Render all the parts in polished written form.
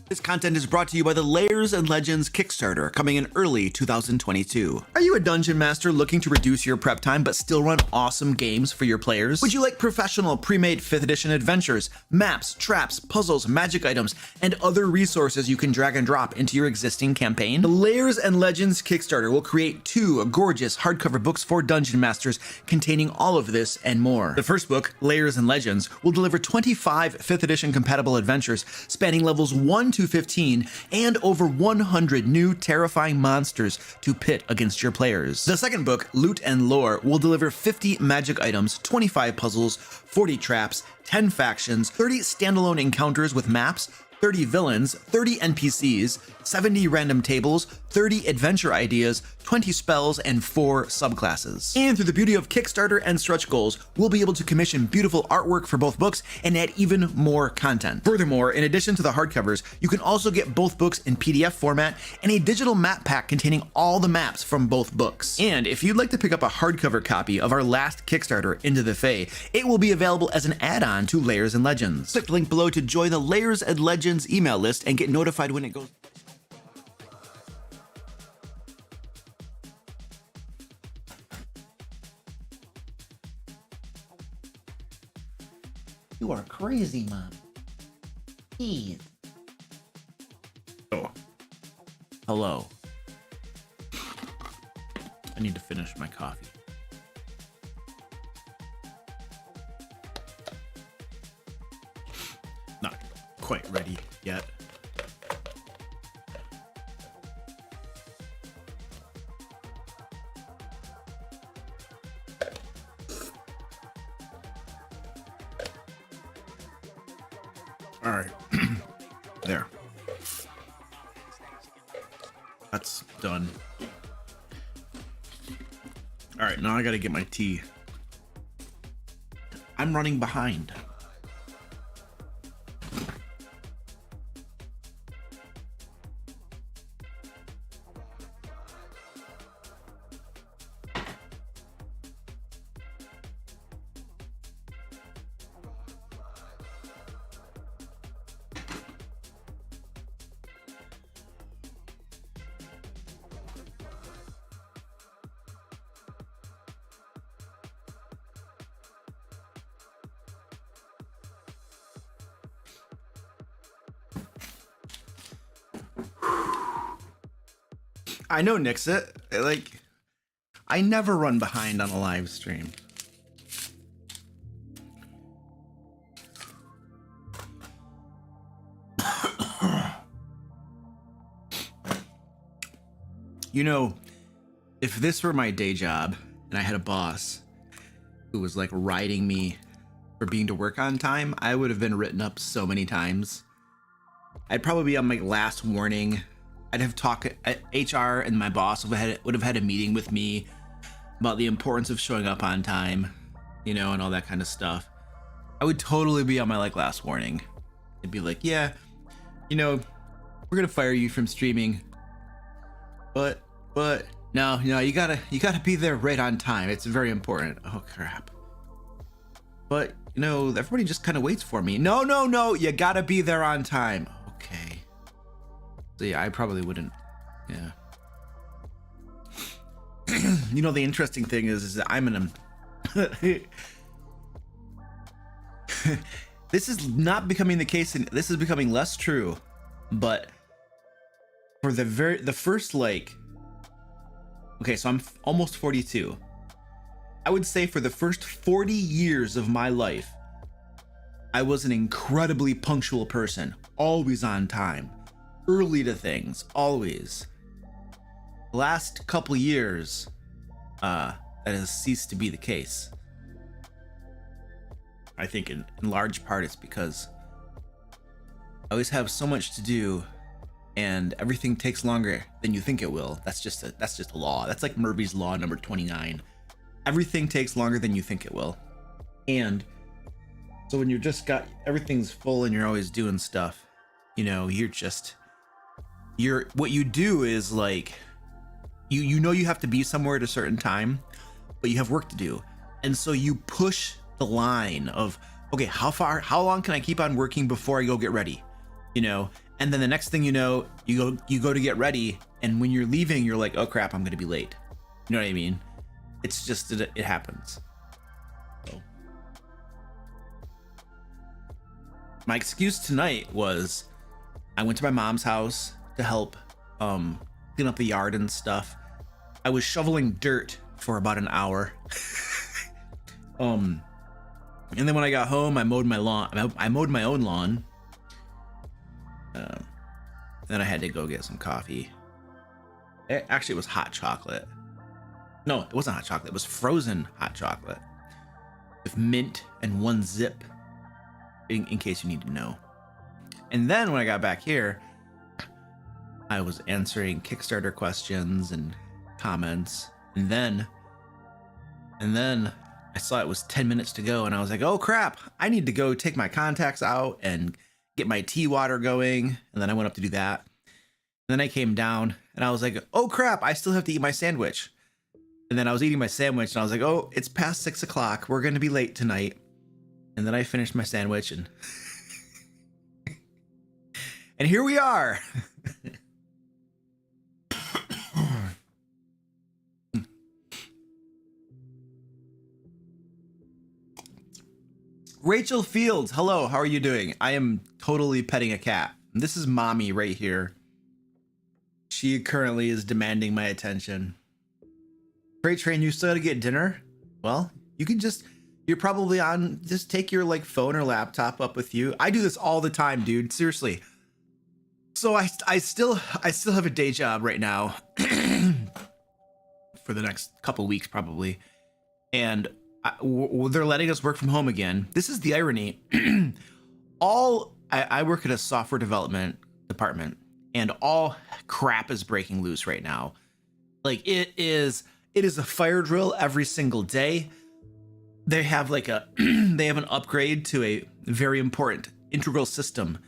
This content is brought to you by the Lairs and Legends Kickstarter, coming in early 2022. Are you a dungeon master looking to reduce your prep time but still run awesome games for your players? Would you like professional pre-made 5th edition adventures, maps, traps, puzzles, magic items, and other resources you can drag and drop into your existing campaign? The Lairs and Legends Kickstarter will create 2 gorgeous hardcover books for dungeon masters containing all of this and more. The first book, Lairs and Legends, will deliver 25 5th edition compatible adventures spanning levels 1 to 15 and over 100 new terrifying monsters to pit against your players. The second book, Loot and Lore, will deliver 50 magic items, 25 puzzles, 40 traps, 10 factions, 30 standalone encounters with maps, 30 villains, 30 NPCs, 70 random tables, 30 adventure ideas, 20 spells, and 4 subclasses. And through the beauty of Kickstarter and stretch goals, we'll be able to commission beautiful artwork for both books and add even more content. Furthermore, in addition to the hardcovers, you can also get both books in PDF format and a digital map pack containing all the maps from both books. And if you'd like to pick up a hardcover copy of our last Kickstarter, Into the Fae, it will be available as an add-on to Lairs and Legends. Click the link below to join the Lairs and Legends email list and get notified when it goes. You are crazy, Mom. Jeez. Oh. Hello. I need to finish my coffee. Not quite ready yet. All right, there. That's done. All right, now I gotta get my tea. I'm running behind. I know, Nixit. Like, I never run behind on a live stream. You know, if this were my day job and I had a boss who was like riding me for being to work on time, I would have been written up so many times. I'd probably be on my last warning. I'd have talked, HR and my boss would have had a meeting with me about the importance of showing up on time, you know, and all that kind of stuff. I would totally be on my like last warning. It'd be like, yeah, you know, we're gonna fire you from streaming, but no, you gotta be there right on time. It's very important. Oh crap. But you know, everybody just kind of waits for me. No, you gotta be there on time. Okay. So yeah, I probably wouldn't. Yeah. You know, the interesting thing is that I'm in a this is not becoming the case, and this is becoming less true, but for the first like, okay, so I'm almost 42. I would say for the first 40 years of my life, I was an incredibly punctual person, always on time. Early to things, always. The last couple years, that has ceased to be the case. I think in large part it's because I always have so much to do, and everything takes longer than you think it will. That's just a law. That's like Murphy's Law number 29. Everything takes longer than you think it will. And so when you're just got everything's full and you're always doing stuff, you know, what you do is like you know you have to be somewhere at a certain time, but you have work to do, and so you push the line of, okay, how long can I keep on working before I go get ready? you know, and then the next thing you know, you go to get ready, and when you're leaving, you're like, oh crap, I'm gonna be late. You know what I mean? It's just, it happens. So. My excuse tonight was I went to my mom's house to help clean up the yard and stuff. I was shoveling dirt for about an hour. And then when I got home, I mowed my lawn. I mowed my own lawn. Then I had to go get some coffee. Actually, it was hot chocolate. No, it wasn't hot chocolate. It was frozen hot chocolate with mint and one zip, in case you need to know. And then when I got back here, I was answering Kickstarter questions and comments. And then I saw it was 10 minutes to go, and I was like, oh crap, I need to go take my contacts out and get my tea water going. And then I went up to do that. And then I came down and I was like, oh crap, I still have to eat my sandwich. And then I was eating my sandwich and I was like, oh, it's past 6 o'clock. We're going to be late tonight. And then I finished my sandwich and and here we are. Rachel Fields, hello, how are you doing? I am totally petting a cat. This is mommy right here. She currently is demanding my attention. Freight train, you still gotta get dinner? Well, you can you're probably just take your like phone or laptop up with you. I do this all the time, dude, seriously. So I still have a day job right now for the next couple weeks probably. And they're letting us work from home again. This is the irony. I work at a software development department, and all crap is breaking loose right now. Like it is a fire drill every single day. They have like they have an upgrade to a very important integral system.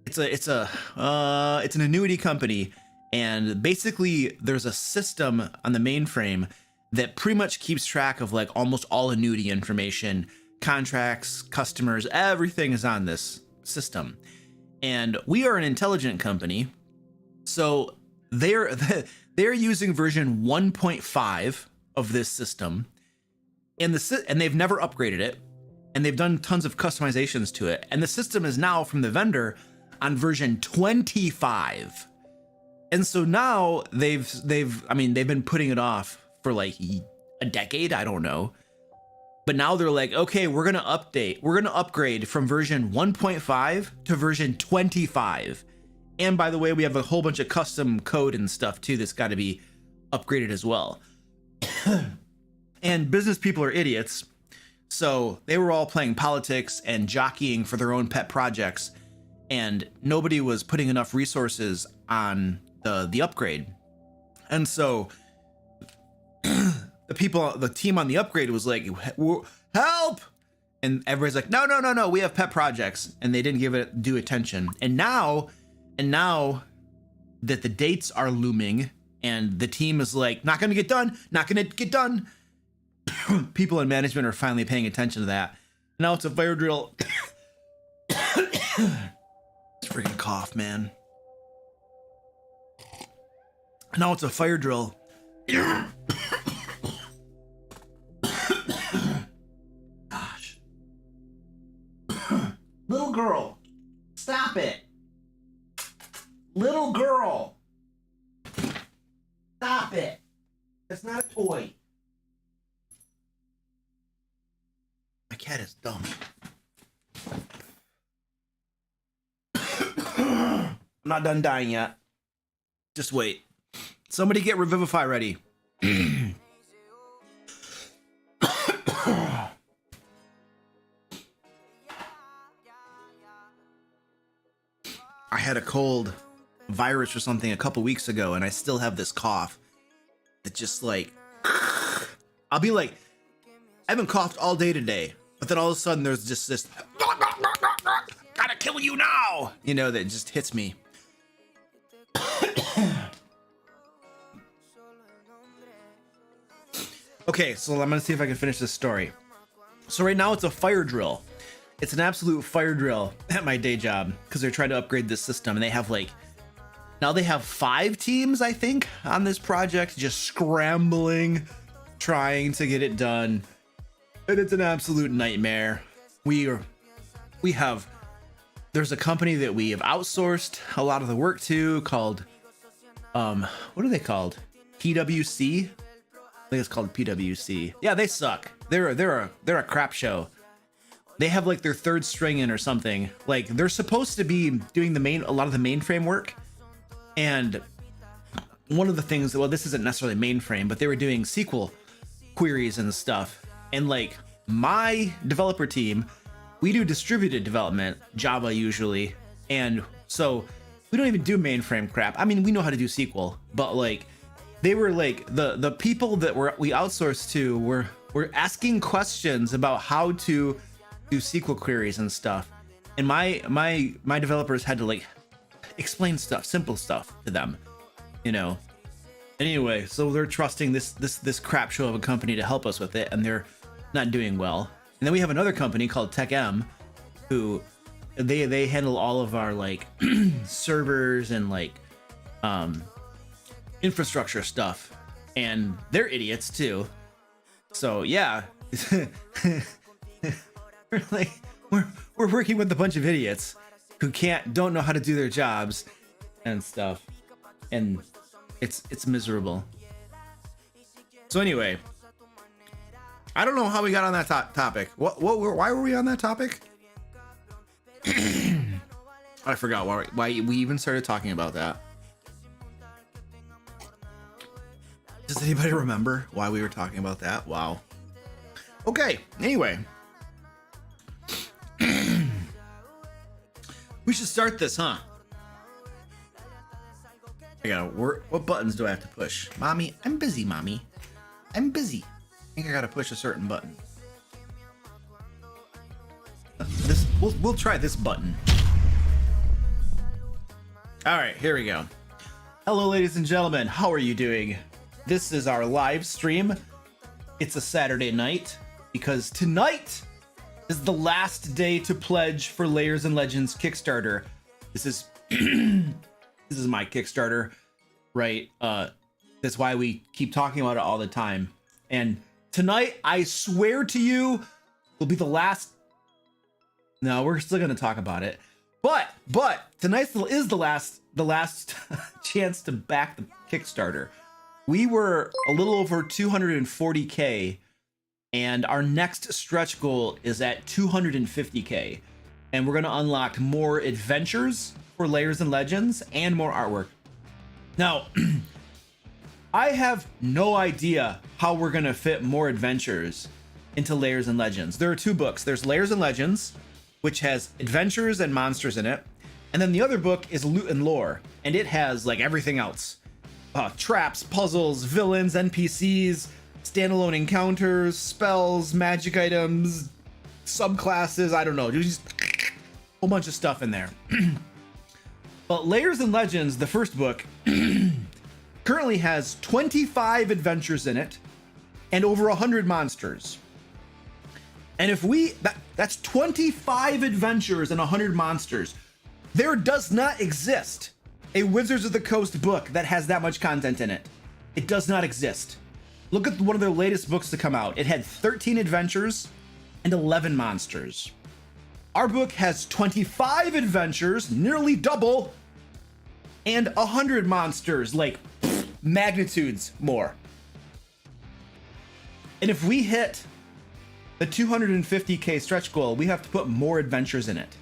It's an annuity company, and basically there's a system on the mainframe that pretty much keeps track of like almost all annuity information, contracts, customers, everything is on this system. And we are an intelligent company, so they're using version 1.5 of this system, and they've never upgraded it, and they've done tons of customizations to it, and the system is now from the vendor on version 25. And so now they've been putting it off for like a decade, I don't know. But now they're like, okay, we're gonna upgrade from version 1.5 to version 25. And by the way, we have a whole bunch of custom code and stuff too that's got to be upgraded as well. And business people are idiots, so they were all playing politics and jockeying for their own pet projects, and nobody was putting enough resources on the upgrade. And so the team on the upgrade was like, help! And everybody's like, no, we have pet projects, and they didn't give it due attention. And now that the dates are looming and the team is like, not gonna get done, people in management are finally paying attention to that. Now it's a fire drill. It's freaking cough, man. Now it's a fire drill. Gosh. Little girl, stop it. Little girl, stop it. It's not a toy. My cat is dumb. I'm not done dying yet. Just wait. Somebody get Revivify ready. I had a cold virus or something a couple weeks ago, and I still have this cough that just like, I'll be like, I haven't coughed all day today, but then all of a sudden there's just this gotta kill you now, you know, that just hits me. Okay, so I'm gonna see if I can finish this story. So right now it's a fire drill, It's an absolute fire drill at my day job because they're trying to upgrade this system, and they have like, now they have 5 teams, I think, on this project, just scrambling, trying to get it done. And it's an absolute nightmare. There's a company that we have outsourced a lot of the work to called, what are they called? PWC? I think it's called PWC. Yeah, they suck. They're a crap show. They have like their 3rd string in or something. Like they're supposed to be doing a lot of the mainframe work. And one of the things, well, this isn't necessarily mainframe, but they were doing SQL queries and stuff. And like my developer team, we do distributed development, Java usually. And so we don't even do mainframe crap. I mean, we know how to do SQL, but like they were like the people that we outsourced to were asking questions about how to do SQL queries and stuff. And my developers had to like explain stuff, simple stuff to them, you know. Anyway, so they're trusting this crap show of a company to help us with it, and they're not doing well. And then we have another company called TechM, who they handle all of our like servers and like infrastructure stuff, and they're idiots too. So yeah, we're working with a bunch of idiots who don't know how to do their jobs and stuff, and it's miserable. So anyway, I don't know how we got on that topic. Why were we on that topic? I forgot why we even started talking about that. Does anybody remember why we were talking about that? Wow. Okay, anyway. We should start this, huh? I gotta work. What buttons do I have to push? Mommy, I'm busy, Mommy. I'm busy. I think I gotta push a certain button. We'll try this button. All right, here we go. Hello, ladies and gentlemen. How are you doing? This is our live stream. It's a Saturday night because tonight is the last day to pledge for Lairs and Legends Kickstarter. This is this is my Kickstarter, right? That's why we keep talking about it all the time. And tonight, I swear to you, will be the last. No, we're still gonna talk about it, but tonight is the last chance to back the Kickstarter. We were a little over 240K. And our next stretch goal is at 250K. And we're going to unlock more adventures for Lairs and Legends and more artwork. Now, I have no idea how we're going to fit more adventures into Lairs and Legends. There are 2 books. There's Lairs and Legends, which has adventures and monsters in it. And then the other book is Loot and Lore. And it has like everything else. Traps, puzzles, villains, NPCs, standalone encounters, spells, magic items, subclasses, I don't know, just a whole bunch of stuff in there. But Lairs and Legends, the first book, currently has 25 adventures in it and over 100 monsters. And if that's 25 adventures and 100 monsters. There does not exist a Wizards of the Coast book that has that much content in it. It does not exist. Look at one of their latest books to come out. It had 13 adventures and 11 monsters. Our book has 25 adventures, nearly double, and 100 monsters, like magnitudes more. And if we hit the 250K stretch goal, we have to put more adventures in it.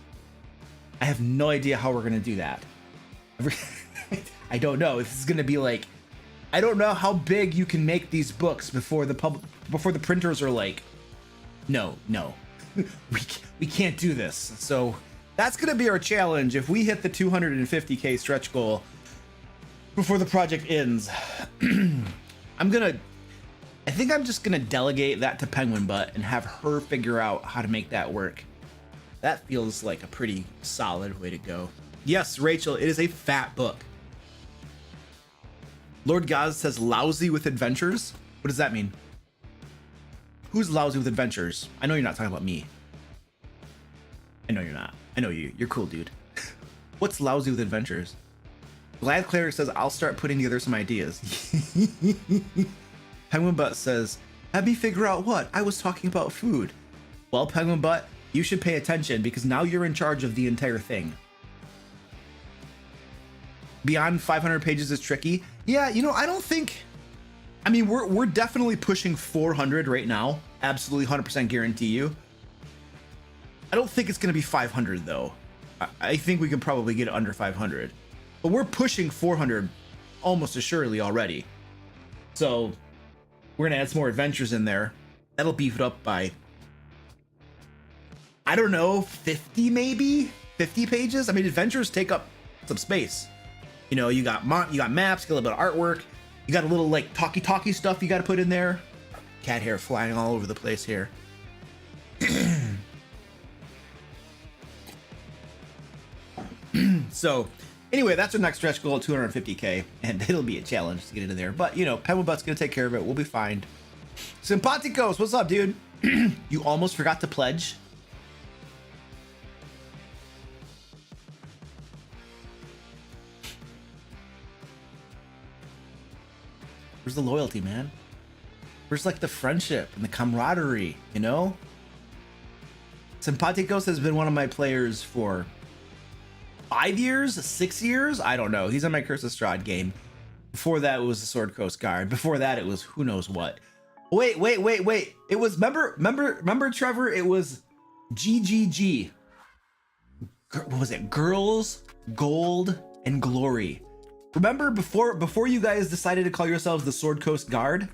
I have no idea how we're going to do that. I don't know. This is going to be like, I don't know how big you can make these books before the printers are like, no, we can't do this. So that's going to be our challenge. If we hit the 250K stretch goal before the project ends, I think I'm just going to delegate that to Penguin Butt and have her figure out how to make that work. That feels like a pretty solid way to go. Yes, Rachel, it is a fat book. Lord Gaz says lousy with adventures. What does that mean? Who's lousy with adventures? I know you're not talking about me. I know you're not. I know you. You're cool, dude. What's lousy with adventures? Glad Cleric says, I'll start putting together some ideas. Penguin Butt says, have me figure out what? I was talking about food. Well, Penguin Butt, you should pay attention because now you're in charge of the entire thing. Beyond 500 pages is tricky. Yeah, you know, I don't think... I mean, we're definitely pushing 400 right now. Absolutely 100% guarantee you. I don't think it's going to be 500, though. I think we can probably get it under 500. But we're pushing 400 almost assuredly already. So we're going to add some more adventures in there. That'll beef it up by, I don't know, 50 maybe? 50 pages? I mean, adventures take up some space. You know, you got maps, you got a little bit of artwork. You got a little, like, talkie stuff you got to put in there. Cat hair flying all over the place here. So, anyway, that's our next stretch goal, 250k, and it'll be a challenge to get into there. But, you know, Pebble Butt's gonna take care of it. We'll be fine. Simpaticos, what's up, dude? You almost forgot to pledge. Where's the loyalty, man? Where's, like, the friendship and the camaraderie, you know? Simpaticos has been one of my players for 5 years, 6 years, I don't know. He's on my Curse of Strahd game. Before that, it was the Sword Coast Guard. Before that, it was who knows what. Wait. It was, remember, Trevor? It was GGG. What was it? Girls, Gold, and Glory. Remember before you guys decided to call yourselves the Sword Coast Guard?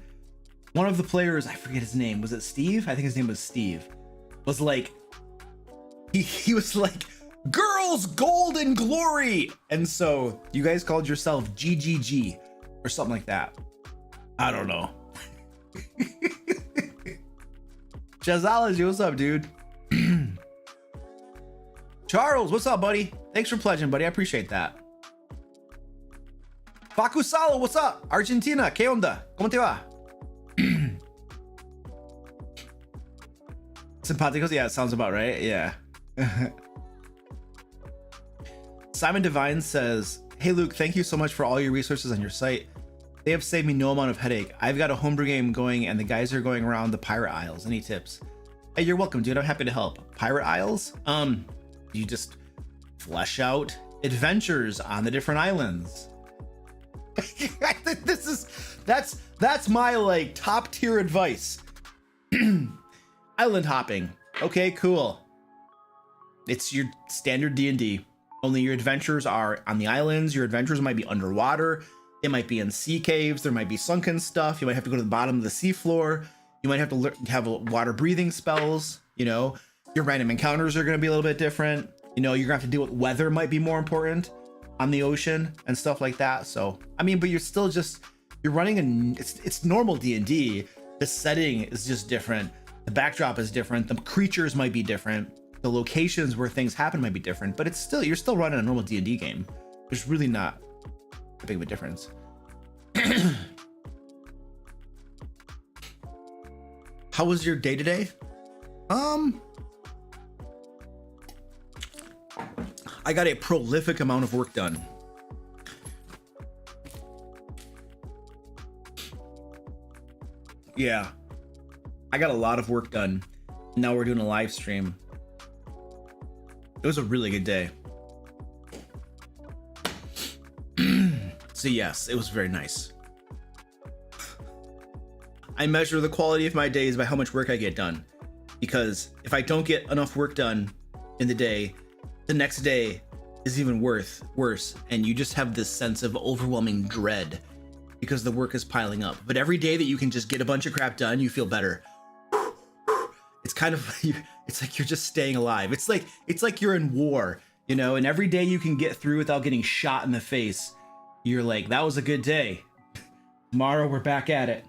One of the players, I forget his name. Was it Steve? I think his name was Steve. Was like, he was like, Girls, Gold, and Glory. And so you guys called yourself GGG or something like that. I don't know. Jazology, what's up, dude? Charles, what's up, buddy? Thanks for pledging, buddy. I appreciate that. Fakusalo, what's up? Argentina, ¿qué onda? ¿Cómo te va? Simpaticos, yeah, it sounds about right. Yeah. Simon Devine says, hey Luke, thank you so much for all your resources on your site. They have saved me no amount of headache. I've got a homebrew game going and the guys are going around the Pirate Isles. Any tips? Hey, you're welcome, dude. I'm happy to help. Pirate Isles? You just flesh out adventures on the different islands. That's my, like, top tier advice. Island hopping. Okay, cool. It's your standard D&D. Only your adventures are on the islands. Your adventures might be underwater. They might be in sea caves. There might be sunken stuff. You might have to go to the bottom of the sea floor. You might have to have water breathing spells. You know, your random encounters are going to be a little bit different. You know, you're going to have to deal with weather might be more important on the ocean and stuff like that. So, I mean, but you're still just, you're running it's normal D&D. The setting is just different. The backdrop is different. The creatures might be different. The locations where things happen might be different, but it's still, you're still running a normal D&D game. There's really not a big of a difference. How was your day today? I got a prolific amount of work done. Yeah, I got a lot of work done. Now we're doing a live stream. It was a really good day. So yes, it was very nice. I measure the quality of my days by how much work I get done. Because if I don't get enough work done in the day, the next day is even worse. And you just have this sense of overwhelming dread because the work is piling up. But every day that you can just get a bunch of crap done, you feel better. It's kind of, it's like you're just staying alive. It's like you're in war, you know, and every day you can get through without getting shot in the face. You're like, that was a good day. Tomorrow we're back at it.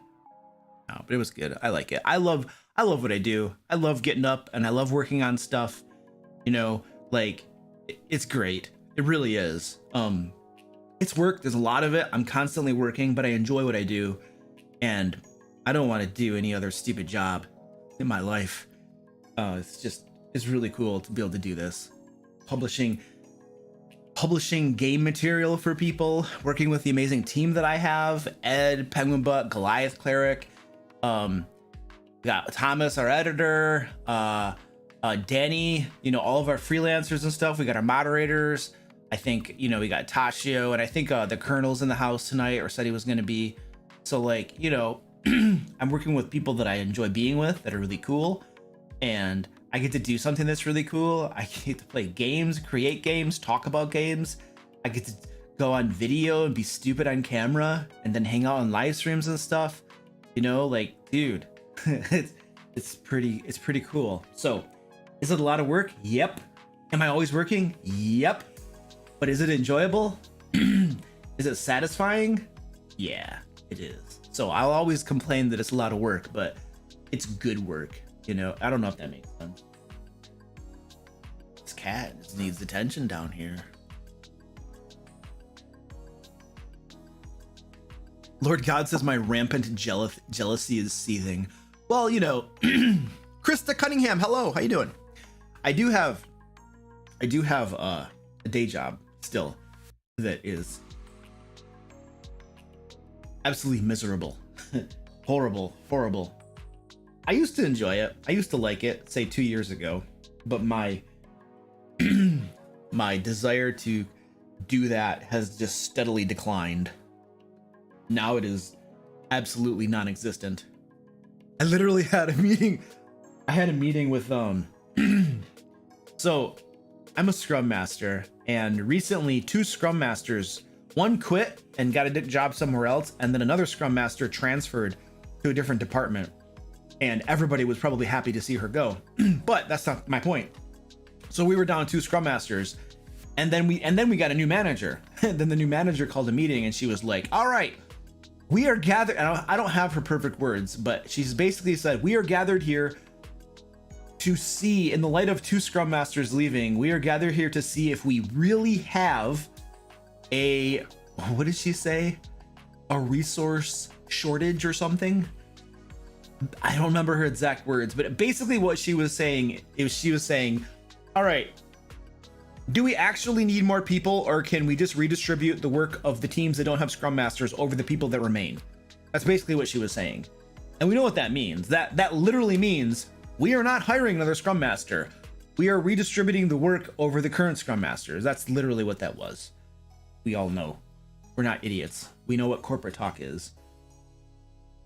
No, but it was good. I like it. I love what I do. I love getting up and I love working on stuff, you know, like it's great. It really is. It's work. There's a lot of it. I'm constantly working, but I enjoy what I do. And I don't want to do any other stupid job in my life. It's just, It's really cool to be able to do this. Publishing game material for people, working with the amazing team that I have, Ed, Penguin Butt, Goliath Cleric, we got Thomas, our editor, Danny, you know, all of our freelancers and stuff. We got our moderators. I think, you know, we got Tashio, and I think the Colonel's in the house tonight, or said he was going to be. So like, you know, I'm working with people that I enjoy being with that are really cool, and I get to do something that's really cool. I get to play games, create games, talk about games. I get to go on video and be stupid on camera, and then hang out on live streams and stuff. You know, like, dude, it's pretty cool. So, is it a lot of work? Yep. Am I always working? Yep. But is it enjoyable? Is it satisfying? Yeah, it is. So I'll always complain that it's a lot of work, but it's good work. You know, I don't know if that makes sense. This cat just needs attention down here. Lord God says my rampant jealousy is seething. Well, you know, Krista Cunningham, hello, how you doing? I do have a day job still that is absolutely miserable. horrible. I used to enjoy it. I used to like it, say 2 years ago, but my my desire to do that has just steadily declined. Now it is absolutely non-existent. I literally had a meeting. I had a meeting with so I'm a scrum master, and recently 2 scrum masters, one quit and got a job somewhere else, and then another scrum master transferred to a different department, and everybody was probably happy to see her go. But that's not my point. So we were down 2 scrum masters, and then we got a new manager. Then the new manager called a meeting, and she was like, all right, we are gathered, and I don't have her perfect words, but she's basically said, we are gathered here to see, in the light of 2 scrum masters leaving, we are gathered here to see if we really have a, what did she say? A resource shortage or something? I don't remember her exact words, but basically what she was saying is, she was saying, all right, do we actually need more people, or can we just redistribute the work of the teams that don't have scrum masters over the people that remain? That's basically what she was saying. And we know what that means. That literally means we are not hiring another scrum master. We are redistributing the work over the current scrum masters. That's literally what that was. We all know. We're not idiots. We know what corporate talk is.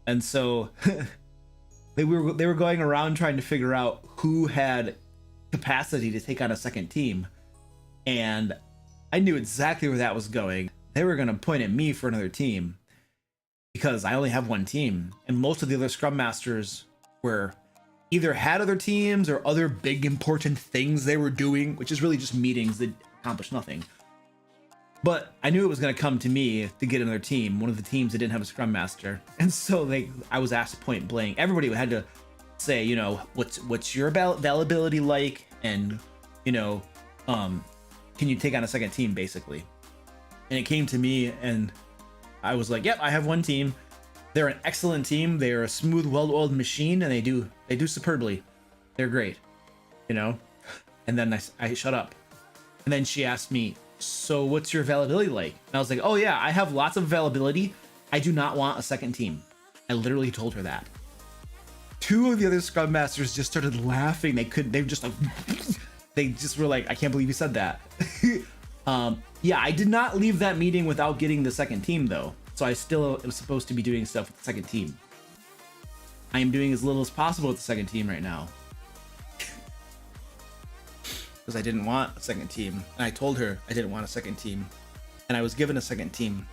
And so they were going around trying to figure out who had capacity to take on a second team. And I knew exactly where that was going. They were going to point at me for another team because I only have one team, and most of the other scrum masters were either had other teams or other big important things they were doing, which is really just meetings that accomplish nothing. But I knew it was going to come to me to get another team, one of the teams that didn't have a scrum master. And so I was asked point blank. Everybody had to say, you know, what's your availability like, and you know, can you take on a second team, basically? And it came to me, and I was like, yep, I have one team. They're an excellent team. They are a smooth, well-oiled machine, and they do superbly. They're great, you know? And then I shut up. And then she asked me, so what's your availability like? And I was like, oh yeah, I have lots of availability. I do not want a second team. I literally told her that. 2 of the other scrum masters just started laughing. They were just like, they just were like, I can't believe you said that. Yeah, I did not leave that meeting without getting the second team though. So I still am supposed to be doing stuff with the second team. I am doing as little as possible with the second team right now. Because I didn't want a second team. And I told her I didn't want a second team. And I was given a second team.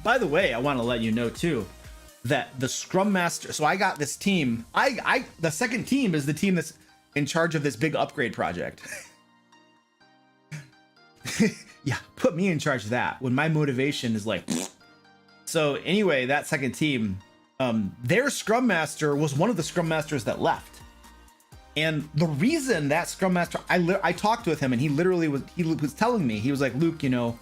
By the way, I want to let you know too, that the scrum master, so I got this team. The second team is the team that's in charge of this big upgrade project. Yeah, put me in charge of that when my motivation is like. So anyway, that second team, their scrum master was one of the scrum masters that left. And the reason that scrum master, I talked with him, and he was telling me, he was like, Luke, you know,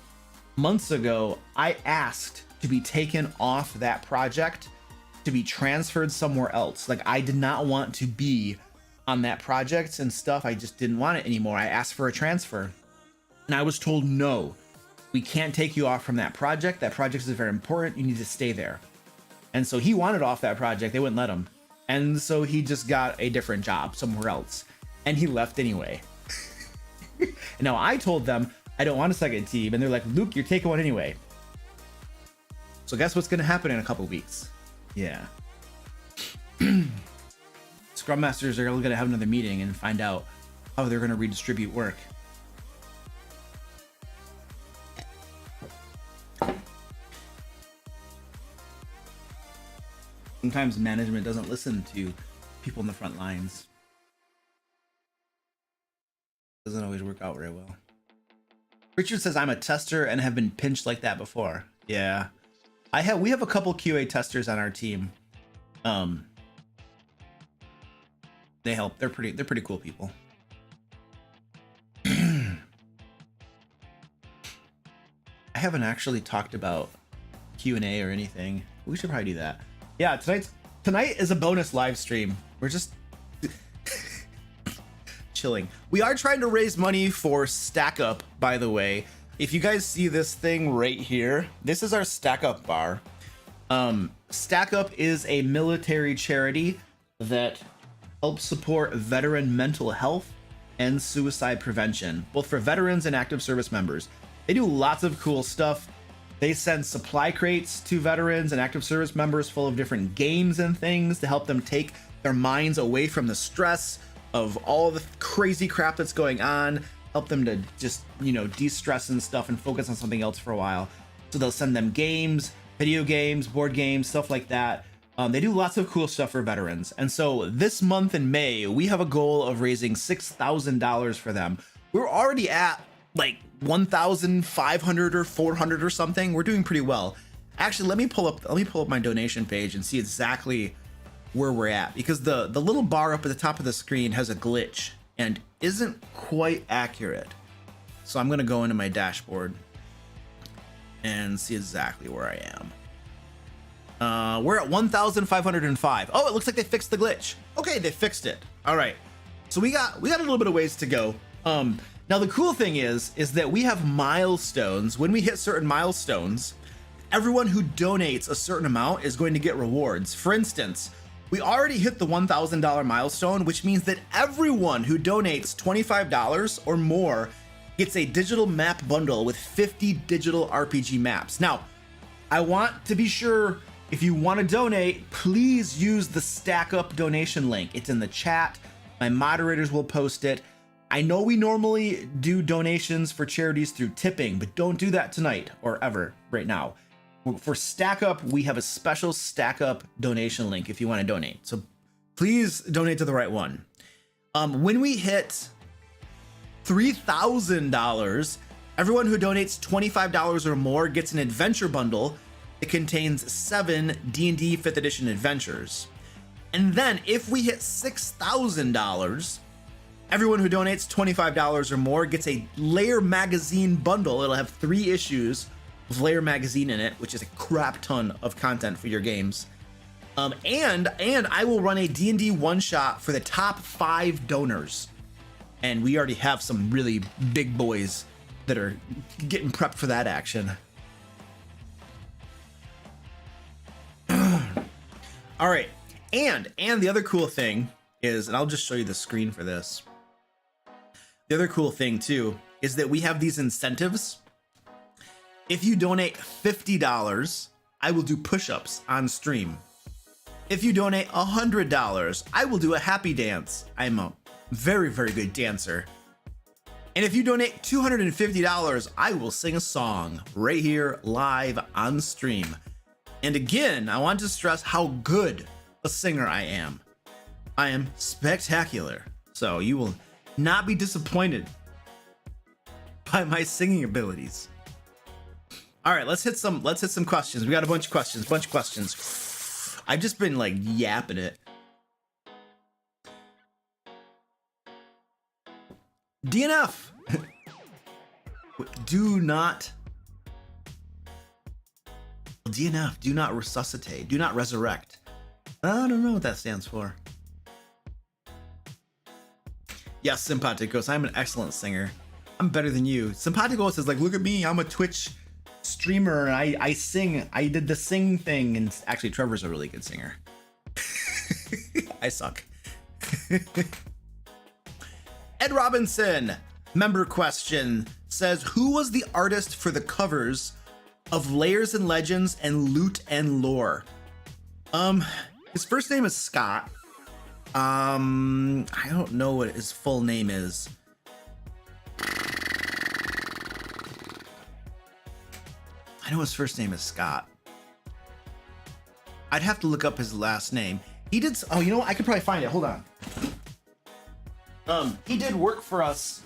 months ago, I asked to be taken off that project to be transferred somewhere else. Like, I did not want to be on that project and stuff. I just didn't want it anymore. I asked for a transfer and I was told, no, we can't take you off from that project. That project is very important. You need to stay there. And so he wanted off that project. They wouldn't let him. And so he just got a different job somewhere else. And he left anyway. And now I told them I don't want a second team. And they're like, Luke, you're taking one anyway. So guess what's going to happen in a couple weeks? Yeah. Scrum Masters are going to have another meeting and find out how they're going to redistribute work. Sometimes management doesn't listen to people in the front lines. Doesn't always work out very well. Richard says, I'm a tester and have been pinched like that before. Yeah. We have a couple QA testers on our team. They help. They're pretty cool people. I haven't actually talked about Q&A or anything. We should probably do that. Yeah, tonight is a bonus live stream. We're just chilling. We are trying to raise money for Stack Up, by the way. If you guys see this thing right here, this is our Stack Up bar. Stack Up is a military charity that helps support veteran mental health and suicide prevention, both for veterans and active service members. They do lots of cool stuff. They send supply crates to veterans and active service members full of different games and things to help them take their minds away from the stress of all the crazy crap that's going on, help them to just, de-stress and stuff and focus on something else for a while. So they'll send them games, video games, board games, stuff like that. They do lots of cool stuff for veterans. And so this month in May, we have a goal of raising $6,000 for them. We're already at like 1,500 or 400 or something. We're doing pretty well. Actually, let me pull up my donation page and see exactly where we're at, because the little bar up at the top of the screen has a glitch and isn't quite accurate. So I'm going to go into my dashboard and see exactly where I am. We're at 1,505. Oh, it looks like they fixed the glitch. Okay, they fixed it. All right. So we got a little bit of ways to go. Now the cool thing is that we have milestones. When we hit certain milestones, everyone who donates a certain amount is going to get rewards. For instance, we already hit the $1,000 milestone, which means that everyone who donates $25 or more gets a digital map bundle with 50 digital RPG maps. Now, I want to be sure, if you want to donate, please use the Stack Up donation link. It's in the chat. My moderators will post it. I know we normally do donations for charities through tipping, but don't do that tonight or ever right now. For Stack Up, we have a special Stack Up donation link if you want to donate. So please donate to the right one. When we hit $3,000, everyone who donates $25 or more gets an adventure bundle that contains 7 D&D 5th edition adventures. And then if we hit $6,000, everyone who donates $25 or more gets a Lair magazine bundle. It'll have 3 issues with Lair magazine in it, which is a crap ton of content for your games. And I will run a D&D one-shot for the top 5 donors. And we already have some really big boys that are getting prepped for that action. All right. And the other cool thing is, and I'll just show you the screen for this. The other cool thing too is that we have these incentives. If you donate $50, I will do push-ups on stream. If you donate $100, I will do a happy dance. I'm a very, very good dancer. And if you donate $250, I will sing a song right here live on stream. And again, I want to stress how good a singer I am. I am spectacular. So you will not be disappointed by my singing abilities. All right, let's hit some questions. We got a bunch of questions. I've just been like yapping it. DNF. DNF, do not resuscitate, do not resurrect. I don't know what that stands for. Yes, Simpaticos, I'm an excellent singer. I'm better than you. Simpaticos is like, look at me, I'm a Twitch streamer and I sing. I did the sing thing, and actually Trevor's a really good singer. I suck. Ed Robinson, member question, says, who was the artist for the covers of Lairs and Legends and Loot and Lore? His first name is Scott. I don't know what his full name is. I know his first name is Scott. I'd have to look up his last name. He did, oh, you know what? I could probably find it. Hold on. He did work for us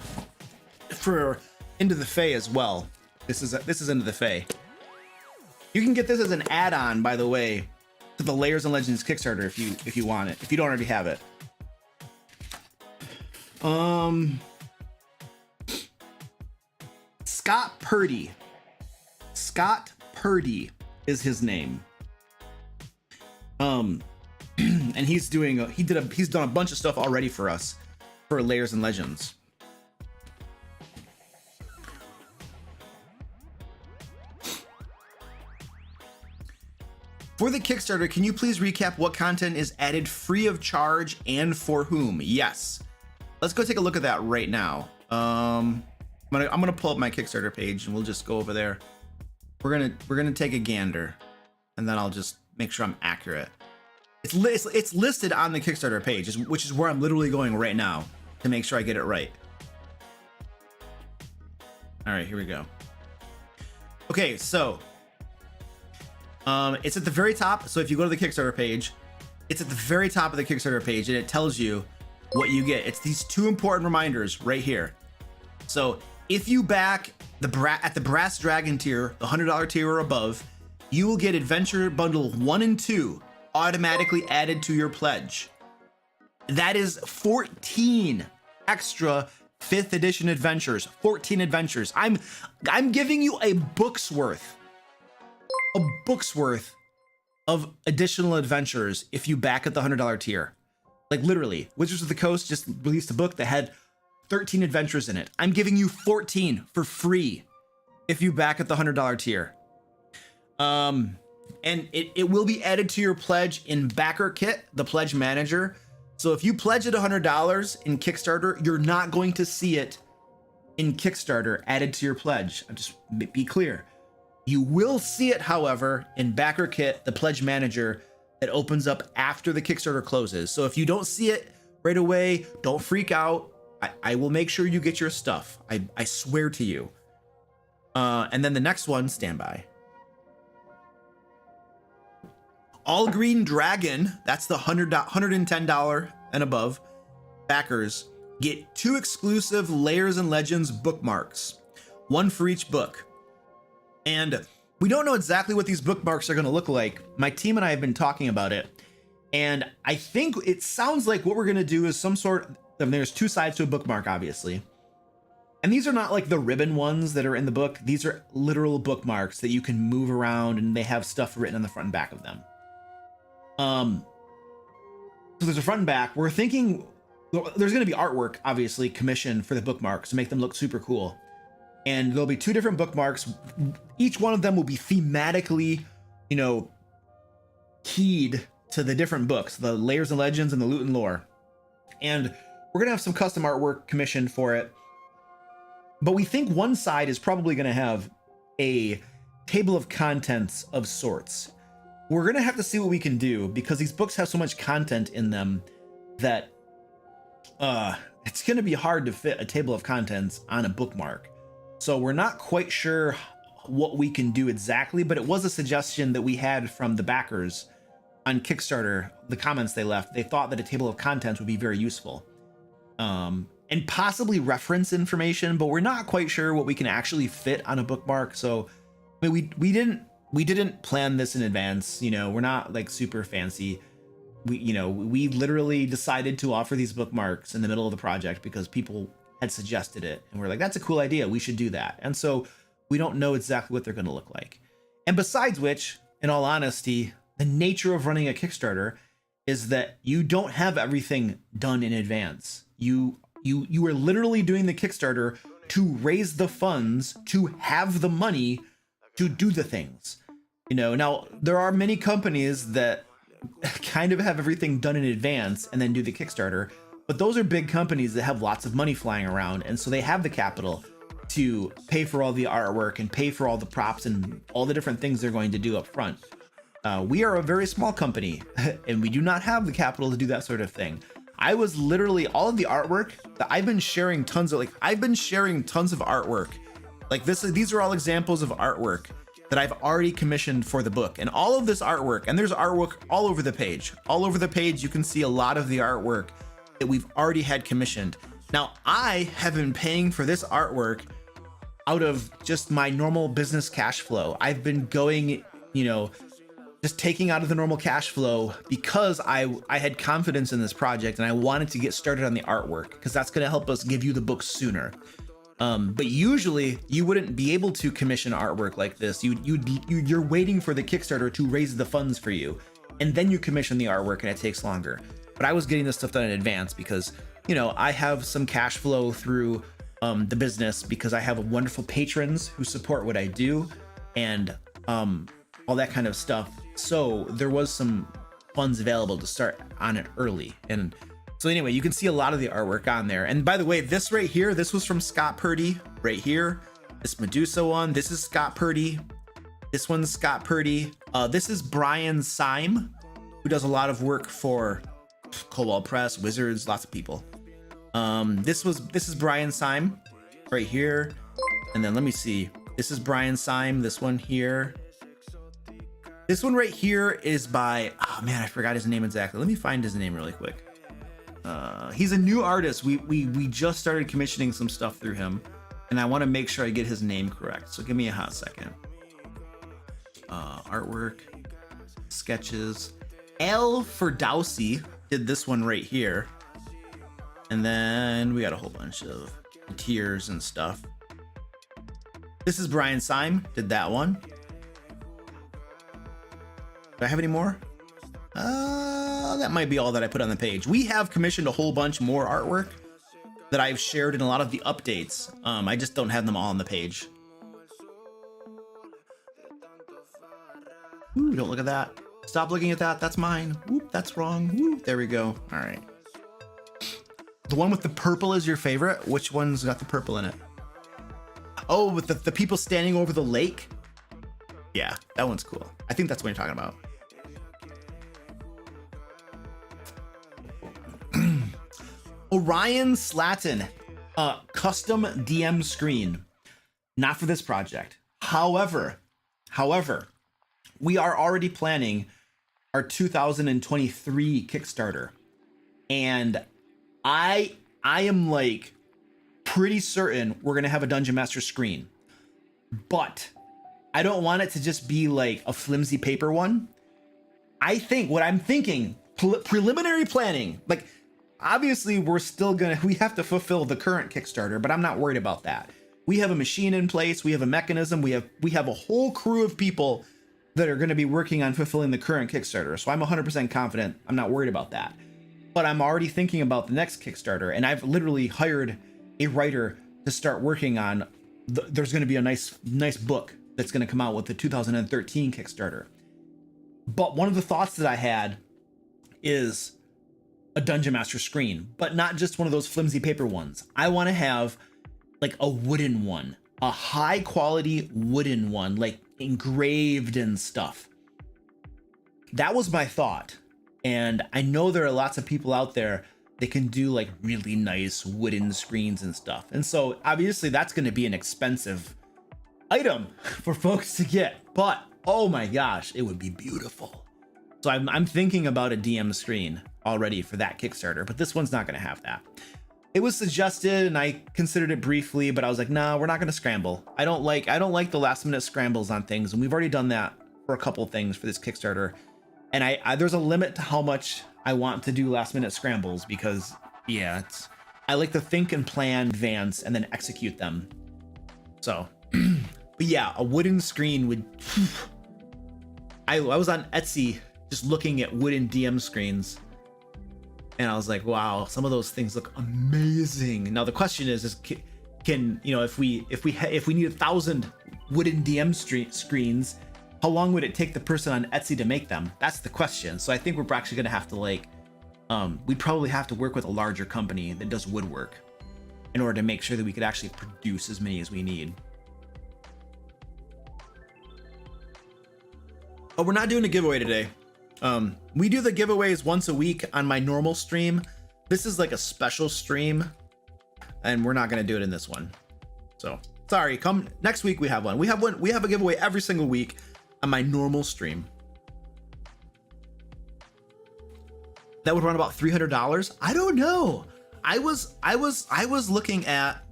for Into the Fae as well. This is Into the Fae. You can get this as an add-on, by the way, to the Lairs and Legends Kickstarter if you want it, if you don't already have it. Scott Purdy. Scott Purdy is his name. And he's done a bunch of stuff already for us for Lairs and Legends. For the Kickstarter, can you please recap what content is added free of charge and for whom? Yes. Let's go take a look at that right now. I'm gonna pull up my Kickstarter page and we'll just go over there. We're gonna take a gander, and then I'll just make sure I'm accurate. It's listed on the Kickstarter page, which is where I'm literally going right now to make sure I get it right. All right, here we go. Okay, so it's at the very top. So if you go to the Kickstarter page, it's at the very top of the Kickstarter page, and it tells you what you get. It's these two important reminders right here. So if you back at the Brass Dragon tier, the $100 tier or above, you will get Adventure Bundle 1 and 2 automatically added to your pledge. That is 14 extra 5th edition adventures, 14 adventures. I'm giving you a book's worth of additional adventures if you back at the $100 tier. Like literally, Wizards of the Coast just released a book that had 13 adventures in it. I'm giving you 14 for free if you back at the $100 tier. And it will be added to your pledge in Backer Kit, the pledge manager. So if you pledge at $100 in Kickstarter, you're not going to see it in Kickstarter added to your pledge. I'll just be clear. You will see it, however, in Backer Kit, the pledge manager that opens up after the Kickstarter closes. So if you don't see it right away, don't freak out. I will make sure you get your stuff. I swear to you. And then the next one, stand by. All Green Dragon, that's the $110 and above backers, get 2 exclusive Lairs and Legends bookmarks, 1 for each book. And we don't know exactly what these bookmarks are going to look like. My team and I have been talking about it, and I think it sounds like what we're going to do is some sort of, there's 2 sides to a bookmark, obviously. And these are not like the ribbon ones that are in the book. These are literal bookmarks that you can move around, and they have stuff written on the front and back of them. So there's a front and back. We're thinking there's going to be artwork, obviously, commissioned for the bookmarks to make them look super cool. And there'll be 2 different bookmarks. Each one of them will be thematically, keyed to the different books, the Lairs and Legends and the Loot and Lore. And we're going to have some custom artwork commissioned for it. But we think one side is probably going to have a table of contents of sorts. We're going to have to see what we can do, because these books have so much content in them that it's going to be hard to fit a table of contents on a bookmark. So we're not quite sure what we can do exactly, but it was a suggestion that we had from the backers on Kickstarter. The comments they left, they thought that a table of contents would be very useful. And possibly reference information, but we're not quite sure what we can actually fit on a bookmark. So I mean, we didn't plan this in advance. We're not like super fancy. We literally decided to offer these bookmarks in the middle of the project because people had suggested it, and we're like, that's a cool idea, we should do that. And so we don't know exactly what they're going to look like. And besides which, in all honesty, the nature of running a Kickstarter is that you don't have everything done in advance. You You are literally doing the Kickstarter to raise the funds to have the money to do the things. You know, now there are many companies that kind of have everything done in advance and then do the Kickstarter, but those are big companies that have lots of money flying around, and so they have the capital to pay for all the artwork and pay for all the props and all the different things they're going to do up front. We are a very small company and we do not have the capital to do that sort of thing. I was literally all of the artwork that I've been sharing tons of, artwork. Like these are all examples of artwork that I've already commissioned for the book, and all of this artwork, and there's artwork all over the page. All over the page, you can see a lot of the artwork that we've already had commissioned. Now, I have been paying for this artwork out of just my normal business cash flow. I've been going, you know, just taking out of the normal cash flow because I had confidence in this project and I wanted to get started on the artwork because that's going to help us give you the book sooner. But usually you wouldn't be able to commission artwork like this. You're waiting for the Kickstarter to raise the funds for you, and then you commission the artwork and it takes longer. But I was getting this stuff done in advance because, you know, I have some cash flow through the business because I have wonderful patrons who support what I do and all that kind of stuff. So there was some funds available to start on it early. And so anyway, you can see a lot of the artwork on there. And by the way, this right here, this was from Scott Purdy right here. This Medusa one, this is Scott Purdy. This one's Scott Purdy. This is Brian Syme, who does a lot of work for Cobalt Press, Wizards, lots of people. This is Brian Syme right here. And then let me see. This is Brian Syme, this one here. This one right here is by, oh man, I forgot his name exactly. Let me find his name really quick. He's a new artist. We just started commissioning some stuff through him, and I want to make sure I get his name correct. So give me a hot second. Artwork, sketches. L. Ferdowsi did this one right here. And then we got a whole bunch of tiers and stuff. This is Brian Syme, did that one. Do I have any more? That might be all that I put on the page. We have commissioned a whole bunch more artwork that I've shared in a lot of the updates. I just don't have them all on the page. Ooh, don't look at that. Stop looking at that. That's mine. Whoop, that's wrong. Whoop, there we go. All right. The one with the purple is your favorite? Which one's got the purple in it? Oh, with the people standing over the lake? Yeah, that one's cool. I think that's what you're talking about. Orion Slatton, custom DM screen. Not for this project. However, we are already planning our 2023 Kickstarter. And I am like pretty certain we're going to have a Dungeon Master screen. But I don't want it to just be like a flimsy paper one. I think what I'm thinking, preliminary planning, like obviously we have to fulfill the current Kickstarter, but I'm not worried about that. We have a machine in place. We have a mechanism. We have a whole crew of people that are going to be working on fulfilling the current Kickstarter. So I'm 100% confident. I'm not worried about that. But I'm already thinking about the next Kickstarter, and I've literally hired a writer to start working on. There's going to be a nice book that's going to come out with the 2013 Kickstarter. But one of the thoughts that I had is a Dungeon Master screen, but not just one of those flimsy paper ones. I want to have like a wooden one, a high quality wooden one, like engraved and stuff. That was my thought. And I know there are lots of people out there that can do like really nice wooden screens and stuff. And so obviously that's going to be an expensive item for folks to get, but oh my gosh, it would be beautiful. So I'm thinking about a DM screen already for that Kickstarter, but this one's not going to have that. It was suggested and I considered it briefly, but I was like, no, we're not going to scramble. I don't like the last minute scrambles on things. And we've already done that for a couple things for this Kickstarter. And I there's a limit to how much I want to do last minute scrambles because yeah, I like to think and plan advance and then execute them. So, but yeah, a wooden screen would, I was on Etsy just looking at wooden DM screens. And I was like, wow, some of those things look amazing. Now the question is can, you know, if we need 1,000 wooden DM screens, how long would it take the person on Etsy to make them? That's the question. So I think we're actually gonna have to like, we'd probably have to work with a larger company that does woodwork in order to make sure that we could actually produce as many as we need. Oh, we're not doing a giveaway today. We do the giveaways once a week on my normal stream. This is like a special stream, and we're not gonna do it in this one. So sorry, come next week we have one. We have a giveaway every single week on my normal stream. That would run about $300. I don't know. I was looking at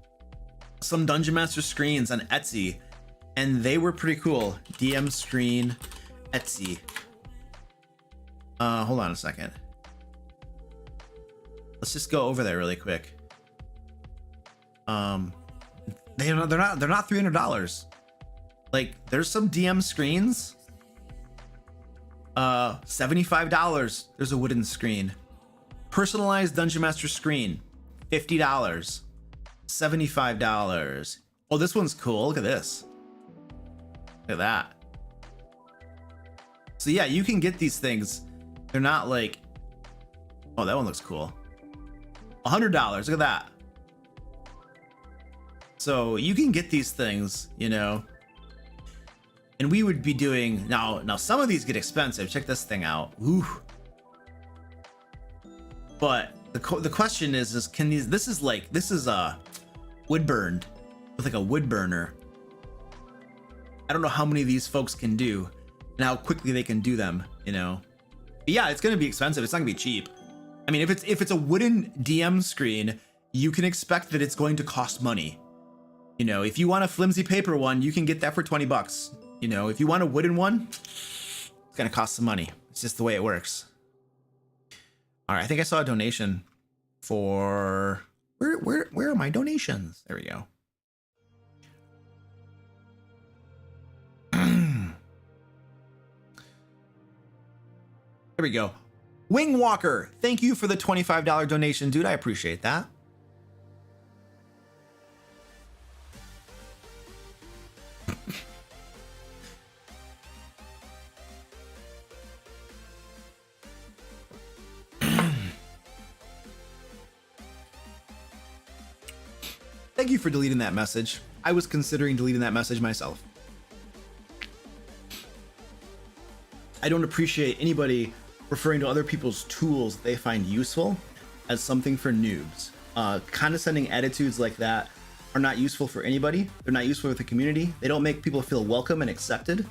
some Dungeon Master screens on Etsy, and they were pretty cool. DM screen, Etsy. Hold on a second. Let's just go over there really quick. They're not $300. Like, there's some DM screens. $75. There's a wooden screen. Personalized Dungeon Master screen, $50. $75. Oh, this one's cool. Look at this. Look at that. So yeah, you can get these things. They're not like, oh, that one looks cool. $100. Look at that. So you can get these things, you know. And we would be doing now some of these get expensive. Check this thing out. Ooh. But the question is can these, this is wood burned with like a wood burner. I don't know how many of these folks can do and how quickly they can do them, you know. But yeah, it's gonna be expensive. It's not gonna be cheap. I mean, if it's a wooden DM screen, you can expect that it's going to cost money. You know, if you want a flimsy paper one, you can get that for 20 bucks. You know, if you want a wooden one, it's gonna cost some money. It's just the way it works. All right, I think I saw a donation for where are my donations? There we go. There we go. Wing Walker, thank you for the $25 donation, dude. I appreciate that. Thank you for deleting that message. I was considering deleting that message myself. I don't appreciate anybody referring to other people's tools that they find useful as something for noobs. Condescending attitudes like that are not useful for anybody. They're not useful with the community. They don't make people feel welcome and accepted.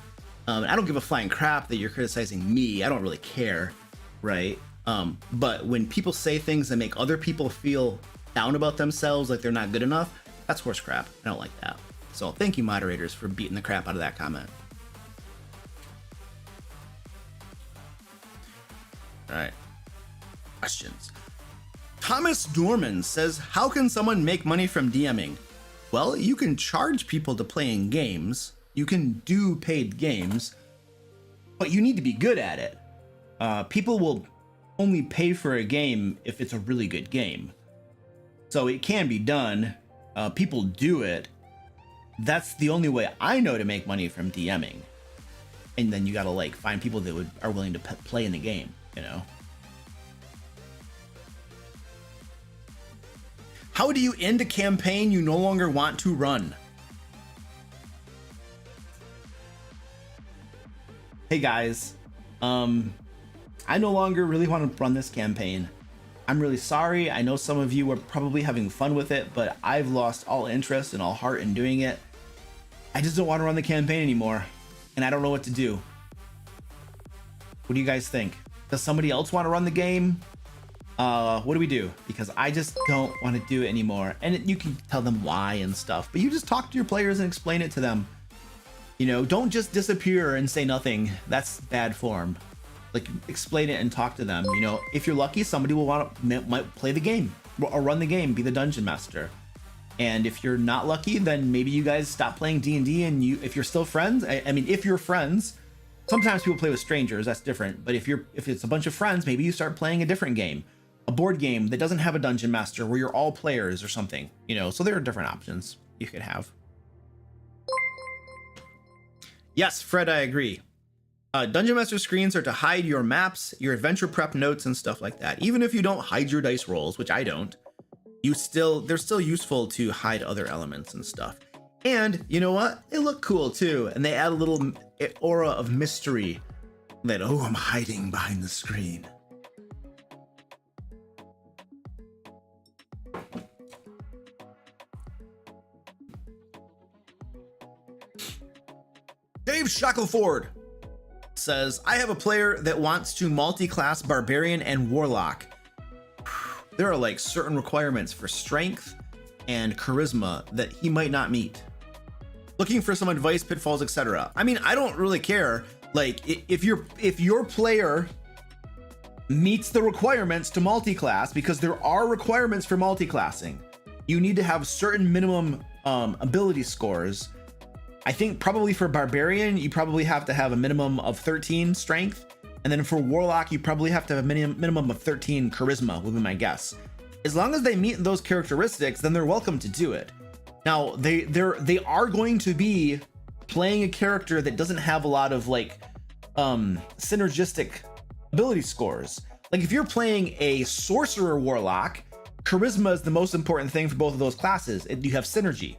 I don't give a flying crap that you're criticizing me. I don't really care, right? But when people say things that make other people feel down about themselves, like they're not good enough, that's horse crap. I don't like that. So thank you, moderators, for beating the crap out of that comment. All right, questions. Thomas Norman says, how can someone make money from DMing? Well, you can charge people to play in games. You can do paid games, but you need to be good at it. People will only pay for a game if it's a really good game. So it can be done. People do it. That's the only way I know to make money from DMing. And then you gotta like find people that are willing to play in the game, you know? How do you end a campaign you no longer want to run? Hey guys, I no longer really want to run this campaign. I'm really sorry. I know some of you are probably having fun with it, but I've lost all interest and all heart in doing it. I just don't want to run the campaign anymore, and I don't know what to do. What do you guys think? Does somebody else want to run the game? What do we do? Because I just don't want to do it anymore. And you can tell them why and stuff, but you just talk to your players and explain it to them. You know, don't just disappear and say nothing. That's bad form. Like, explain it and talk to them. You know, if you're lucky, somebody will might play the game or run the game, be the dungeon master. And if you're not lucky, then maybe you guys stop playing D&D, and if you're still friends, I mean, if you're friends, sometimes people play with strangers, that's different. But if it's a bunch of friends, maybe you start playing a different game. a board game that doesn't have a dungeon master where you're all players or something, you know, so there are different options you could have. Yes, Fred, I agree. Dungeon master screens are to hide your maps, your adventure prep notes and stuff like that. Even if you don't hide your dice rolls, which I don't, they're still useful to hide other elements and stuff. And you know what? They look cool too. And they add a little aura of mystery that, oh, I'm hiding behind the screen. Dave Shackleford says, I have a player that wants to multi-class Barbarian and Warlock. There are like certain requirements for strength and charisma that he might not meet. Looking for some advice, pitfalls, etc. I mean, I don't really care. Like, if your player meets the requirements to multi-class, because there are requirements for multi-classing, you need to have certain minimum ability scores. I think probably for Barbarian, you probably have to have a minimum of 13 strength. And then for Warlock, you probably have to have a minimum of 13 charisma, would be my guess. As long as they meet those characteristics, then they're welcome to do it. Now, they are going to be playing a character that doesn't have a lot of like synergistic ability scores. Like if you're playing a Sorcerer Warlock, charisma is the most important thing for both of those classes. You have synergy.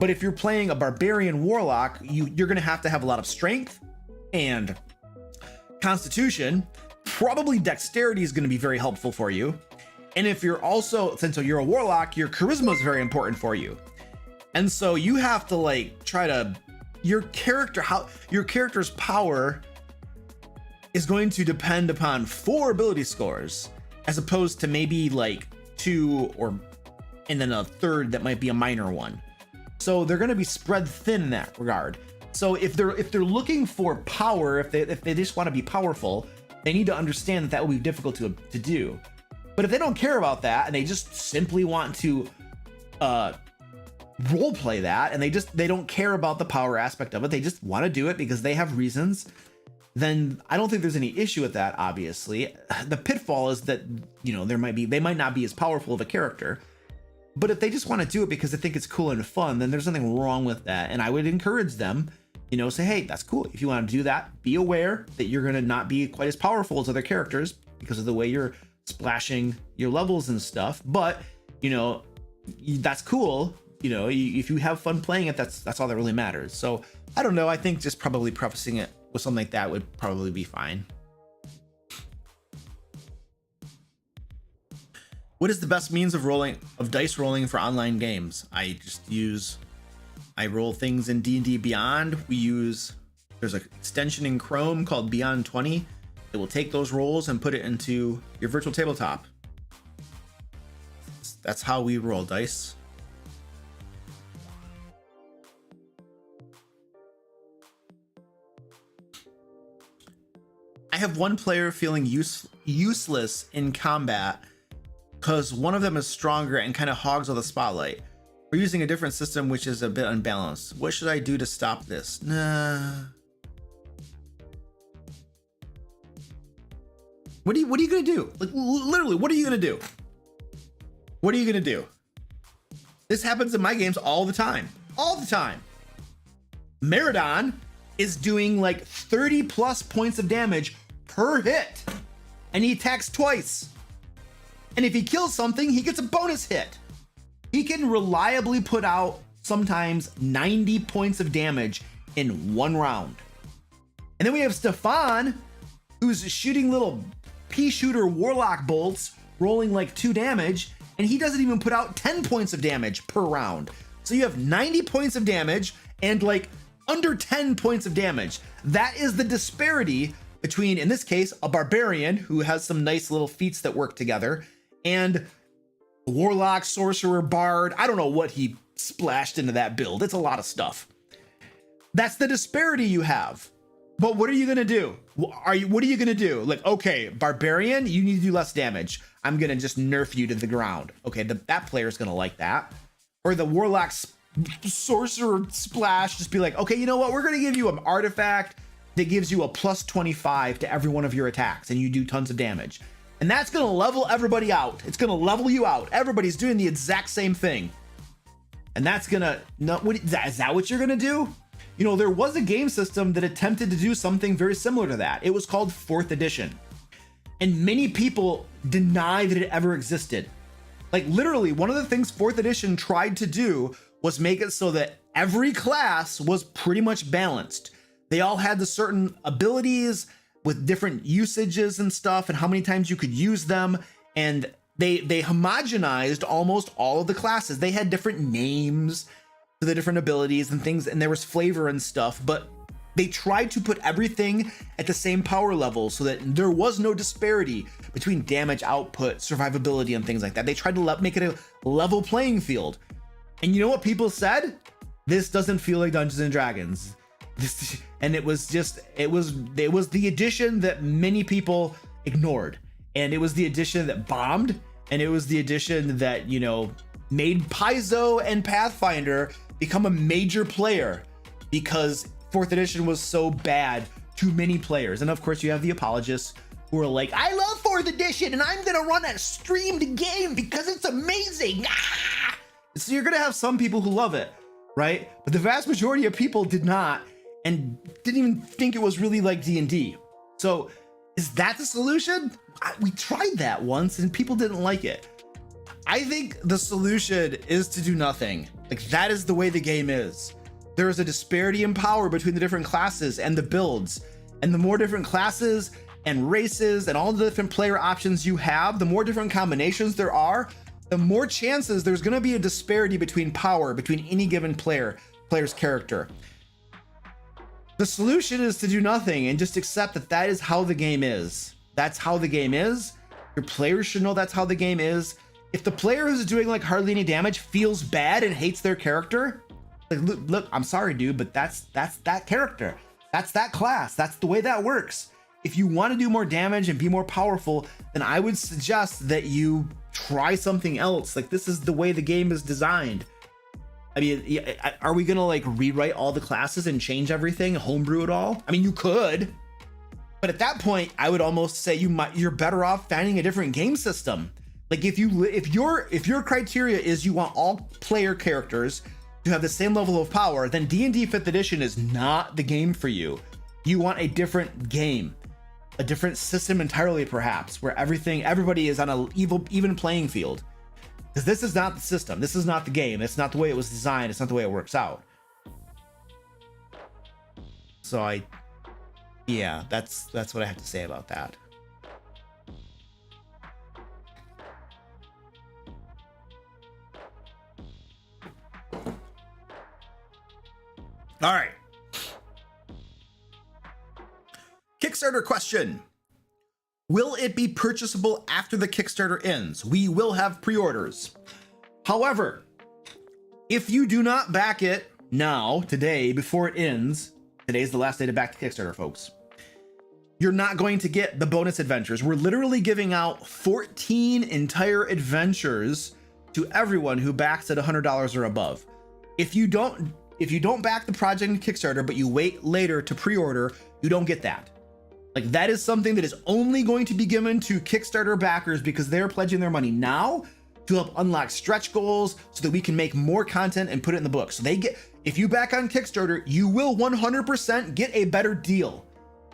But if you're playing a Barbarian Warlock, you're going to have a lot of strength and constitution. Probably dexterity is going to be very helpful for you. And if you're also, since you're a Warlock, your charisma is very important for you. And so you have to like try to, your character's power is going to depend upon 4 ability scores, as opposed to maybe like 2 and then a third that might be a minor one. So they're going to be spread thin in that regard. So if they're looking for power, if they just want to be powerful, they need to understand that will be difficult to do. But if they don't care about that and they just simply want to role play that, and they don't care about the power aspect of it, they just want to do it because they have reasons, then I don't think there's any issue with that. Obviously, the pitfall is that, you know, they might not be as powerful of a character. But if they just want to do it because they think it's cool and fun, then there's nothing wrong with that. And I would encourage them, you know, say, hey, that's cool. If you want to do that, be aware that you're going to not be quite as powerful as other characters because of the way you're splashing your levels and stuff. But, you know, that's cool. You know, if you have fun playing it, that's all that really matters. So I don't know. I think just probably prefacing it with something like that would probably be fine. What is the best means of dice rolling for online games? I roll things in D&D Beyond. There's an extension in Chrome called Beyond 20. It will take those rolls and put it into your virtual tabletop. That's how we roll dice. I have one player feeling useless in combat because one of them is stronger and kind of hogs all the spotlight. We're using a different system which is a bit unbalanced. What should I do to stop this? Nah. What are you gonna do? Like literally, what are you gonna do? What are you gonna do? This happens in my games all the time. All the time. Meridon is doing like 30 plus points of damage per hit. And he attacks twice. And if he kills something, he gets a bonus hit. He can reliably put out sometimes 90 points of damage in one round. And then we have Stefan, who's shooting little pea shooter warlock bolts, rolling like 2 damage, and he doesn't even put out 10 points of damage per round. So you have 90 points of damage and like under 10 points of damage. That is the disparity between, in this case, a barbarian who has some nice little feats that work together, and warlock, sorcerer, bard. I don't know what he splashed into that build. It's a lot of stuff. That's the disparity you have. But what are you gonna do? What are you gonna do? Like, okay, barbarian, you need to do less damage. I'm gonna just nerf you to the ground. Okay, that player's gonna like that. Or the warlock sorcerer splash, just be like, okay, you know what? We're gonna give you an artifact that gives you a plus 25 to every one of your attacks, and you do tons of damage. And that's going to level everybody out. It's going to level you out. Everybody's doing the exact same thing. And that's going to, no, is that what you're going to do? You know, there was a game system that attempted to do something very similar to that. It was called 4th edition. And many people deny that it ever existed. Like literally, one of the things 4th edition tried to do was make it so that every class was pretty much balanced. They all had the certain abilities with different usages and stuff and how many times you could use them. And they homogenized almost all of the classes. They had different names for the different abilities and things, and there was flavor and stuff, but they tried to put everything at the same power level so that there was no disparity between damage output, survivability, and things like that. They tried to make it a level playing field. And you know what people said? This doesn't feel like Dungeons and Dragons. And it was the edition that many people ignored. And it was the edition that bombed. And it was the edition that, you know, made Paizo and Pathfinder become a major player because 4th edition was so bad to many players. And of course you have the apologists who are like, I love 4th edition and I'm gonna run a streamed game because it's amazing. Ah! So you're gonna have some people who love it, right? But the vast majority of people did not and didn't even think it was really like D&D. So is that the solution? We tried that once and people didn't like it. I think the solution is to do nothing. Like that is the way the game is. There is a disparity in power between the different classes and the builds. And the more different classes and races and all the different player options you have, the more different combinations there are, the more chances there's gonna be a disparity between power between any given player's character. The solution is to do nothing and just accept that that is how the game is. That's how the game is. Your players should know that's how the game is. If the player who's doing like hardly any damage feels bad and hates their character, like look, I'm sorry, dude, but that's that character. That's that class. That's the way that works. If you want to do more damage and be more powerful, then I would suggest that you try something else. Like this is the way the game is designed. I mean, are we gonna like rewrite all the classes and change everything, homebrew it all? I mean, you could, but at that point, I would almost say you're better off finding a different game system. Like if your criteria is you want all player characters to have the same level of power, then D&D 5th edition is not the game for you. You want a different game, a different system entirely, perhaps, where everybody is on an even playing field. Because this is not the system. This is not the game. It's not the way it was designed. It's not the way it works out. So yeah, that's what I have to say about that. All right. Kickstarter question. Will it be purchasable after the Kickstarter ends? We will have pre-orders. However, if you do not back it now, today, before it ends, today's the last day to back the Kickstarter, folks, you're not going to get the bonus adventures. We're literally giving out 14 entire adventures to everyone who backs at $100 or above. If you don't back the project in Kickstarter, but you wait later to pre-order, you don't get that. Like that is something that is only going to be given to Kickstarter backers because they're pledging their money now to help unlock stretch goals so that we can make more content and put it in the book. So if you back on Kickstarter, you will 100% get a better deal.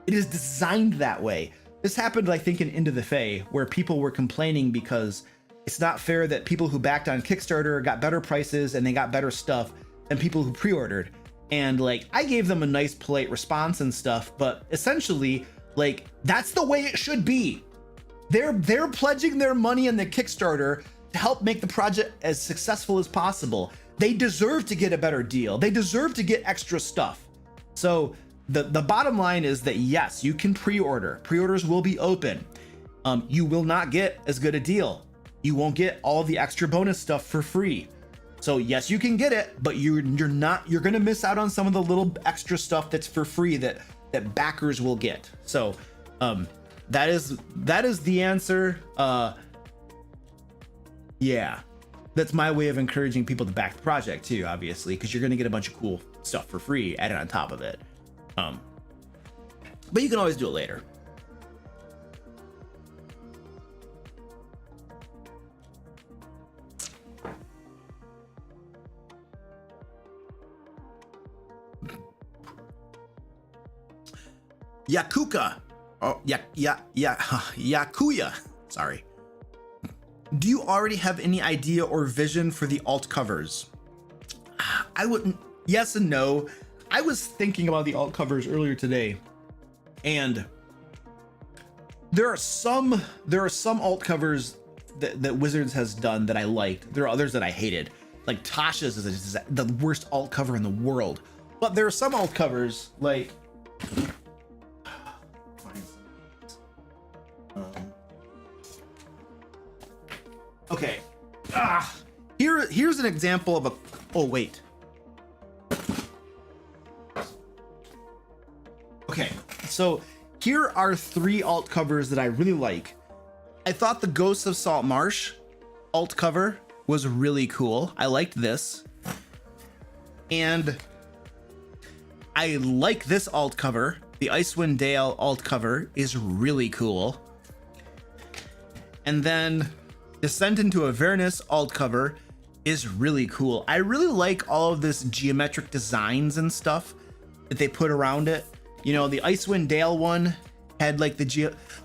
It is designed that way. This happened, I think, in Into the Fae, where people were complaining because it's not fair that people who backed on Kickstarter got better prices and they got better stuff than people who pre-ordered. And like, I gave them a nice, polite response and stuff, but essentially, like, that's the way it should be. They're pledging their money in the Kickstarter to help make the project as successful as possible. They deserve to get a better deal. They deserve to get extra stuff. So the bottom line is that yes, you can pre-order. Pre-orders will be open. You will not get as good a deal. You won't get all the extra bonus stuff for free. So yes, you can get it, but you're gonna miss out on some of the little extra stuff that's for free that backers will get. So that is the answer. Yeah, that's my way of encouraging people to back the project too, obviously, because you're gonna get a bunch of cool stuff for free added on top of it. But you can always do it later. Yakuka. Oh, Yakuya. Sorry. Do you already have any idea or vision for the alt covers? I wouldn't. Yes and no. I was thinking about the alt covers earlier today, and there are some alt covers that Wizards has done that I liked. There are others that I hated. Like Tasha's is the worst alt cover in the world. But there are some alt covers like okay. Here's an example of a oh wait. Okay, so here are 3 alt covers that I really like. I thought the Ghosts of Salt Marsh alt cover was really cool. I liked this. And I like this alt cover. The Icewind Dale alt cover is really cool. And then Descent into Avernus alt cover is really cool. I really like all of this geometric designs and stuff that they put around it. You know, the Icewind Dale one had like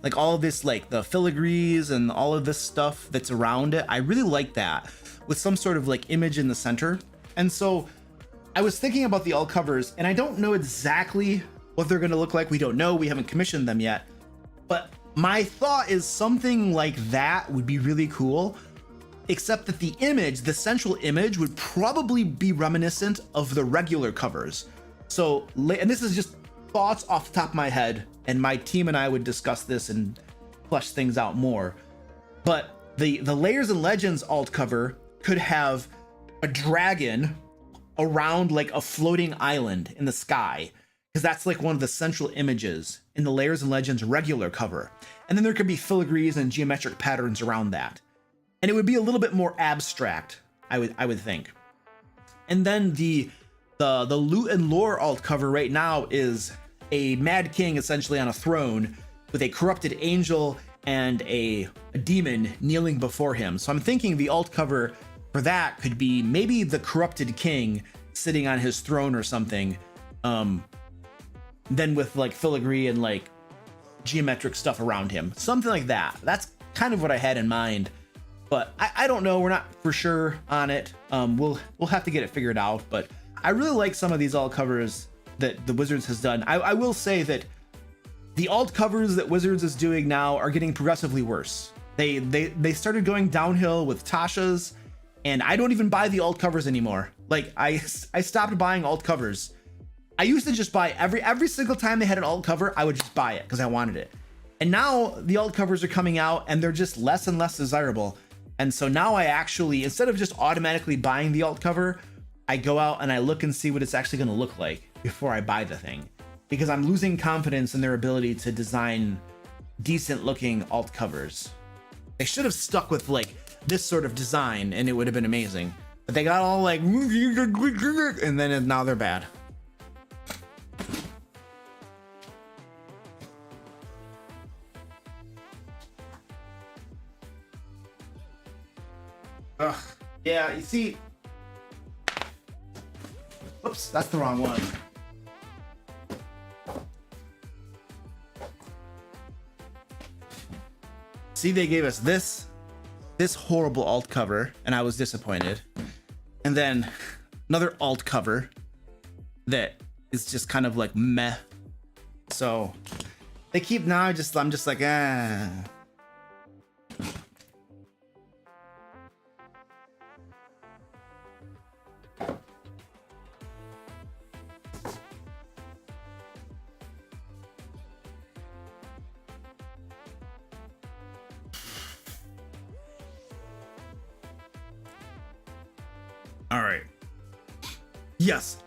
like all of this, like the filigrees and all of this stuff that's around it. I really like that with some sort of like image in the center. And so I was thinking about the alt covers, and I don't know exactly what they're going to look like. We don't know. We haven't commissioned them yet. But my thought is something like that would be really cool, except that the image, the central image, would probably be reminiscent of the regular covers. So, and this is just thoughts off the top of my head, and my team and I would discuss this and flesh things out more. But the Lairs and Legends alt cover could have a dragon around like a floating island in the sky, because that's like one of the central images in the Lairs and Legends regular cover. And then there could be filigrees and geometric patterns around that. And it would be a little bit more abstract, I would think. And then the Loot and Lore alt cover right now is a Mad King essentially on a throne with a corrupted angel and a demon kneeling before him. So I'm thinking the alt cover for that could be maybe the corrupted king sitting on his throne or something. Then with like filigree and like geometric stuff around him, something like that. That's kind of what I had in mind, but I don't know. We're not for sure on it. We'll have to get it figured out, but I really like some of these alt covers that the Wizards has done. I will say that the alt covers that Wizards is doing now are getting progressively worse. They started going downhill with Tasha's, and I don't even buy the alt covers anymore. Like I stopped buying alt covers. I used to just buy every single time they had an alt cover, I would just buy it because I wanted it. And now the alt covers are coming out and they're just less and less desirable. And so now I actually, instead of just automatically buying the alt cover, I go out and I look and see what it's actually going to look like before I buy the thing, because I'm losing confidence in their ability to design decent looking alt covers. They should have stuck with like this sort of design and it would have been amazing, but they got all like and then now they're bad. Ugh. Yeah, you see, oops, that's the wrong one. See, they gave us this horrible alt cover, and I was disappointed. And then another alt cover that is just kind of like meh. So they keep now. I'm just like, ah. All right. Yes.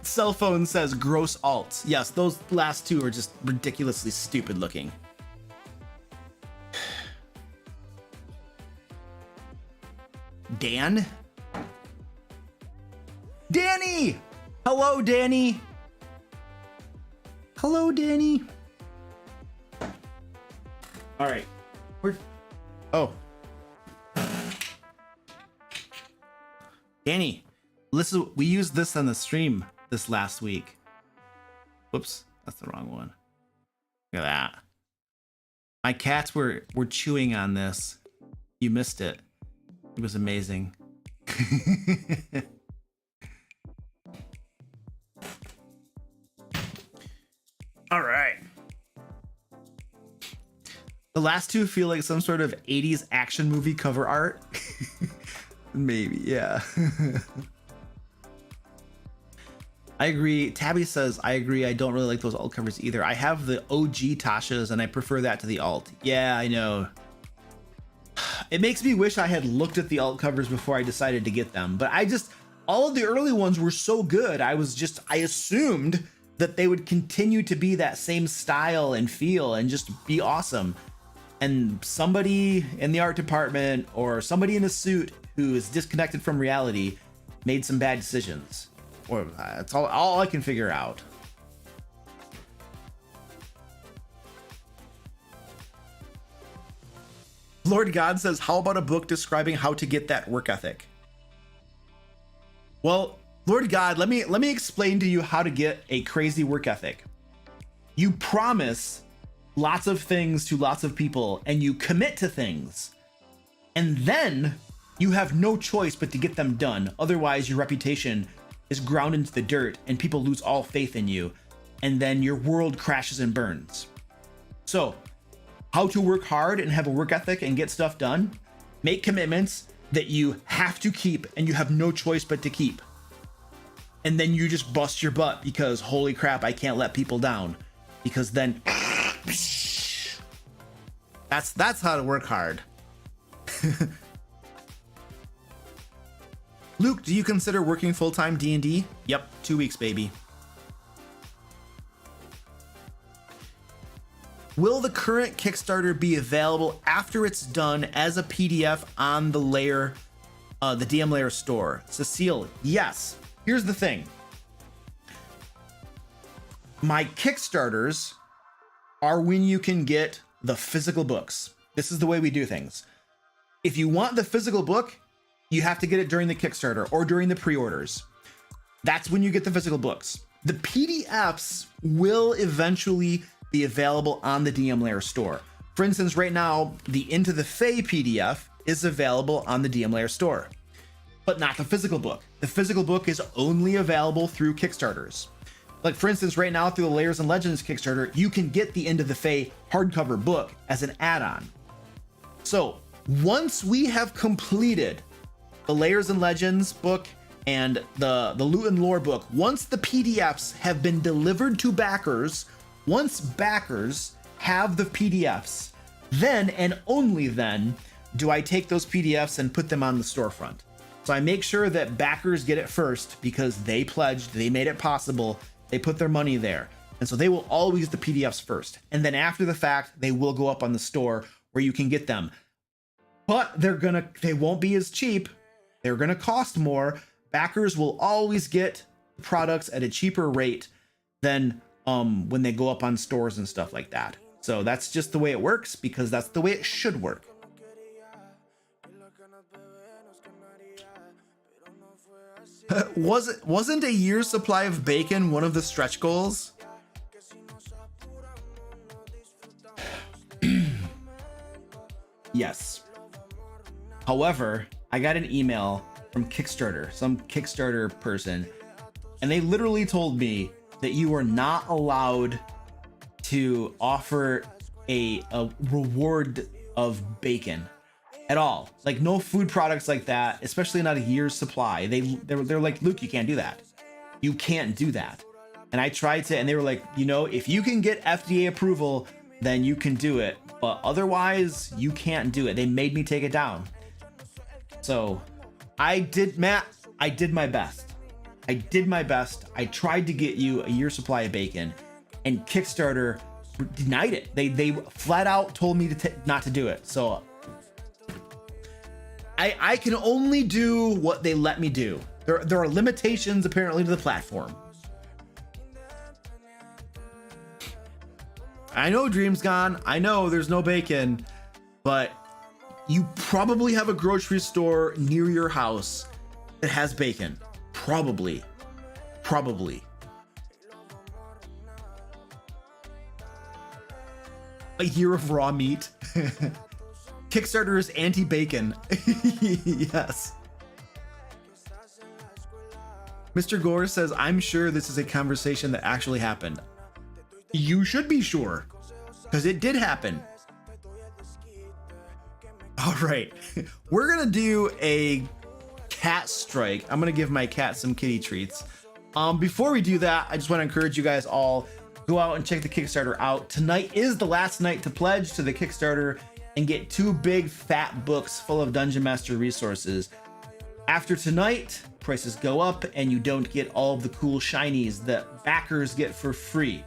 Cell phone says gross alts. Yes, those last two are just ridiculously stupid looking. Dan? Danny! Hello, Danny! Hello, Danny! All right. Oh. Danny, listen, we used this on the stream this last week. Whoops, that's the wrong one. Look at that. My cats were chewing on this. You missed it. It was amazing. All right. The last two feel like some sort of 80s action movie cover art. Maybe, yeah. I agree. Tabby says, I agree. I don't really like those alt covers either. I have the OG Tasha's and I prefer that to the alt. Yeah, I know. It makes me wish I had looked at the alt covers before I decided to get them. But all of the early ones were so good. I assumed that they would continue to be that same style and feel and just be awesome. And somebody in the art department or somebody in a suit who is disconnected from reality made some bad decisions. Or that's all I can figure out. Lord God says, how about a book describing how to get that work ethic? Well, Lord God, let me explain to you how to get a crazy work ethic. You promise lots of things to lots of people and you commit to things. And then you have no choice but to get them done. Otherwise, your reputation is ground into the dirt and people lose all faith in you. And then your world crashes and burns. So, how to work hard and have a work ethic and get stuff done? Make commitments that you have to keep and you have no choice but to keep. And then you just bust your butt because holy crap, I can't let people down. Because then that's how to work hard. Luke, do you consider working full-time D&D? Yep, 2 weeks, baby. Will the current Kickstarter be available after it's done as a PDF on the Lair, the DM Lair store? Cecile, yes. Here's the thing. My Kickstarters are when you can get the physical books. This is the way we do things. If you want the physical book, you have to get it during the Kickstarter or during the pre-orders. That's when you get the physical books. The PDFs will eventually be available on the DM Lair store. For instance, right now, the Into the Fae PDF is available on the DM Lair store, but not the physical book. The physical book is only available through Kickstarters. Like for instance, right now through the Lairs and Legends Kickstarter, you can get the Into the Fae hardcover book as an add-on. So once we have completed the Lairs and Legends book and the Loot and Lore book, once the PDFs have been delivered to backers, once backers have the PDFs, then and only then do I take those PDFs and put them on the storefront. So I make sure that backers get it first because they pledged, they made it possible, they put their money there. And so they will always get the PDFs first. And then after the fact, they will go up on the store where you can get them. But they won't be as cheap. They're gonna cost more. Backers will always get products at a cheaper rate than when they go up on stores and stuff like that. So that's just the way it works because that's the way it should work. Wasn't a year's supply of bacon one of the stretch goals? Yes. However, I got an email from Kickstarter, some Kickstarter person, and they literally told me that you are not allowed to offer a reward of bacon at all. Like no food products like that, especially not a year's supply. They're like, Luke, you can't do that. You can't do that. And I tried to, and they were like, you know, if you can get FDA approval, then you can do it. But otherwise, you can't do it. They made me take it down. So I did my best. I did my best. I tried to get you a year's supply of bacon, and Kickstarter denied it. They flat out told me not to do it. So I can only do what they let me do. There are limitations apparently to the platform. I know Dream's gone. I know there's no bacon, but you probably have a grocery store near your house that has bacon. Probably. A year of raw meat. Kickstarter is anti-bacon. Yes. Mr. Gore says, I'm sure this is a conversation that actually happened. You should be sure, because it did happen. All right, we're gonna do a cat strike. I'm gonna give my cat some kitty treats. Before we do that, I just want to encourage you guys all, go out and check the Kickstarter out. Tonight is the last night to pledge to the Kickstarter and get 2 big fat books full of Dungeon Master resources. After tonight, prices go up and you don't get all of the cool shinies that backers get for free.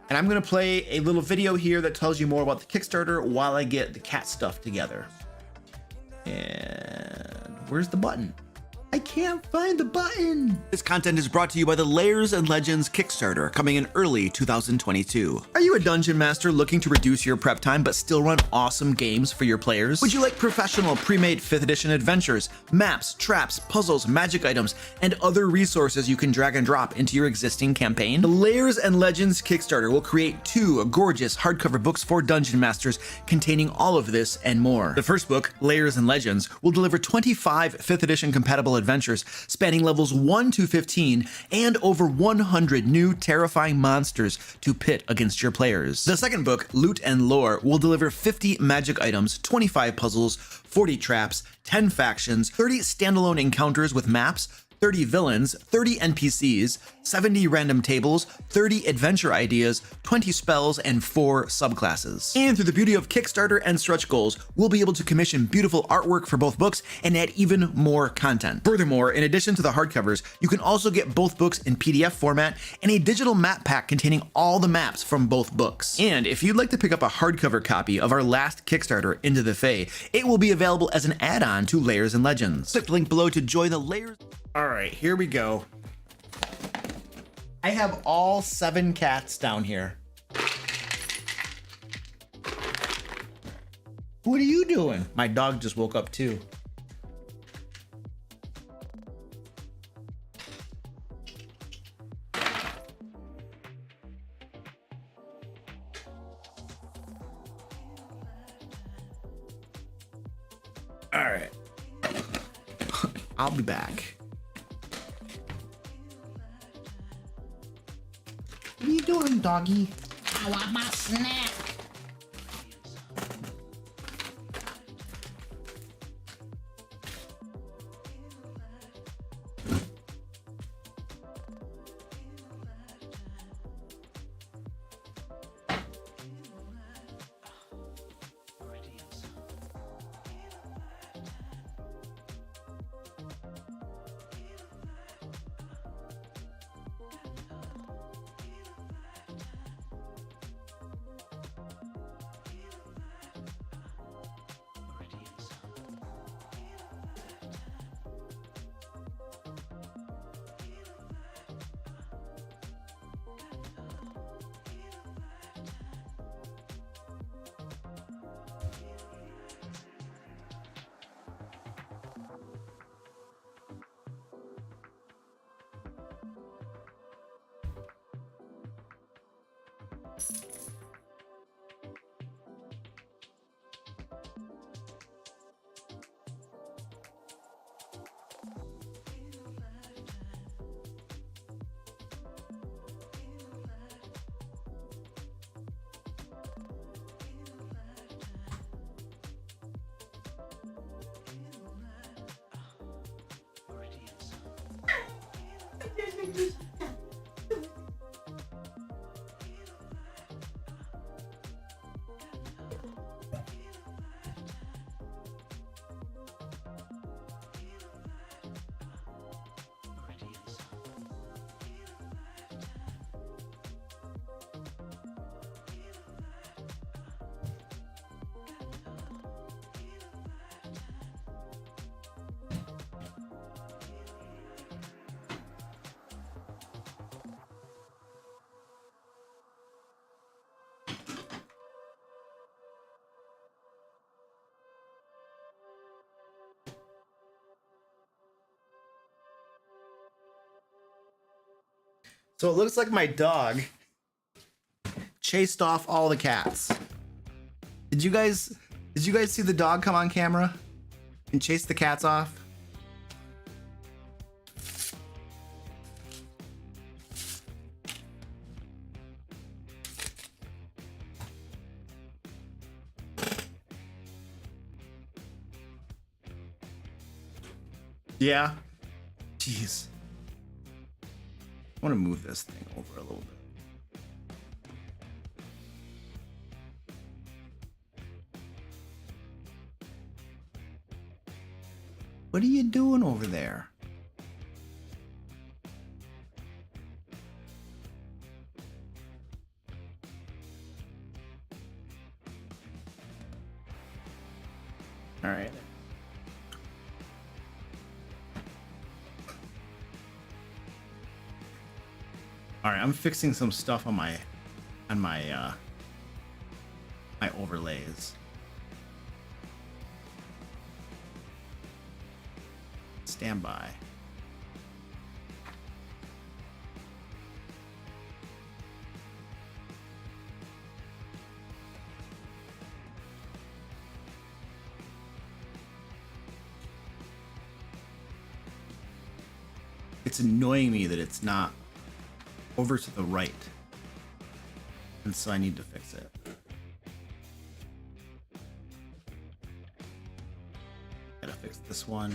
And I'm gonna play a little video here that tells you more about the Kickstarter while I get the cat stuff together. And where's the button? I can't find the button. This content is brought to you by the Lairs and Legends Kickstarter, coming in early 2022. Are you a dungeon master looking to reduce your prep time but still run awesome games for your players? Would you like professional pre-made 5th edition adventures, maps, traps, puzzles, magic items, and other resources you can drag and drop into your existing campaign? The Lairs and Legends Kickstarter will create 2 gorgeous hardcover books for dungeon masters containing all of this and more. The first book, Lairs and Legends, will deliver 25 5th edition compatible adventures spanning levels 1 to 15 and over 100 new terrifying monsters to pit against your players. The second book, Loot and Lore, will deliver 50 magic items, 25 puzzles, 40 traps, 10 factions, 30 standalone encounters with maps, 30 villains, 30 NPCs, 70 random tables, 30 adventure ideas, 20 spells, and 4 subclasses. And through the beauty of Kickstarter and stretch goals, we'll be able to commission beautiful artwork for both books and add even more content. Furthermore, in addition to the hardcovers, you can also get both books in PDF format and a digital map pack containing all the maps from both books. And if you'd like to pick up a hardcover copy of our last Kickstarter, Into the Fae, it will be available as an add-on to Lairs and Legends. Click the link below to join the Lairs. All right, here we go. I have all 7 cats down here. What are you doing? My dog just woke up too. All right. I'll be back. What are you doing, doggy? I want my snack. So it looks like my dog chased off all the cats. Did you guys see the dog come on camera and chase the cats off? Yeah. Jeez. I want to move this thing over a little bit. What are you doing over there? All right. All right, I'm fixing some stuff on my my overlays. Stand by. It's annoying me that it's not over to the right, and so I need to fix it. Gotta fix this one.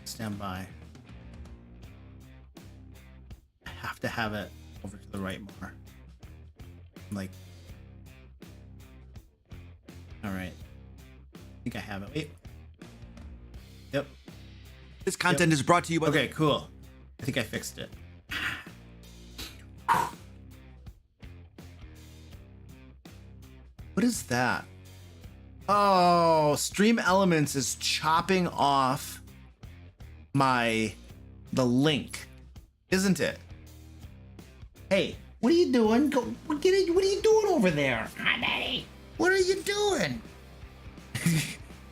Stand by. I have to have it over to the right more. Like, all right. I think I have it. Wait. Yep. This content is brought to you by. Okay, cool. I think I fixed it. What is that? Oh, Stream Elements is chopping off the link, isn't it? Hey, what are you doing? What are you doing over there? Honey, what are you doing?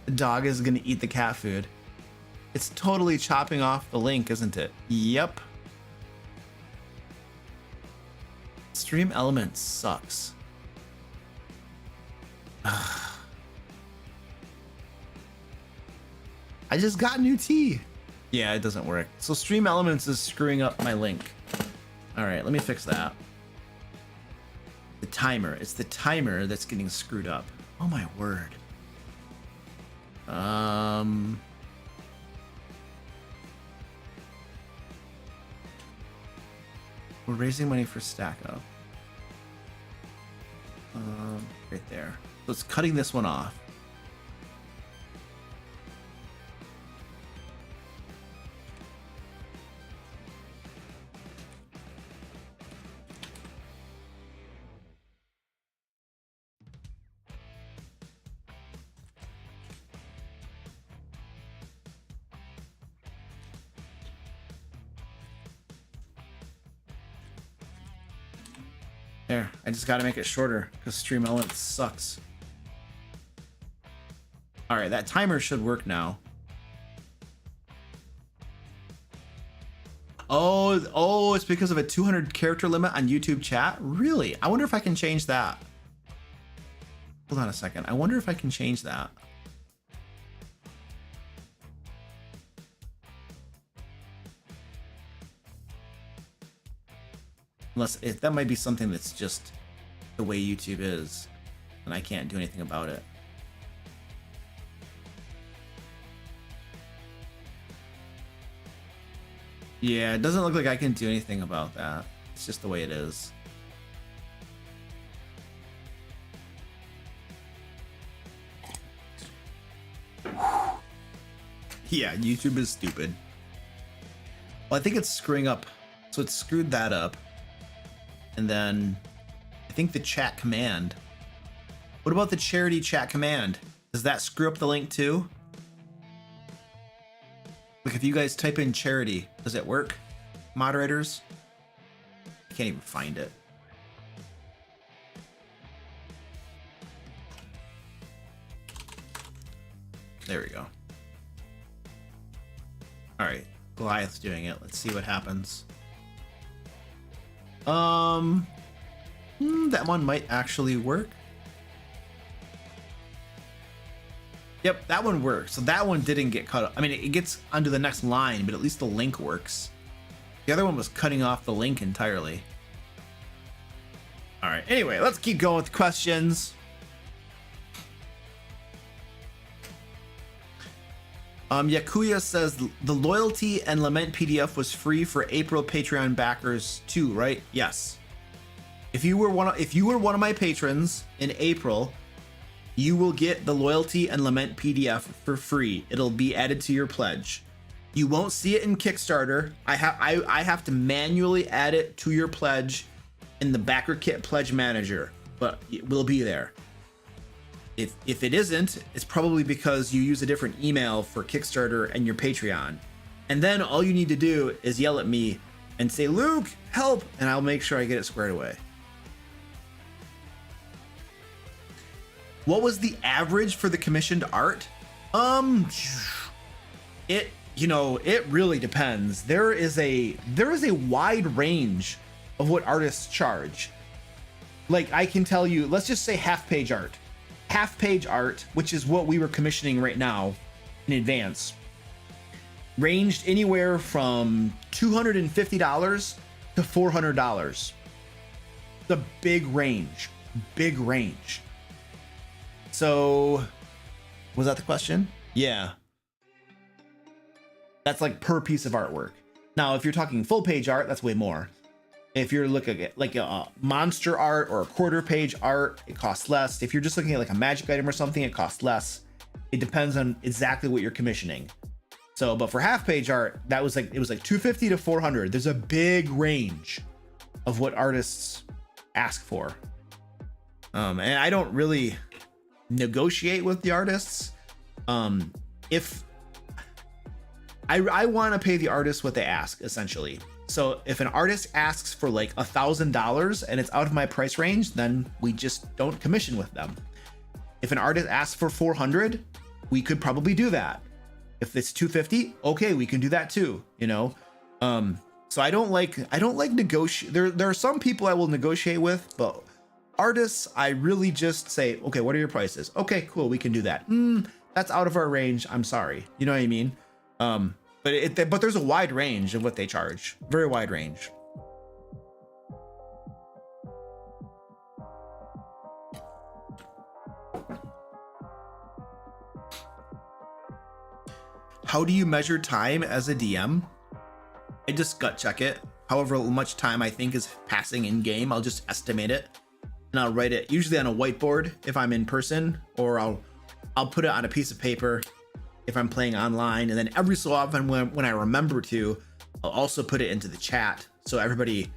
The dog is gonna eat the cat food. It's totally chopping off the link, isn't it? Yep. Stream Elements sucks. I just got new tea. Yeah, it doesn't work. So Stream Elements is screwing up my link. All right, let me fix that. The timer. It's the timer that's getting screwed up. Oh my word. We're raising money for Stack Up. Right there. So it's cutting this one off. There, I just gotta make it shorter because Stream Elements sucks. All right, that timer should work now. Oh, it's because of a 200 character limit on YouTube chat? Really? I wonder if I can change that. Hold on a second. I wonder if I can change that. Unless that might be something that's just the way YouTube is, and I can't do anything about it. Yeah, it doesn't look like I can do anything about that. It's just the way it is. Yeah, YouTube is stupid. Well, I think it's screwing up. So it screwed that up. And then I think the chat command. What about the charity chat command? Does that screw up the link too? Like if you guys type in charity, does it work? Moderators? I can't even find it. There we go. All right, Goliath's doing it. Let's see what happens. That one might actually work. Yep, that one works. So that one didn't get cut. I mean, it gets onto the next line, but at least the link works. The other one was cutting off the link entirely. All right. Anyway, let's keep going with questions. Yakuya says the loyalty and lament PDF was free for April Patreon backers too, right? Yes. If you were one of my patrons in April, you will get the loyalty and lament PDF for free. It'll be added to your pledge. You won't see it in Kickstarter. I have to manually add it to your pledge in the backer kit pledge manager, but it will be there. If it isn't, it's probably because you use a different email for Kickstarter and your Patreon. And then all you need to do is yell at me and say, Luke, help, and I'll make sure I get it squared away. What was the average for the commissioned art? It really depends. There is a wide range of what artists charge. Like, I can tell you, let's just say half page art, which is what we were commissioning right now in advance, ranged anywhere from $250 to $400. The big range. So, was that the question? Yeah. That's like per piece of artwork. Now, if you're talking full page art, that's way more. If you're looking at like a monster art or a quarter page art, it costs less. If you're just looking at like a magic item or something, it costs less. It depends on exactly what you're commissioning. So, but for half page art, it was like $250 to $400. There's a big range of what artists ask for. And I don't really negotiate with the artists. If I want to pay the artist what they ask, essentially. So if an artist asks for like $1,000 and it's out of my price range, then we just don't commission with them. If an artist asks for 400, we could probably do that. If it's 250, okay, we can do that too, you know? So I don't like negotiate. There are some people I will negotiate with, but artists, I really just say, okay, what are your prices? Okay, cool, we can do that. That's out of our range. I'm sorry. You know what I mean? But there's a wide range of what they charge. Very wide range. How do you measure time as a DM? I just gut check it. However much time I think is passing in game, I'll just estimate it. And I'll write it usually on a whiteboard if I'm in person, or I'll put it on a piece of paper if I'm playing online. And then every so often when I remember to, I'll also put it into the chat so everybody,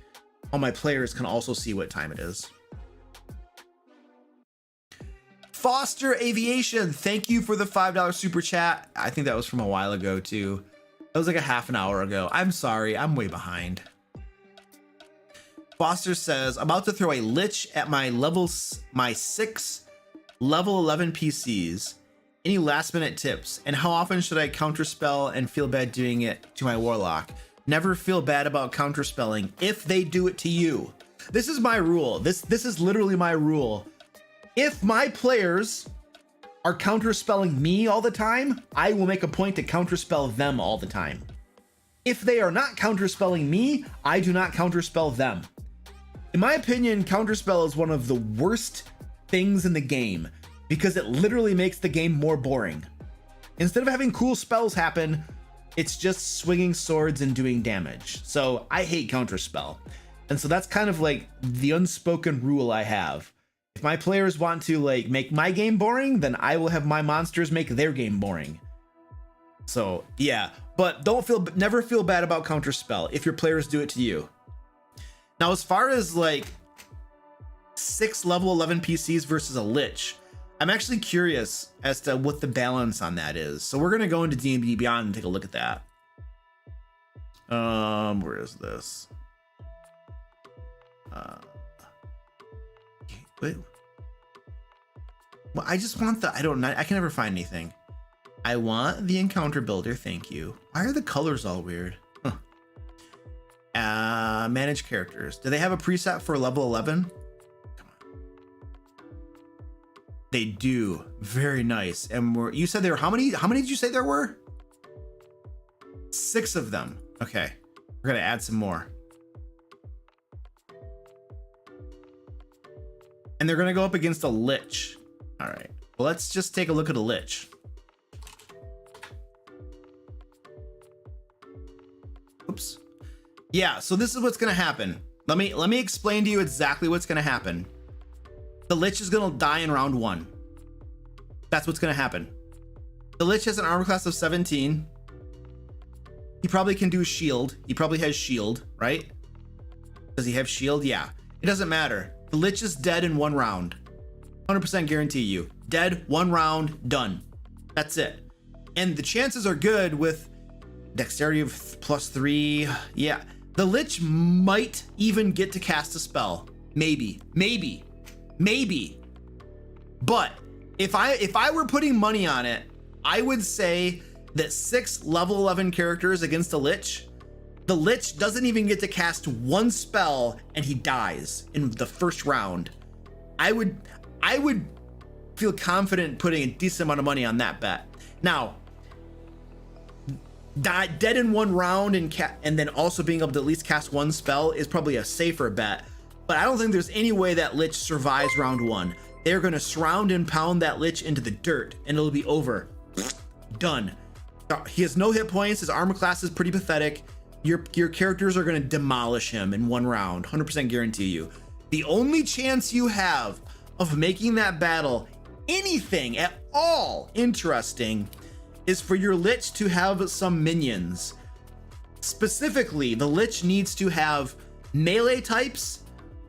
all my players, can also see what time it is. Foster Aviation, thank you for the $5 super chat. I think that was from a while ago too. That was like a half an hour ago. I'm sorry, I'm way behind. Foster says, about to throw a lich at my 6 level 11 PCs. Any last minute tips? And how often should I counterspell and feel bad doing it to my warlock? Never feel bad about counterspelling if they do it to you. This is my rule. This is literally my rule. If my players are counterspelling me all the time, I will make a point to counterspell them all the time. If they are not counterspelling me, I do not counterspell them. In my opinion, counterspell is one of the worst things in the game because it literally makes the game more boring. Instead of having cool spells happen, it's just swinging swords and doing damage. So I hate counterspell. And so that's kind of like the unspoken rule I have. If my players want to like make my game boring, then I will have my monsters make their game boring. So yeah, but never feel bad about counterspell if your players do it to you. Now, as far as like 6 level 11 PCs versus a lich, I'm actually curious as to what the balance on that is. So we're going to go into D&D Beyond and take a look at that. Where is this? Wait. Well, I just want I can never find anything. I want the encounter builder. Thank you. Why are the colors all weird? Manage characters. Do they have a preset for level 11? Come on. They do. Very nice. And you said there were how many? How many did you say there were? 6 of them. Okay. We're gonna add some more. And they're gonna go up against a Lich. All right. Well, let's just take a look at a Lich. Oops. Yeah, so this is what's gonna happen. Let me explain to you exactly what's gonna happen. The Lich is gonna die in round 1. That's what's gonna happen. The Lich has an armor class of 17. He probably can do shield. He probably has shield, right? Does he have shield? Yeah. It doesn't matter. The Lich is dead in 1 round. 100% guarantee you. Dead, 1 round, done. That's it. And the chances are good with dexterity of +3. Yeah. The Lich might even get to cast a spell. Maybe. But if I were putting money on it, I would say that 6 level 11 characters against a Lich, the Lich doesn't even get to cast 1 spell and he dies in the first round. I would feel confident putting a decent amount of money on that bet. Now, dead in 1 round and then also being able to at least cast 1 spell is probably a safer bet. But I don't think there's any way that Lich survives round 1. They're gonna surround and pound that Lich into the dirt and it'll be over. Done. He has no hit points. His armor class is pretty pathetic. Your characters are gonna demolish him in 1 round. 100% guarantee you. The only chance you have of making that battle anything at all interesting is for your Lich to have some minions. Specifically, the Lich needs to have melee types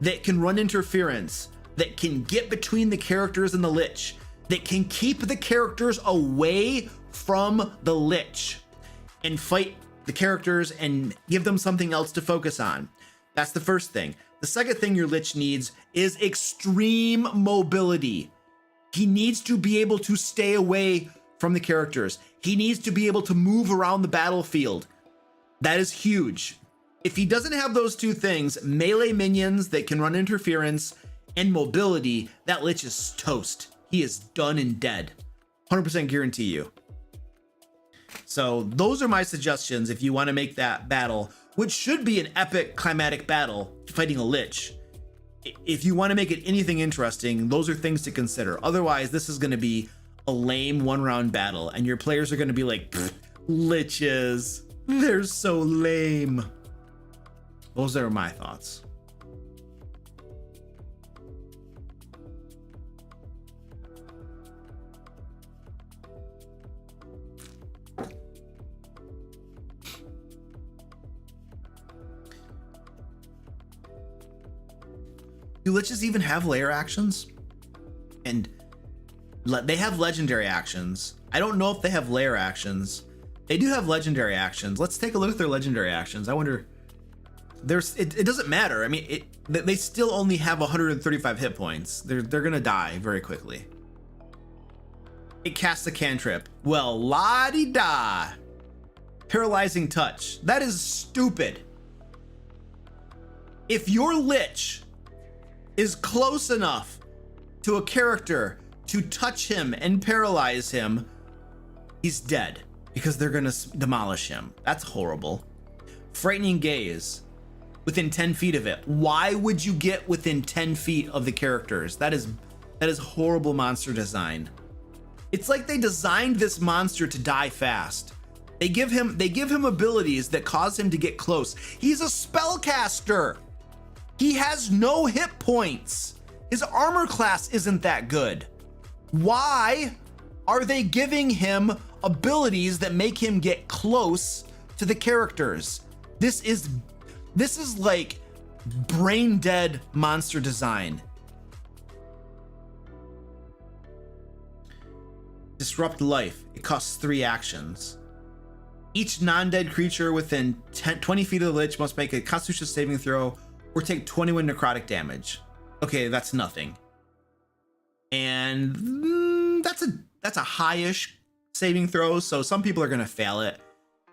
that can run interference, that can get between the characters and the Lich, that can keep the characters away from the Lich and fight the characters and give them something else to focus on. That's the first thing. The second thing your Lich needs is extreme mobility. He needs to be able to stay away from the characters. He needs to be able to move around the battlefield. That is huge. If he doesn't have those 2 things, melee minions that can run interference and mobility, that Lich is toast. He is done and dead. 100% guarantee you. So those are my suggestions if you want to make that battle, which should be an epic climatic battle fighting a Lich. If you want to make it anything interesting, those are things to consider. Otherwise, this is going to be a lame 1-round battle and your players are going to be like, Liches, they're so lame. Those are my thoughts. Do Liches even have lair actions? And they have legendary actions. I don't know if they have lair actions. They do have legendary actions. Let's take a look at their legendary actions. I wonder. It doesn't matter. I mean, they still only have 135 hit points. They're gonna die very quickly. It casts a cantrip. Well, la-di-da. Paralyzing touch. That is stupid. If your Lich is close enough to a character to touch him and paralyze him, he's dead because they're gonna demolish him. That's horrible. Frightening gaze. Within 10 feet of it. Why would you get within 10 feet of the characters? That is horrible monster design. It's like they designed this monster to die fast. They give him abilities that cause him to get close. He's a spellcaster. He has no hit points. His armor class isn't that good. Why are they giving him abilities that make him get close to the characters? This is like brain dead monster design. Disrupt life. It costs 3 actions. Each non-dead creature within 20 feet of the Lich must make a Constitution saving throw or take 21 necrotic damage. Okay, that's nothing. And that's a high-ish saving throw, so some people are gonna fail it.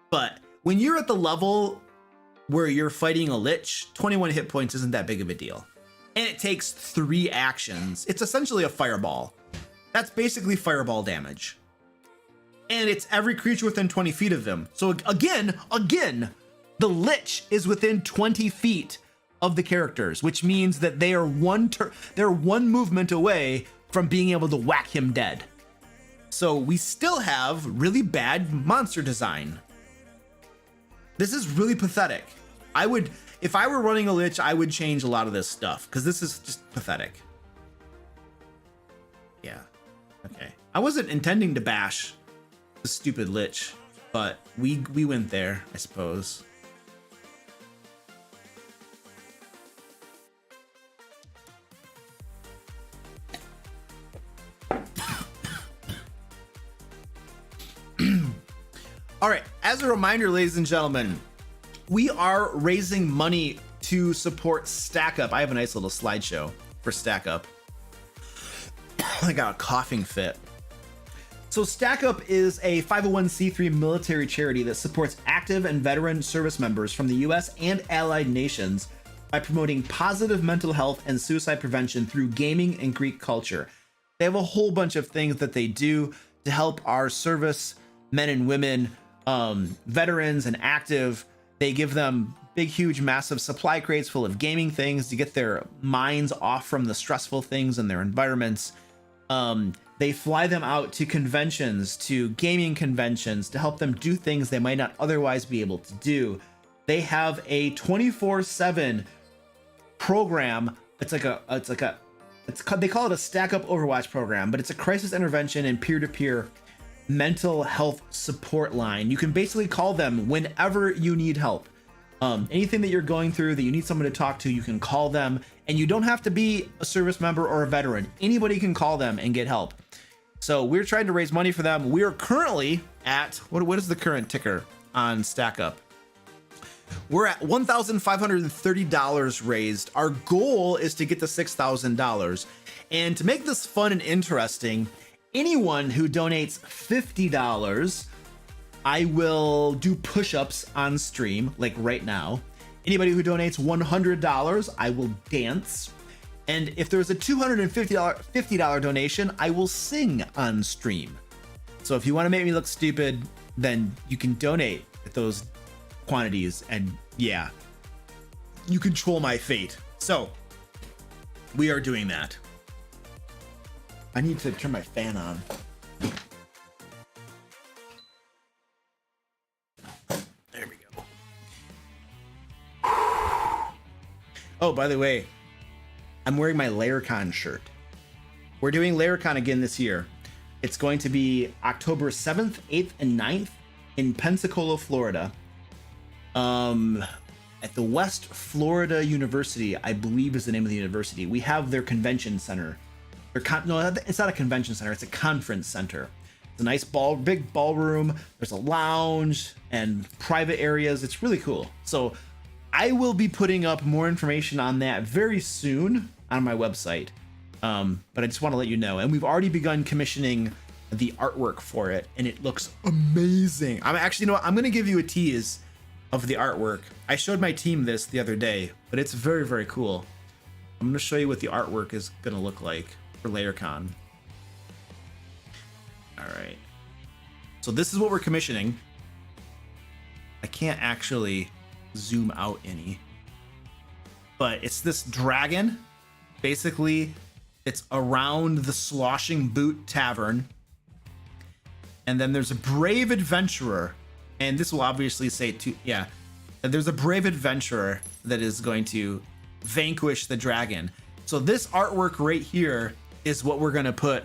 But when you're at the level where you're fighting a Lich, 21 hit points isn't that big of a deal. And it takes 3 actions. It's essentially a fireball. That's basically fireball damage. And it's every creature within 20 feet of him. So again, the Lich is within 20 feet of the characters, which means that they are one movement away from being able to whack him dead. So we still have really bad monster design. This is really pathetic. If I were running a Lich, I would change a lot of this stuff because this is just pathetic. Yeah, okay. I wasn't intending to bash the stupid Lich, but we went there, I suppose. All right, as a reminder, ladies and gentlemen, we are raising money to support Stack Up. I have a nice little slideshow for Stack Up. I got a coughing fit. So Stack Up is a 501c3 military charity that supports active and veteran service members from the US and allied nations by promoting positive mental health and suicide prevention through gaming and Greek culture. They have a whole bunch of things that they do to help our service men and women, veterans and active. They give them big, huge, massive supply crates full of gaming things to get their minds off from the stressful things in their environments. They fly them out to conventions, to gaming conventions, to help them do things they might not otherwise be able to do. They have a 24/7 program. They call it a Stack Up Overwatch program, but it's a crisis intervention and peer-to-peer mental health support line. You can basically call them whenever you need help. Anything that you're going through that you need someone to talk to, you can call them, and you don't have to be a service member or a veteran. Anybody can call them and get help. So we're trying to raise money for them. We are currently at, what is the current ticker on Stack Up? We're at $1,530 raised. Our goal is to get to $6,000. And to make this fun and interesting, anyone who donates $50, I will do push-ups on stream, like right now. Anybody who donates $100, I will dance. And if there's a $250 donation, I will sing on stream. So if you want to make me look stupid, then you can donate at those quantities, and yeah, you control my fate. So we are doing that. I need to turn my fan on. There we go. Oh, by the way, I'm wearing my LairCon shirt. We're doing LairCon again this year. It's going to be October 7th, 8th, and 9th in Pensacola, Florida. At the West Florida University, I believe is the name of the university. We have their convention center. No, it's not a convention center. It's a conference center. It's a nice big ballroom. There's a lounge and private areas. It's really cool. So I will be putting up more information on that very soon on my website. But I just want to let you know. And we've already begun commissioning the artwork for it, and it looks amazing. I'm actually, you know what? I'm going to give you a tease of the artwork. I showed my team this the other day, but it's very, very cool. I'm going to show you what the artwork is going to look like for LairCon. All right. So this is what we're commissioning. I can't actually zoom out any, but it's this dragon. Basically, it's around the Sloshing Boot Tavern. And then there's a brave adventurer. And this will obviously say there's a brave adventurer that is going to vanquish the dragon. So this artwork right here is what we're gonna put.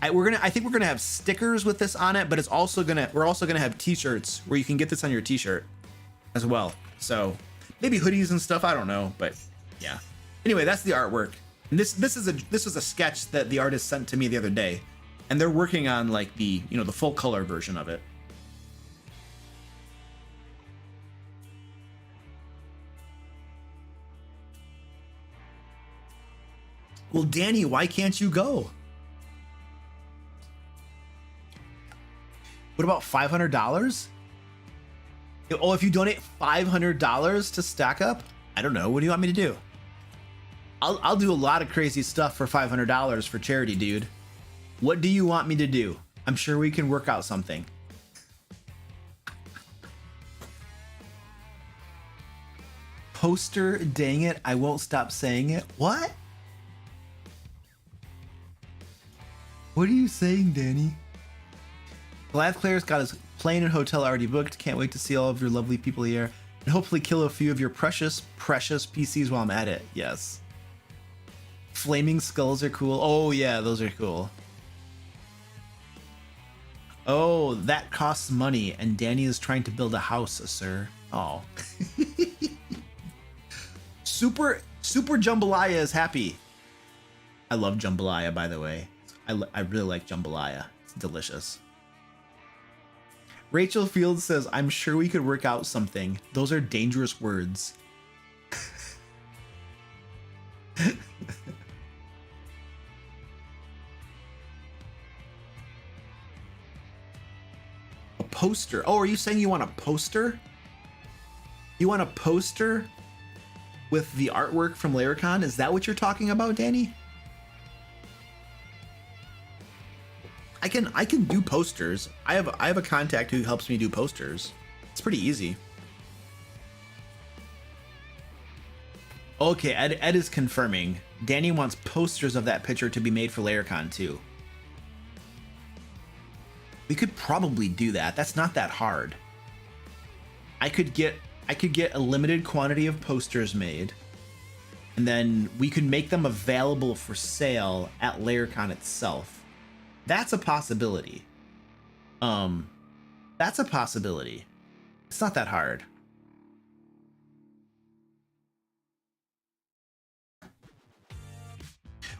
I think we're gonna have stickers with this on it, but we're also gonna have t-shirts where you can get this on your t-shirt as well. So maybe hoodies and stuff, I don't know, but yeah. Anyway, that's the artwork. And this is a sketch that the artist sent to me the other day, and they're working on like the full color version of it. Well, Danny, why can't you go? What about $500? Oh, if you donate $500 to Stack Up? I don't know. What do you want me to do? I'll do a lot of crazy stuff for $500 for charity, dude. What do you want me to do? I'm sure we can work out something. Poster, dang it, I won't stop saying it. What? What are you saying, Danny? Glad Claire's got his plane and hotel already booked. Can't wait to see all of your lovely people here. And hopefully kill a few of your precious PCs while I'm at it. Yes. Flaming skulls are cool. Oh yeah, those are cool. Oh, that costs money, and Danny is trying to build a house, sir. Oh. Super Jambalaya is happy. I love jambalaya, by the way. I really like jambalaya. It's delicious. Rachel Fields says, I'm sure we could work out something. Those are dangerous words. A poster. Oh, are you saying you want a poster? You want a poster with the artwork from LairCon? Is that what you're talking about, Danny? I can do posters. I have a contact who helps me do posters. It's pretty easy. Okay, Ed is confirming. Danny wants posters of that picture to be made for LairCon too. We could probably do that. That's not that hard. I could get a limited quantity of posters made, and then we could make them available for sale at LairCon itself. That's a possibility. That's a possibility. It's not that hard.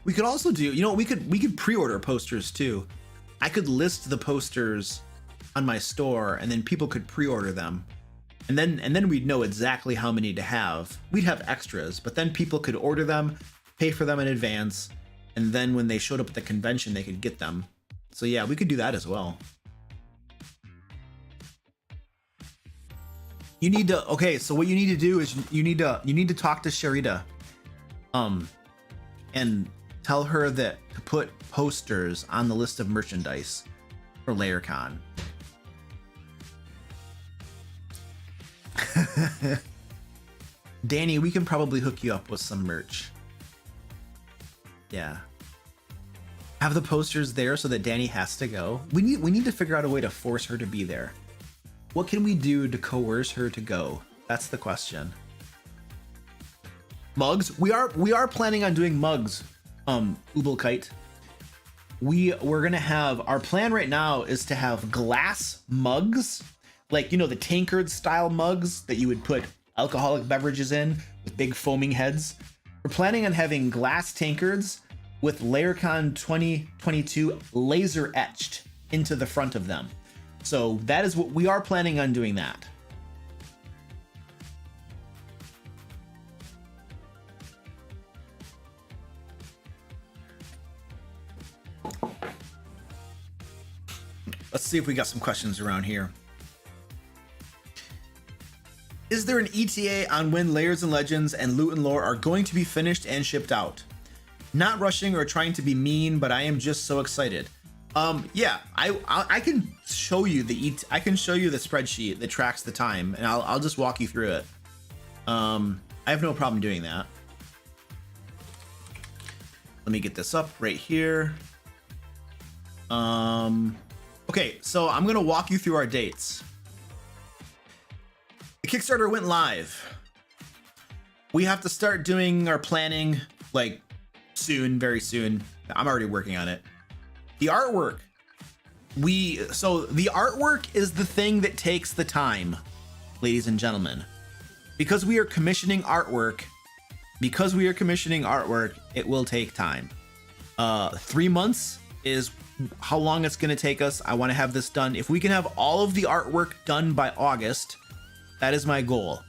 We could also do, you know, we could pre-order posters too. I could list the posters on my store, and then people could pre-order them. And then we'd know exactly how many to have. We'd have extras, but then people could order them, pay for them in advance, and then when they showed up at the convention, they could get them. So yeah, we could do that as well. You need to, okay, so what you need to do is you need to talk to Sharita, and tell her that to put posters on the list of merchandise for LairCon. Danny, we can probably hook you up with some merch. Yeah. Have the posters there so that Danny has to go. We need to figure out a way to force her to be there. What can we do to coerce her to go? That's the question. Mugs? We are planning on doing mugs. Ubelkite. We're gonna have, our plan right now is to have glass mugs, like, you know, the tankard style mugs that you would put alcoholic beverages in with big foaming heads. We're planning on having glass tankards with LairCon 2022 laser etched into the front of them. So that is what we are planning on doing that. Let's see if we got some questions around here. Is there an ETA on when Lairs and Legends and Loot and Lore are going to be finished and shipped out? Not rushing or trying to be mean, but I am just so excited. Yeah, I can show you the spreadsheet that tracks the time, and I'll just walk you through it. I have no problem doing that. Let me get this up right here. Okay, so I'm gonna walk you through our dates. The Kickstarter went live. We have to start doing our planning like soon, very soon. I'm already working on it. The artwork. So the artwork is the thing that takes the time, ladies and gentlemen. Because we are commissioning artwork, it will take time. 3 months is how long it's gonna take us. I wanna have this done. If we can have all of the artwork done by August, that is my goal.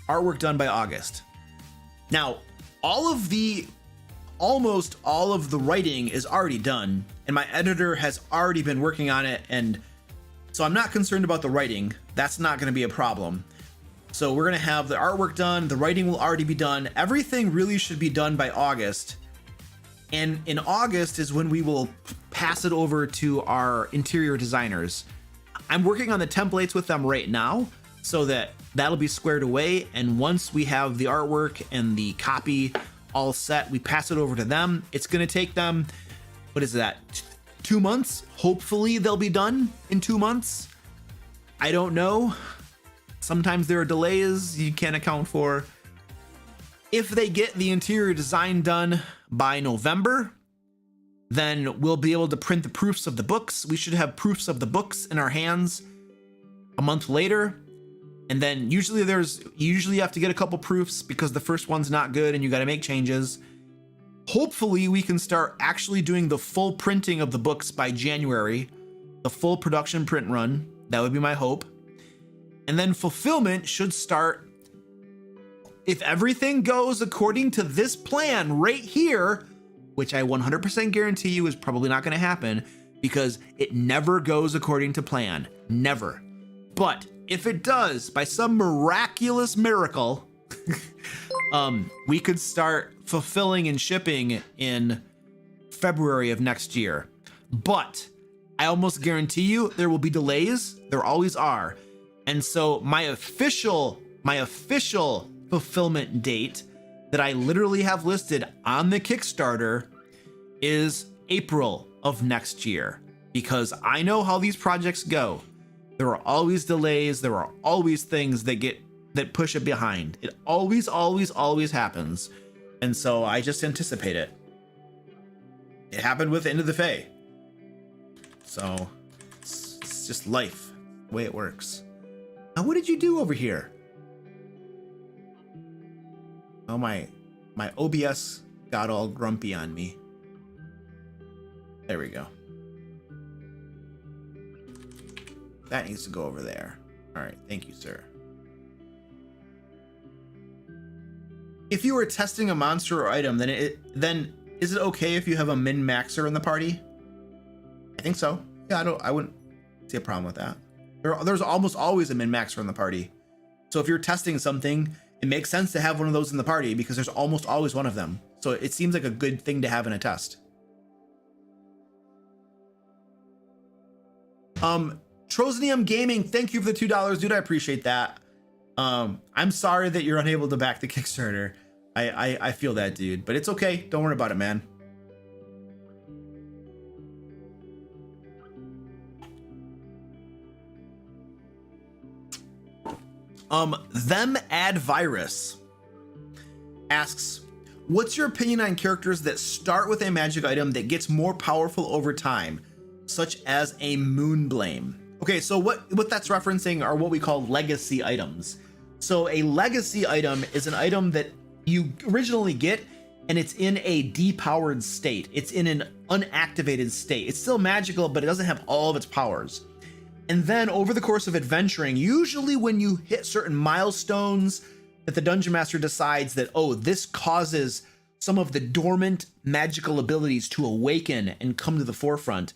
Artwork done by August. Now, almost all of the writing is already done, and my editor has already been working on it, and so I'm not concerned about the writing. That's not gonna be a problem. So we're gonna have the artwork done, the writing will already be done. Everything really should be done by August. And in August is when we will pass it over to our interior designers. I'm working on the templates with them right now so that that'll be squared away. And once we have the artwork and the copy all set, we pass it over to them. It's going to take them, what is that, 2 months? Hopefully they'll be done in 2 months. I don't know. Sometimes there are delays you can't account for. If they get the interior design done by November, then we'll be able to print the proofs of the books. We should have proofs of the books in our hands a month later. And then you usually have to get a couple proofs because the first one's not good and you got to make changes. Hopefully we can start actually doing the full printing of the books by January, the full production print run. That would be my hope. And then fulfillment should start, if everything goes according to this plan right here, which I 100% guarantee you is probably not going to happen because it never goes according to plan. Never. But if it does, by some miraculous miracle, we could start fulfilling and shipping in February of next year. But I almost guarantee you there will be delays. There always are. And so my official fulfillment date that I literally have listed on the Kickstarter is April of next year, because I know how these projects go. There are always delays. There are always things that push it behind. It always happens. And so I just anticipate it. It happened with End of the Fae. So it's just life, the way it works. Now, what did you do over here? Oh, my OBS got all grumpy on me. There we go. That needs to go over there. All right, thank you, sir. If you were testing a monster or item, then is it okay if you have a min-maxer in the party? I think so. Yeah, I wouldn't see a problem with that. There's almost always a min-maxer in the party. So if you're testing something, it makes sense to have one of those in the party because there's almost always one of them. So it seems like a good thing to have in a test. Trosnium Gaming, thank you for the $2, dude. I appreciate that. I'm sorry that you're unable to back the Kickstarter. I feel that, dude, but it's okay. Don't worry about it, man. Them Add Virus asks, what's your opinion on characters that start with a magic item that gets more powerful over time, such as a Moonblame? Okay, so what that's referencing are what we call legacy items. So a legacy item is an item that you originally get and it's in a depowered state. It's in an unactivated state. It's still magical, but it doesn't have all of its powers. And then over the course of adventuring, usually when you hit certain milestones that the Dungeon Master decides that, oh, this causes some of the dormant magical abilities to awaken and come to the forefront,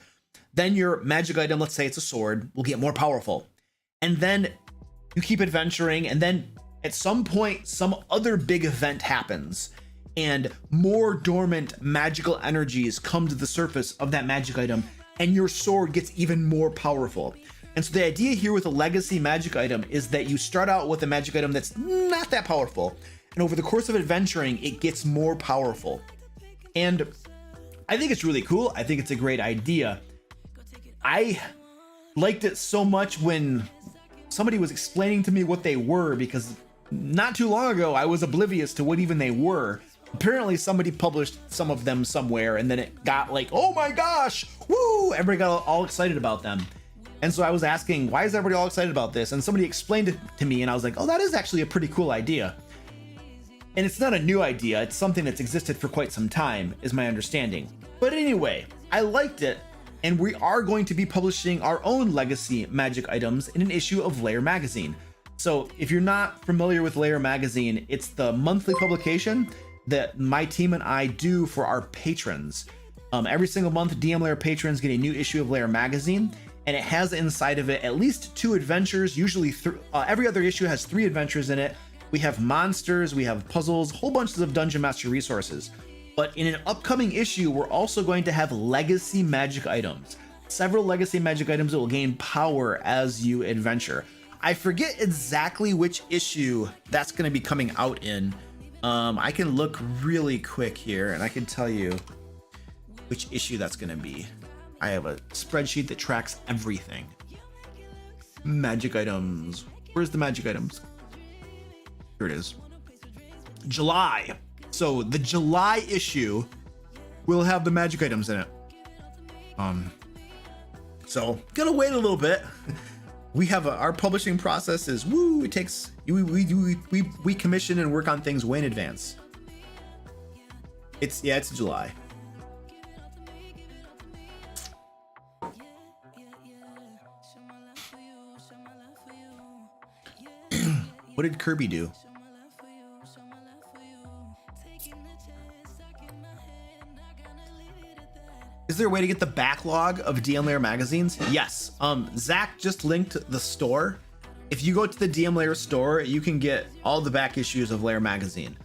then your magic item, let's say it's a sword, will get more powerful. And then you keep adventuring, and then at some point, some other big event happens, and more dormant magical energies come to the surface of that magic item, and your sword gets even more powerful. And so the idea here with a legacy magic item is that you start out with a magic item that's not that powerful, and over the course of adventuring, it gets more powerful. And I think it's really cool. I think it's a great idea. I liked it so much when somebody was explaining to me what they were, because not too long ago, I was oblivious to what even they were. Apparently somebody published some of them somewhere, and then it got like, oh my gosh, woo, everybody got all excited about them. And so I was asking, why is everybody all excited about this? And somebody explained it to me, and I was like, oh, that is actually a pretty cool idea. And it's not a new idea. It's something that's existed for quite some time, is my understanding. But anyway, I liked it, and we are going to be publishing our own legacy magic items in an issue of Lair magazine. So if you're not familiar with Lair magazine, it's the monthly publication that my team and I do for our patrons. Every single month, DM Lair patrons get a new issue of Lair magazine, and it has inside of it at least 2 adventures. Usually every other issue has 3 adventures in it. We have monsters, we have puzzles, whole bunches of Dungeon Master resources. But in an upcoming issue, we're also going to have legacy magic items. Several legacy magic items that will gain power as you adventure. I forget exactly which issue that's going to be coming out in. I can look really quick here and I can tell you which issue that's going to be. I have a spreadsheet that tracks everything. Magic items. Where's the magic items? Here it is. July. So the July issue will have the magic items in it. So gotta wait a little bit. We have our publishing process is woo. It takes we commission and work on things way in advance. It's July. What did Kirby do? Is there a way to get the backlog of DM Lair magazines? Yes. Zach just linked the store. If you go to the DM Lair store, you can get all the back issues of Lair magazine.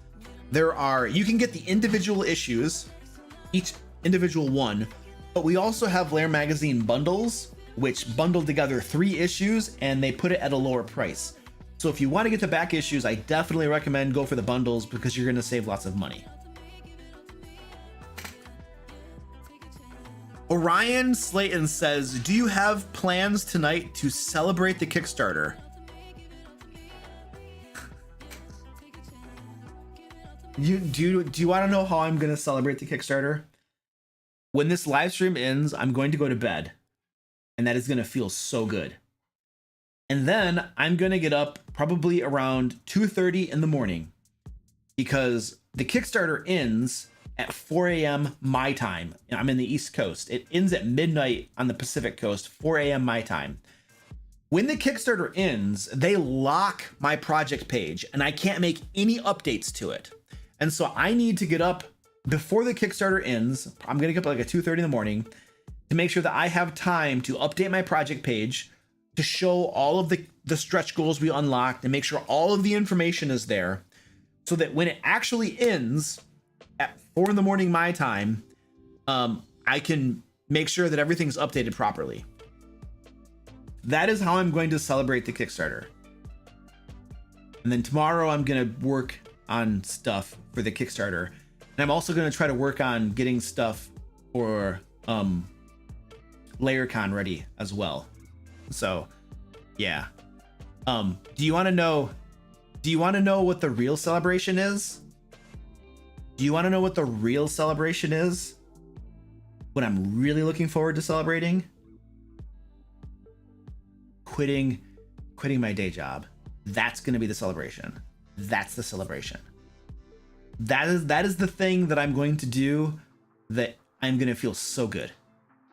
You can get the individual issues, each individual one, but we also have Lair magazine bundles, which bundle together 3 issues and they put it at a lower price. So if you want to get the back issues, I definitely recommend go for the bundles because you're going to save lots of money. Orion Slayton says, do you have plans tonight to celebrate the Kickstarter? Do you want to know how I'm going to celebrate the Kickstarter? When this live stream ends, I'm going to go to bed. And that is going to feel so good. And then I'm going to get up probably around 2:30 in the morning because the Kickstarter ends at 4 a.m. my time. I'm in the East Coast. It ends at midnight on the Pacific Coast, 4 a.m. my time. When the Kickstarter ends, they lock my project page and I can't make any updates to it. And so I need to get up before the Kickstarter ends. I'm going to get up like at 2:30 in the morning to make sure that I have time to update my project page, to show all of the stretch goals we unlocked and make sure all of the information is there so that when it actually ends at 4 in the morning my time, I can make sure that everything's updated properly. That is how I'm going to celebrate the Kickstarter. And then tomorrow I'm going to work on stuff for the Kickstarter. And I'm also going to try to work on getting stuff for LayerCon ready as well. So, yeah. Do you want to know what the real celebration is? Do you want to know what the real celebration is? What I'm really looking forward to celebrating? Quitting my day job. That's going to be the celebration. That's the celebration. That is the thing that I'm going to do that I'm going to feel so good.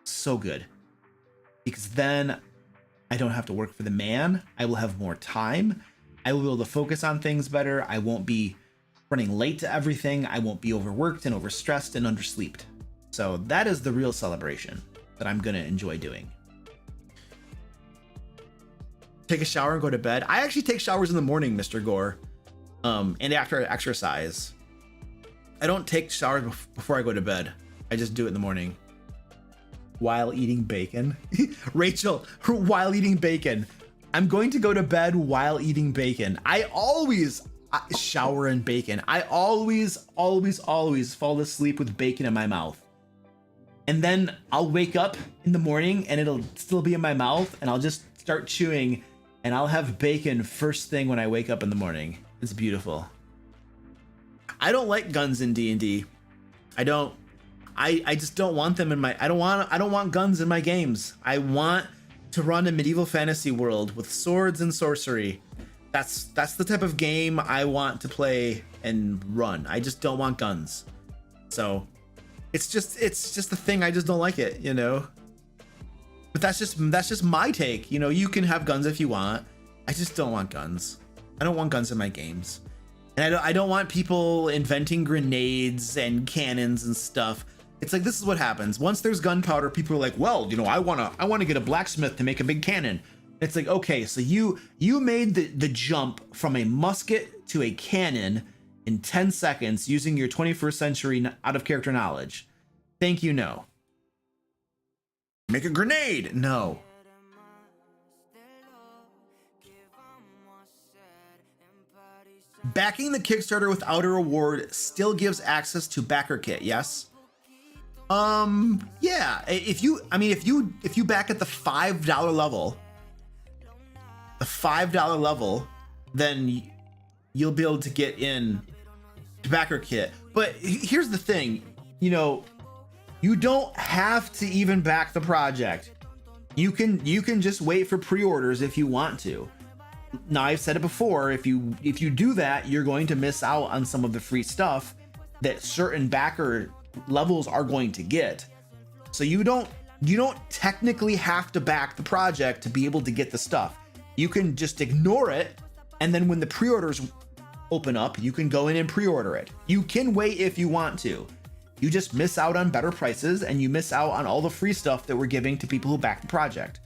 So good. Because then I don't have to work for the man. I will have more time. I will be able to focus on things better. I won't be running late to everything. I won't be overworked and overstressed and undersleeped. So that is the real celebration that I'm going to enjoy doing. Take a shower and go to bed. I actually take showers in the morning, Mr. Gore. And after I exercise. I don't take showers before I go to bed. I just do it in the morning. While eating bacon. Rachel, while eating bacon. I'm going to go to bed while eating bacon. I always shower in bacon. I always fall asleep with bacon in my mouth. And then I'll wake up in the morning and it'll still be in my mouth and I'll just start chewing and I'll have bacon first thing when I wake up in the morning. It's beautiful. I don't like guns in D&D. I just don't want them in my I don't want guns in my games. I want to run a medieval fantasy world with swords and sorcery. That's the type of game I want to play and run. I just don't want guns. So it's just the thing. I just don't like it, you know. But that's just my take. You know, you can have guns if you want. I just don't want guns. I don't want guns in my games. And I don't want people inventing grenades and cannons and stuff. It's like, this is what happens. Once there's gunpowder, people are like, well, you know, I want to get a blacksmith to make a big cannon. It's like, okay, so you made the jump from a musket to a cannon in 10 seconds using your 21st century out of character knowledge. Thank you, no. Make a grenade, no. Backing the Kickstarter without a reward still gives access to backer kit, yes? Yeah, if you back at the $5 level, then you'll be able to get in to backer kit. But here's the thing, you know, you don't have to even back the project. You can just wait for pre-orders if you want to. Now, I've said it before, if you do that, you're going to miss out on some of the free stuff that certain backer levels are going to get. So you don't technically have to back the project to be able to get the stuff. You can just ignore it, and then when the pre-orders open up, you can go in and pre-order it. You can wait if you want to. You just miss out on better prices, and you miss out on all the free stuff that we're giving to people who back the project.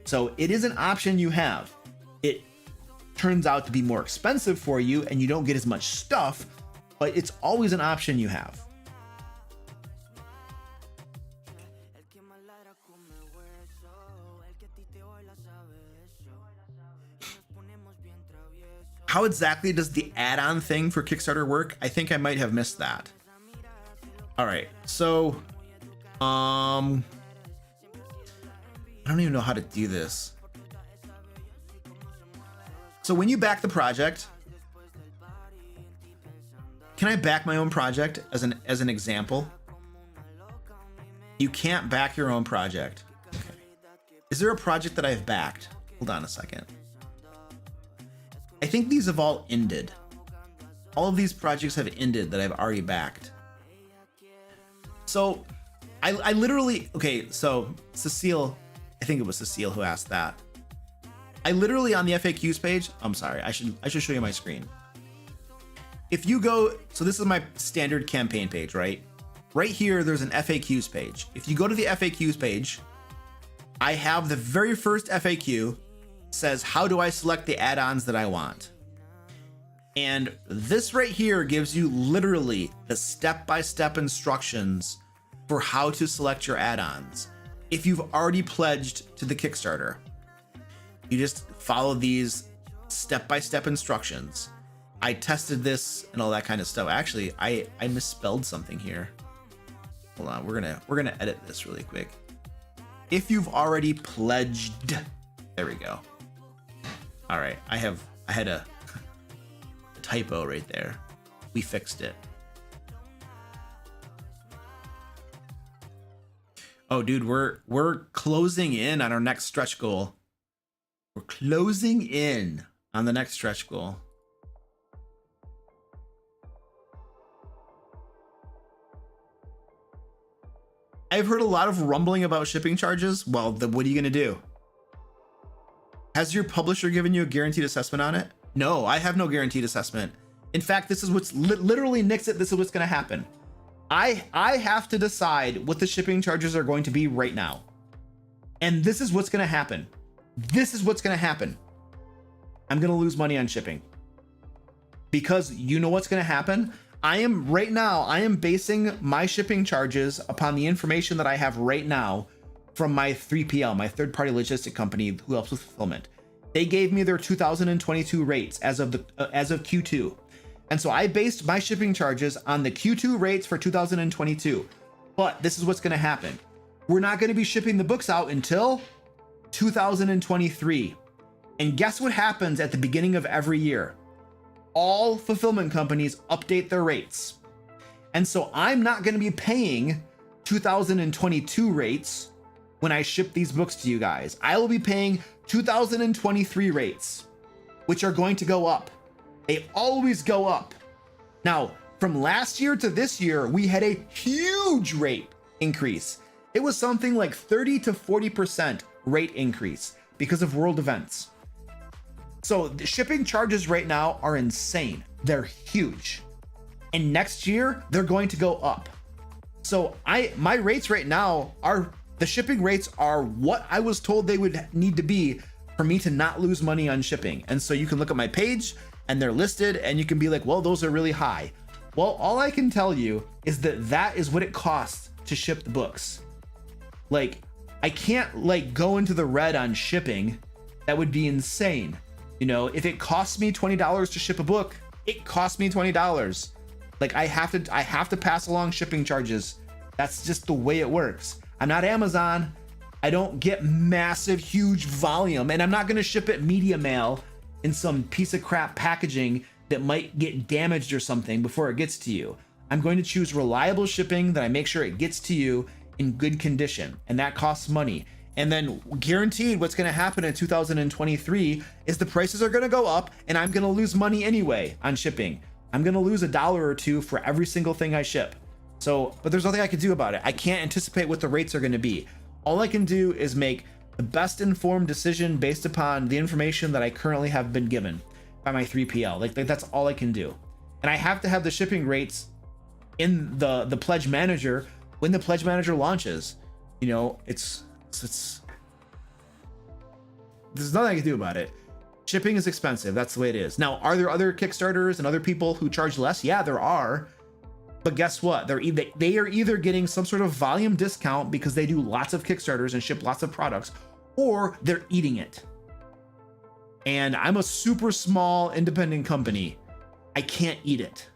So it is an option you have. It turns out to be more expensive for you, and you don't get as much stuff, but it's always an option you have. How exactly does the add-on thing for Kickstarter work? I think I might have missed that. All right, so I don't even know how to do this. So when you back the project, can I back my own project as an example? You can't back your own project. Okay. Is there a project that I've backed? Hold on a second. I think these have all ended. All of these projects have ended that I've already backed. So I literally, okay, so Cecile, I think it was Cecile who asked that. I literally on the FAQs page, I'm sorry, I should show you my screen. If you go, so this is my standard campaign page, right? Right here, there's an FAQs page. If you go to the FAQs page, I have the very first FAQ says, how do I select the add-ons that I want? And this right here gives you literally the step-by-step instructions for how to select your add-ons. If you've already pledged to the Kickstarter, you just follow these step-by-step instructions. I tested this and all that kind of stuff. Actually, I misspelled something here. Hold on, we're gonna edit this really quick. If you've already pledged, there we go. All right, I had a typo right there. We fixed it. Oh, dude, we're closing in on our next stretch goal. We're closing in on the next stretch goal. I've heard a lot of rumbling about shipping charges. Well, then what are you gonna do? Has your publisher given you a guaranteed assessment on it? No, I have no guaranteed assessment. In fact, this is what's literally Nixit. This is what's gonna happen. I have to decide what the shipping charges are going to be right now. And this is what's gonna happen. This is what's gonna happen. I'm gonna lose money on shipping. Because you know what's gonna happen? I am basing my shipping charges upon the information that I have right now from my 3PL, my third-party logistic company who helps with fulfillment. They gave me their 2022 rates as of Q2. And so I based my shipping charges on the Q2 rates for 2022. But this is what's going to happen. We're not going to be shipping the books out until 2023. And guess what happens at the beginning of every year? All fulfillment companies update their rates. And so I'm not going to be paying 2022 rates when I ship these books to you guys. I will be paying 2023 rates, which are going to go up. They always go up. Now, from last year to this year, we had a huge rate increase. It was something like 30 to 40% rate increase because of world events. So the shipping charges right now are insane. They're huge. And next year, they're going to go up. So my rates right now are, the shipping rates are what I was told they would need to be for me to not lose money on shipping. And so you can look at my page and they're listed, and you can be like, well, those are really high. Well, all I can tell you is that that is what it costs to ship the books. Like, I can't like go into the red on shipping. That would be insane. You know, if it costs me $20 to ship a book, it costs me $20. Like, I have to pass along shipping charges. That's just the way it works. I'm not Amazon. I don't get massive, huge volume, and I'm not going to ship it media mail in some piece of crap packaging that might get damaged or something before it gets to you. I'm going to choose reliable shipping that I make sure it gets to you in good condition, and that costs money. And then guaranteed what's going to happen in 2023 is the prices are going to go up, and I'm going to lose money anyway on shipping. I'm going to lose $1 or $2 for every single thing I ship. So, but there's nothing I can do about it. I can't anticipate what the rates are going to be. All I can do is make the best informed decision based upon the information that I currently have been given by my 3PL. Like that's all I can do. And I have to have the shipping rates in the pledge manager when the pledge manager launches. You know, it's there's nothing I can do about it. Shipping is expensive. That's the way it is. Now, are there other Kickstarters and other people who charge less? Yeah, there are. But guess what? They are either getting some sort of volume discount because they do lots of Kickstarters and ship lots of products, or they're eating it. And I'm a super small independent company. I can't eat it.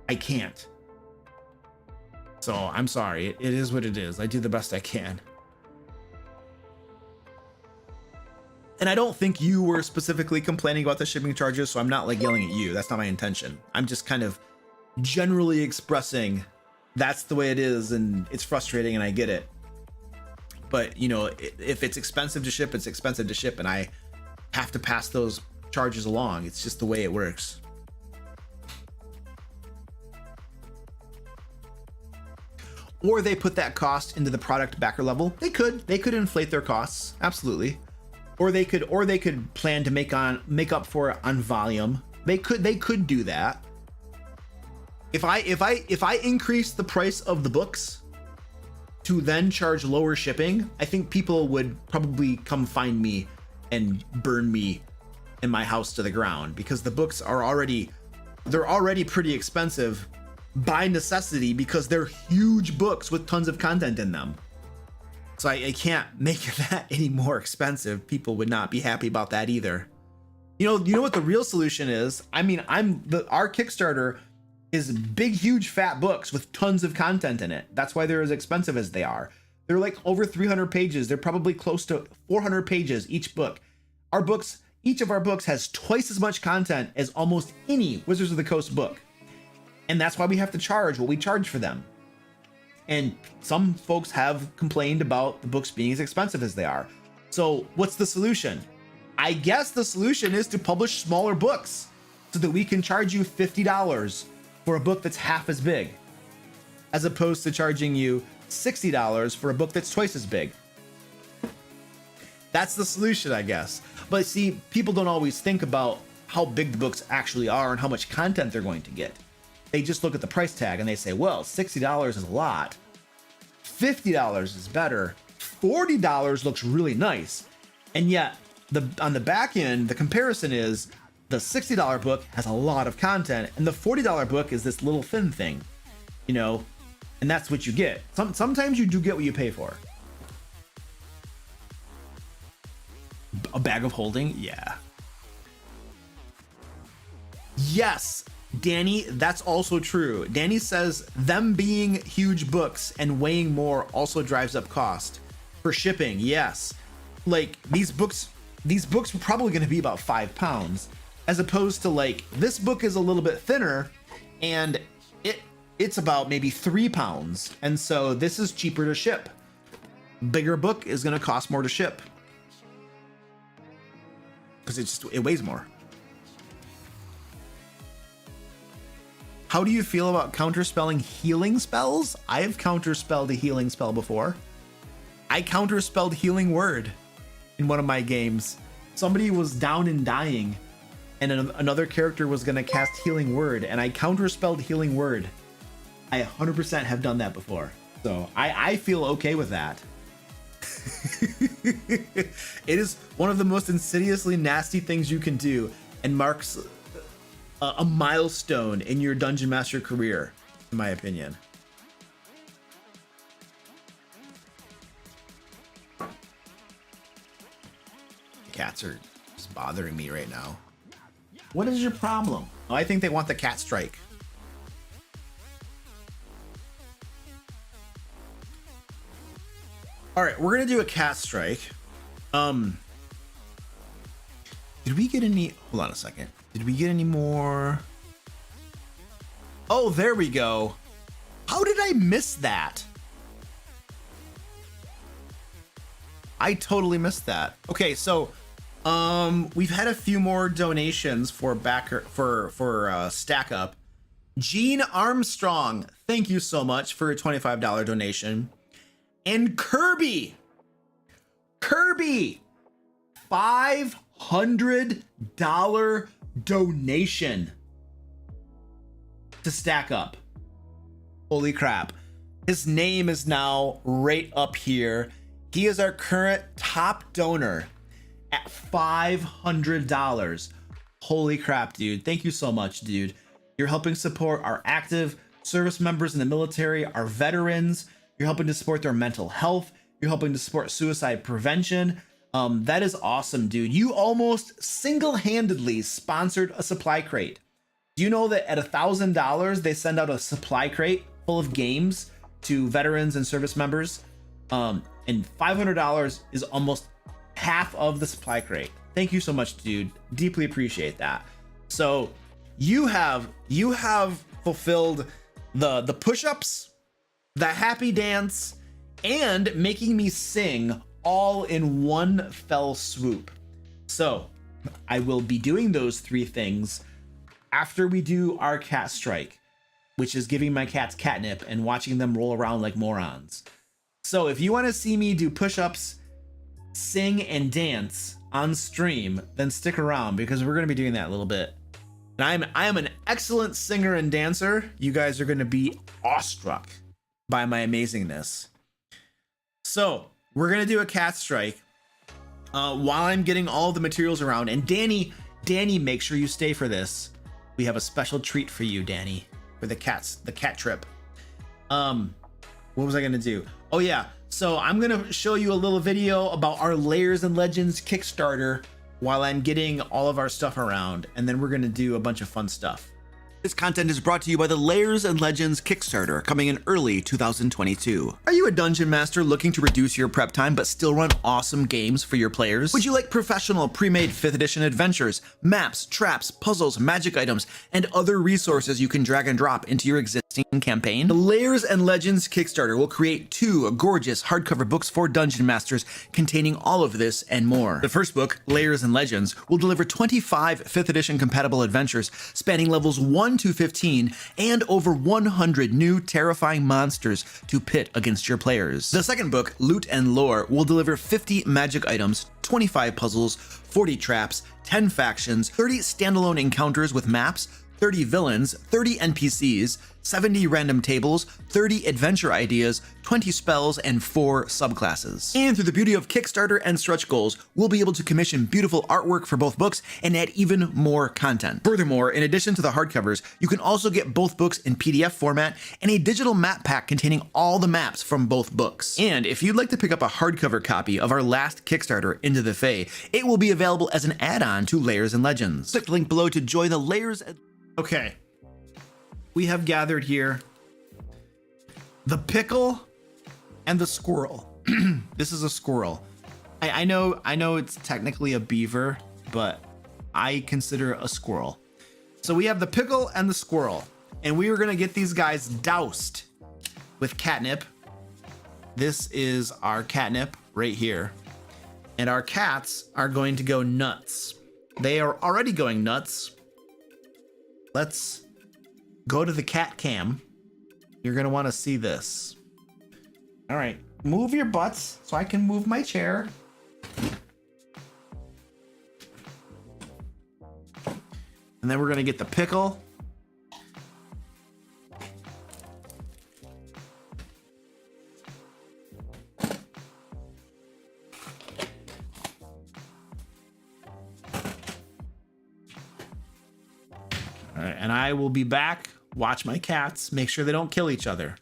I can't. So I'm sorry. It is what it is. I do the best I can. And I don't think you were specifically complaining about the shipping charges, so I'm not like yelling at you. That's not my intention. I'm just kind of generally expressing that's the way it is, and it's frustrating, and I get it. But you know, if it's expensive to ship, it's expensive to ship, and I have to pass those charges along. It's just the way it works. Or they put that cost into the product backer level. They could inflate their costs, absolutely. Or they could plan to make up for it on volume. They could do that. If I increase the price of the books to then charge lower shipping, I think people would probably come find me and burn me and my house to the ground, because the books are already pretty expensive by necessity because they're huge books with tons of content in them. So I can't make that any more expensive. People would not be happy about that either. You know what the real solution is? I mean, our Kickstarter is big, huge, fat books with tons of content in it. That's why they're as expensive as they are. They're like over 300 pages. They're probably close to 400 pages each book. Each of our books has twice as much content as almost any Wizards of the Coast book. And that's why we have to charge what we charge for them. And some folks have complained about the books being as expensive as they are. So what's the solution? I guess the solution is to publish smaller books so that we can charge you $50 for a book that's half as big, as opposed to charging you $60 for a book that's twice as big. That's the solution, I guess. But see, people don't always think about how big the books actually are and how much content they're going to get. They just look at the price tag and they say, well, $60 is a lot. $50 is better. $40 looks really nice. And yet, on the back end, the comparison is the $60 book has a lot of content, and the $40 book is this little thin thing, you know, and that's what you get. Sometimes you do get what you pay for. A bag of holding? Yeah. Yes, Danny, that's also true. Danny says them being huge books and weighing more also drives up cost. For shipping, yes. Like these books were probably going to be about 5 pounds, as opposed to like this book is a little bit thinner and it's about maybe 3 pounds. And so this is cheaper to ship. Bigger book is going to cost more to ship because it weighs more. How do you feel about counterspelling healing spells? I have counterspelled a healing spell before. I counterspelled Healing Word in one of my games. Somebody was down and dying, and another character was going to cast Healing Word, and I counterspelled Healing Word. I 100% have done that before. So I feel okay with that. It is one of the most insidiously nasty things you can do, and Mark's a milestone in your Dungeon Master career, in my opinion. Cats are just bothering me right now. What is your problem? Oh, I think they want the cat strike. All right, we're gonna do a cat strike. Did we get any? Hold on a second. Did we get any more? Oh, there we go. How did I miss that? I totally missed that. Okay, so we've had a few more donations for Stack Up. Gene Armstrong, thank you so much for a $25 donation. And Kirby, $500 donation to Stack Up. Holy crap. His name is now right up here. He is our current top donor at $500. Holy crap, dude. Thank you so much, dude. You're helping support our active service members in the military, our veterans. You're helping to support their mental health. You're helping to support suicide prevention. That is awesome, dude. You almost single-handedly sponsored a supply crate. Do you know that at $1,000, they send out a supply crate full of games to veterans and service members? And $500 is almost half of the supply crate. Thank you so much, dude. Deeply appreciate that. So you have fulfilled the push-ups, the happy dance, and making me sing all in one fell swoop. So I will be doing those three things after we do our cat strike, which is giving my cats catnip and watching them roll around like morons. So if you want to see me do push-ups, sing, and dance on stream, then stick around because we're going to be doing that a little bit. And I am an excellent singer and dancer. You guys are going to be awestruck by my amazingness. So we're going to do a cat strike while I'm getting all the materials around. And Danny, make sure you stay for this. We have a special treat for you, Danny, for the cat trip. What was I going to do? Oh yeah, so I'm gonna show you a little video about our Lairs and Legends Kickstarter while I'm getting all of our stuff around, and then we're gonna do a bunch of fun stuff. This content is brought to you by the Lairs and Legends Kickstarter, coming in early 2022. Are you a dungeon master looking to reduce your prep time but still run awesome games for your players? Would you like professional pre-made 5th edition adventures, maps, traps, puzzles, magic items, and other resources you can drag and drop into your existing campaign? The Lairs and Legends Kickstarter will create 2 gorgeous hardcover books for dungeon masters containing all of this and more. The first book, Lairs and Legends, will deliver 25 5th edition compatible adventures spanning levels 1 to 15 and over 100 new terrifying monsters to pit against your players. The second book, Loot and Lore, will deliver 50 magic items, 25 puzzles, 40 traps, 10 factions, 30 standalone encounters with maps, 30 villains, 30 NPCs, 70 random tables, 30 adventure ideas, 20 spells, and 4 subclasses. And through the beauty of Kickstarter and stretch goals, we'll be able to commission beautiful artwork for both books and add even more content. Furthermore, in addition to the hardcovers, you can also get both books in PDF format and a digital map pack containing all the maps from both books. And if you'd like to pick up a hardcover copy of our last Kickstarter, Into the Fae, it will be available as an add-on to Lairs and Legends. Click the link below to join the Lairs. Okay, we have gathered here the pickle and the squirrel. This is a squirrel. I know it's technically a beaver, but I consider it a squirrel. So we have the pickle and the squirrel, and we are gonna get these guys doused with catnip. This is our catnip right here. And our cats are going to go nuts. They are already going nuts. Let's go to the cat cam. You're gonna want to see this. All right, move your butts so I can move my chair. And then we're gonna get the pickle. All right, and I will be back. Watch my cats. Make sure they don't kill each other.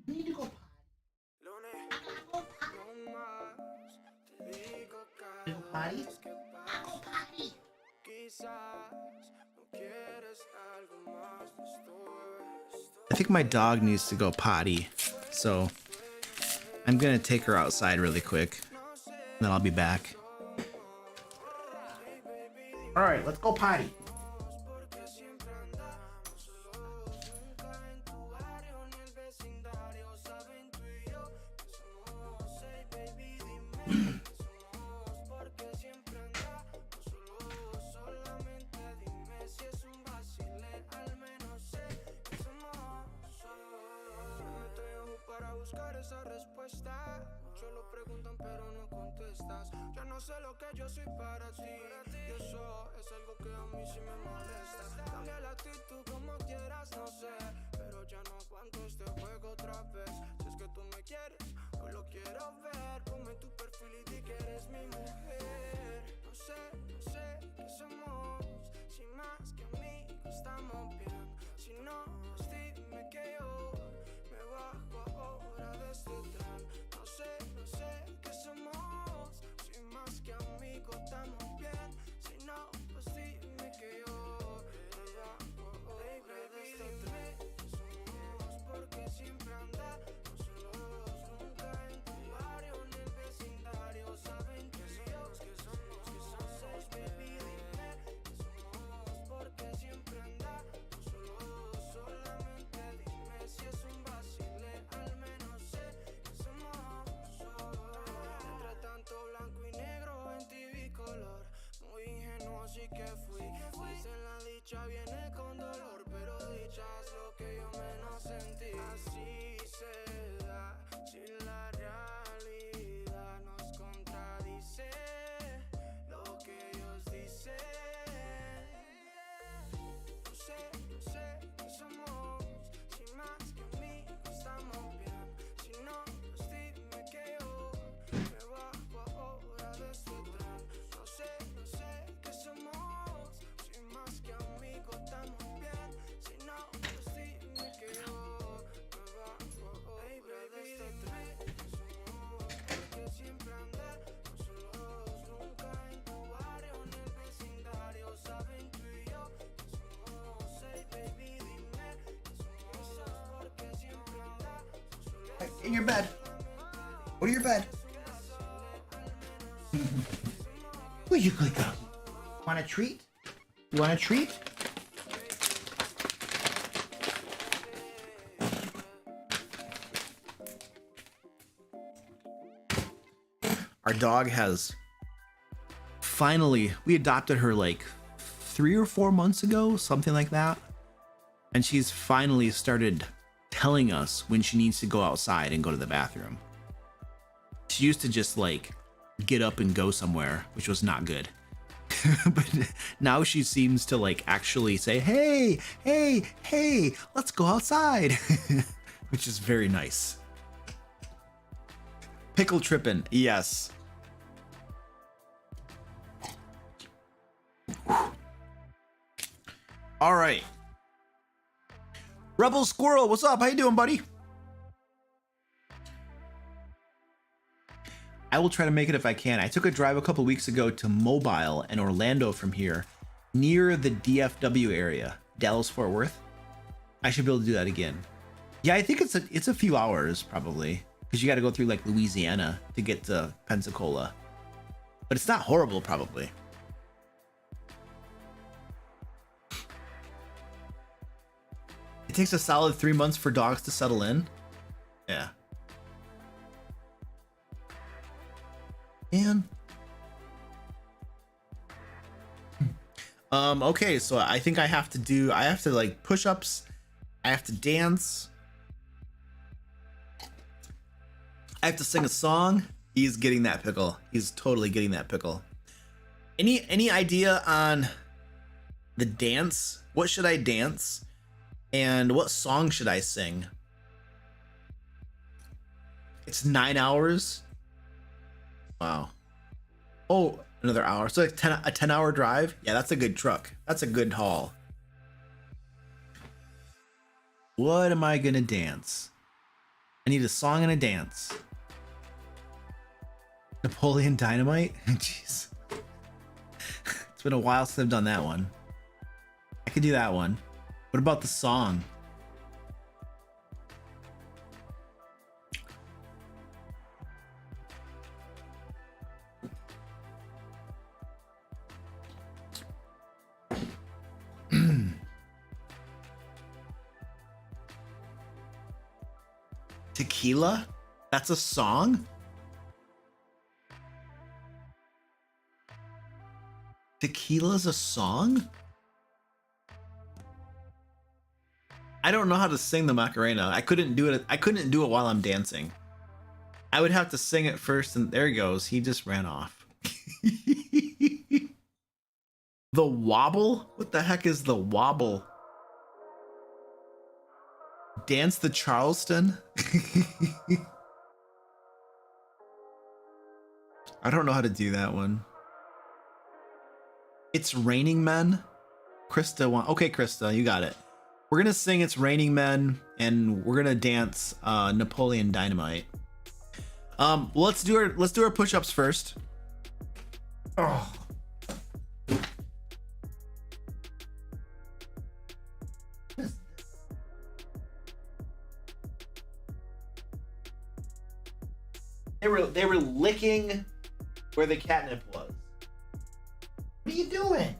I need to go potty. Go potty. I think my dog needs to go potty, so I'm gonna take her outside really quick, then I'll be back. All right, let's go potty. In your bed. Go to your bed. Where'd you click up? Want a treat? You want a treat? Our dog has finally, we adopted her like 3 or 4 months ago, something like that. And she's finally started telling us when she needs to go outside and go to the bathroom. She used to just like get up and go somewhere, which was not good. But now she seems to like actually say, hey, hey, hey, let's go outside, which is very nice. Pickle trippin', yes. All right. Rebel Squirrel, what's up? How you doing, buddy? I will try to make it if I can. I took a drive a couple weeks ago to Mobile in Orlando from here, near the DFW area, Dallas Fort Worth. I should be able to do that again. Yeah, I think it's a few hours probably, because you got to go through like Louisiana to get to Pensacola. But it's not horrible, probably. It takes a solid 3 months for dogs to settle in. Yeah. And okay, so I think I have to like push-ups, I have to dance, I have to sing a song. He's getting that pickle. He's totally getting that pickle. Any idea on the dance? What should I dance? And what song should I sing? It's 9 hours. Wow. Oh, another hour. So like a 10-hour drive? Yeah, that's a good truck. That's a good haul. What am I gonna dance? I need a song and a dance. Napoleon Dynamite? Jeez. It's been a while since I've done that one. I could do that one. What about the song? Tequila? That's a song? Tequila's a song? I don't know how to sing the Macarena. I couldn't do it while I'm dancing. I would have to sing it first, and there he goes. He just ran off. The wobble? What the heck is the wobble? Dance the Charleston? I don't know how to do that one. It's Raining Men. Krista okay, Krista, you got it. We're gonna sing It's Raining Men, and we're gonna dance Napoleon Dynamite. Let's do our push-ups first. Oh. They were licking where the catnip was. What are you doing?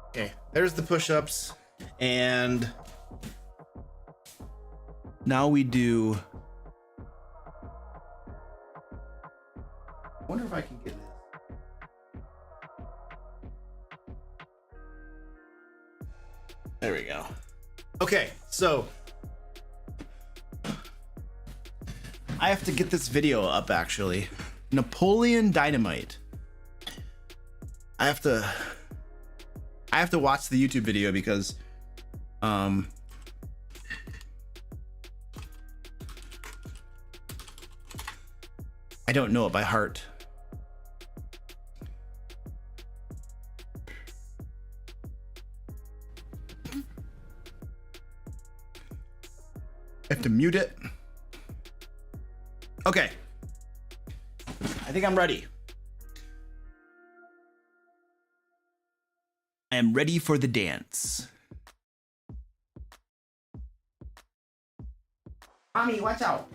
Okay, there's the push-ups, and now we do. I wonder if I can get this. There we go. Okay, so I have to get this video up actually. Napoleon Dynamite. I have to watch the YouTube video because I don't know it by heart. I have to mute it. Okay. I think I'm ready. I am ready for the dance. Mommy, watch out.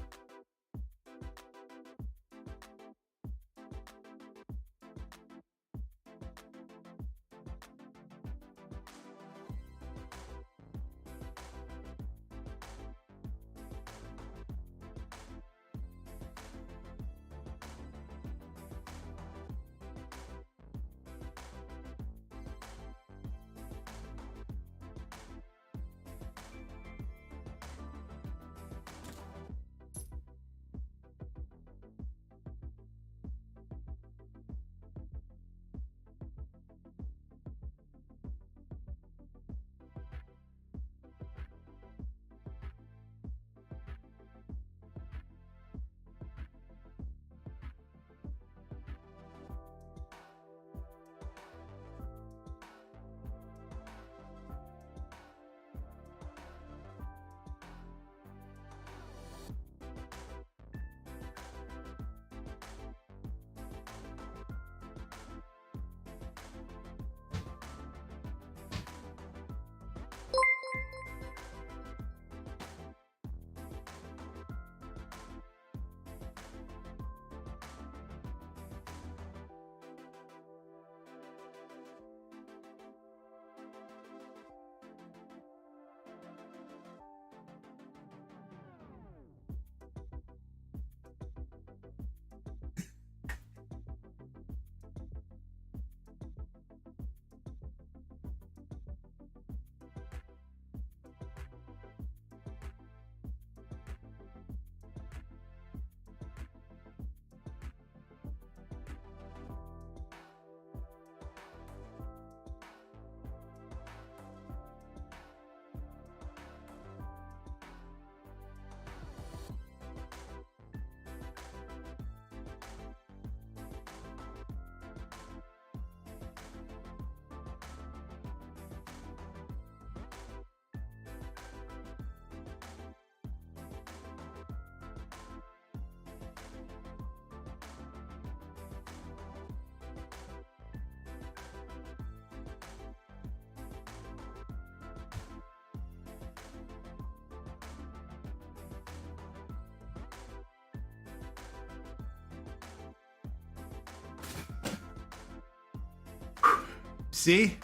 See?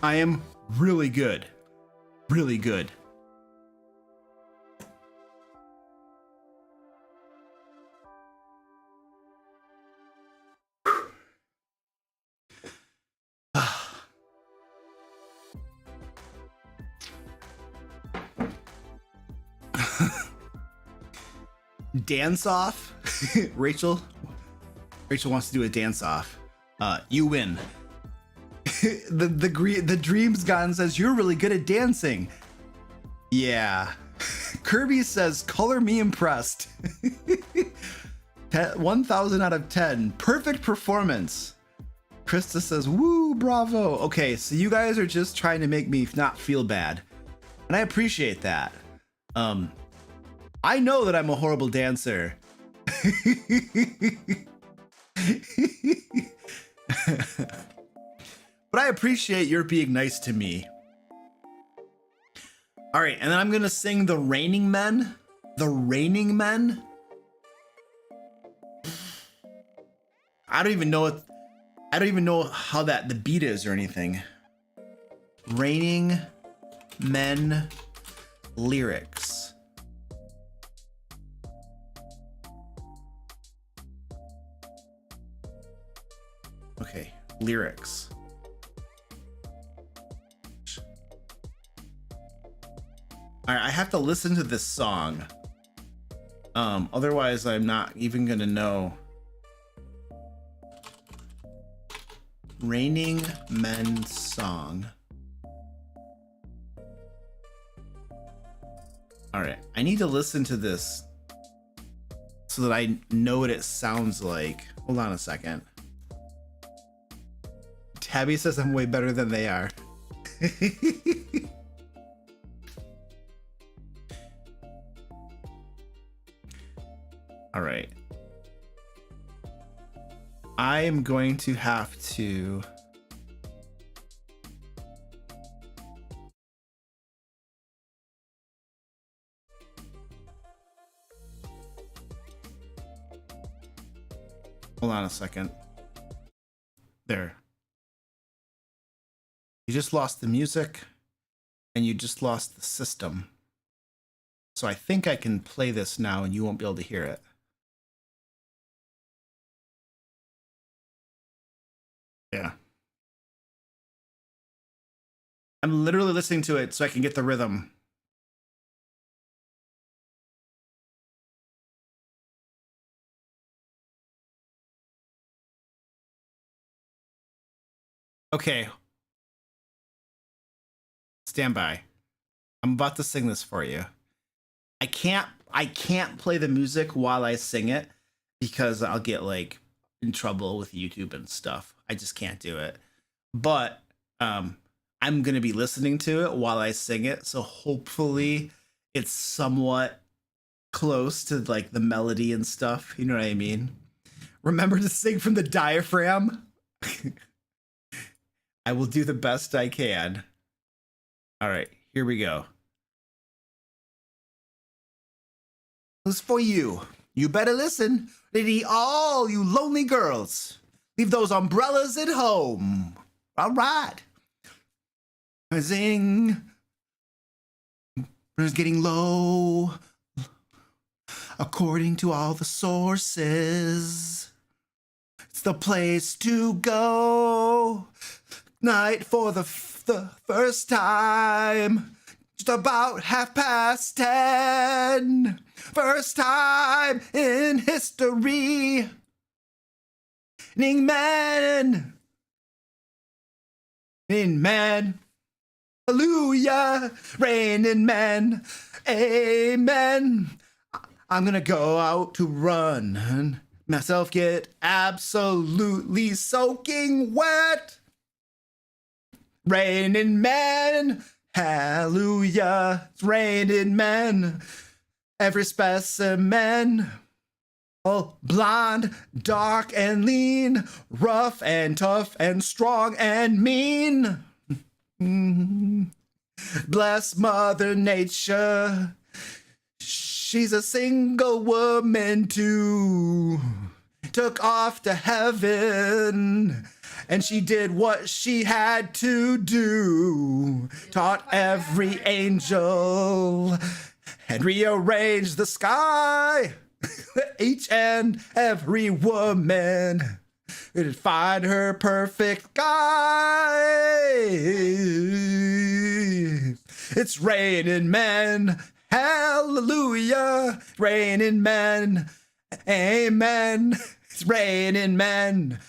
I am really good. Really good. Dance off. Rachel wants to do a dance off. You win. the Dreams Gone says you're really good at dancing. Yeah. Kirby says color me impressed. 1,000 out of 10. Perfect performance. Krista says woo, bravo. Okay, so you guys are just trying to make me not feel bad, and I appreciate that. I know that I'm a horrible dancer. But I appreciate your being nice to me. All right, and then I'm gonna sing The Raining Men. The Raining Men? I don't even know how the beat is or anything. Raining Men lyrics. Okay, lyrics. All right, I have to listen to this song. Otherwise I'm not even gonna know. Raining Men song. All right, I need to listen to this so that I know what it sounds like. Hold on a second. Tabby says I'm way better than they are. All right. I am going to have to hold on a second. There. You just lost the music and you just lost the system. So I think I can play this now and you won't be able to hear it. Yeah. I'm literally listening to it so I can get the rhythm. Okay. Stand by. I'm about to sing this for you. I can't play the music while I sing it because I'll get like in trouble with YouTube and stuff. I just can't do it. But I'm going to be listening to it while I sing it, so hopefully it's somewhat close to like the melody and stuff, you know what I mean? Remember to sing from the diaphragm. I will do the best I can. All right, here we go. This is for you. You better listen. Lady, all you lonely girls. Leave those umbrellas at home. All right. Zing. It's getting low. According to all the sources. It's the place to go. Night for the first time. Just about 10:30. First time in history. Men. In men. Hallelujah. Raining men. Amen. I'm gonna go out to run. Myself get absolutely soaking wet. Raining men. Hallelujah. It's raining men. Every specimen. All blonde, dark and lean, rough and tough and strong and mean. Bless Mother Nature. She's a single woman too. Took off to heaven And she did what she had to do, taught every angel, and rearranged the sky. Each and every woman would find her perfect guy. It's raining men, hallelujah. Raining men, amen. It's raining men,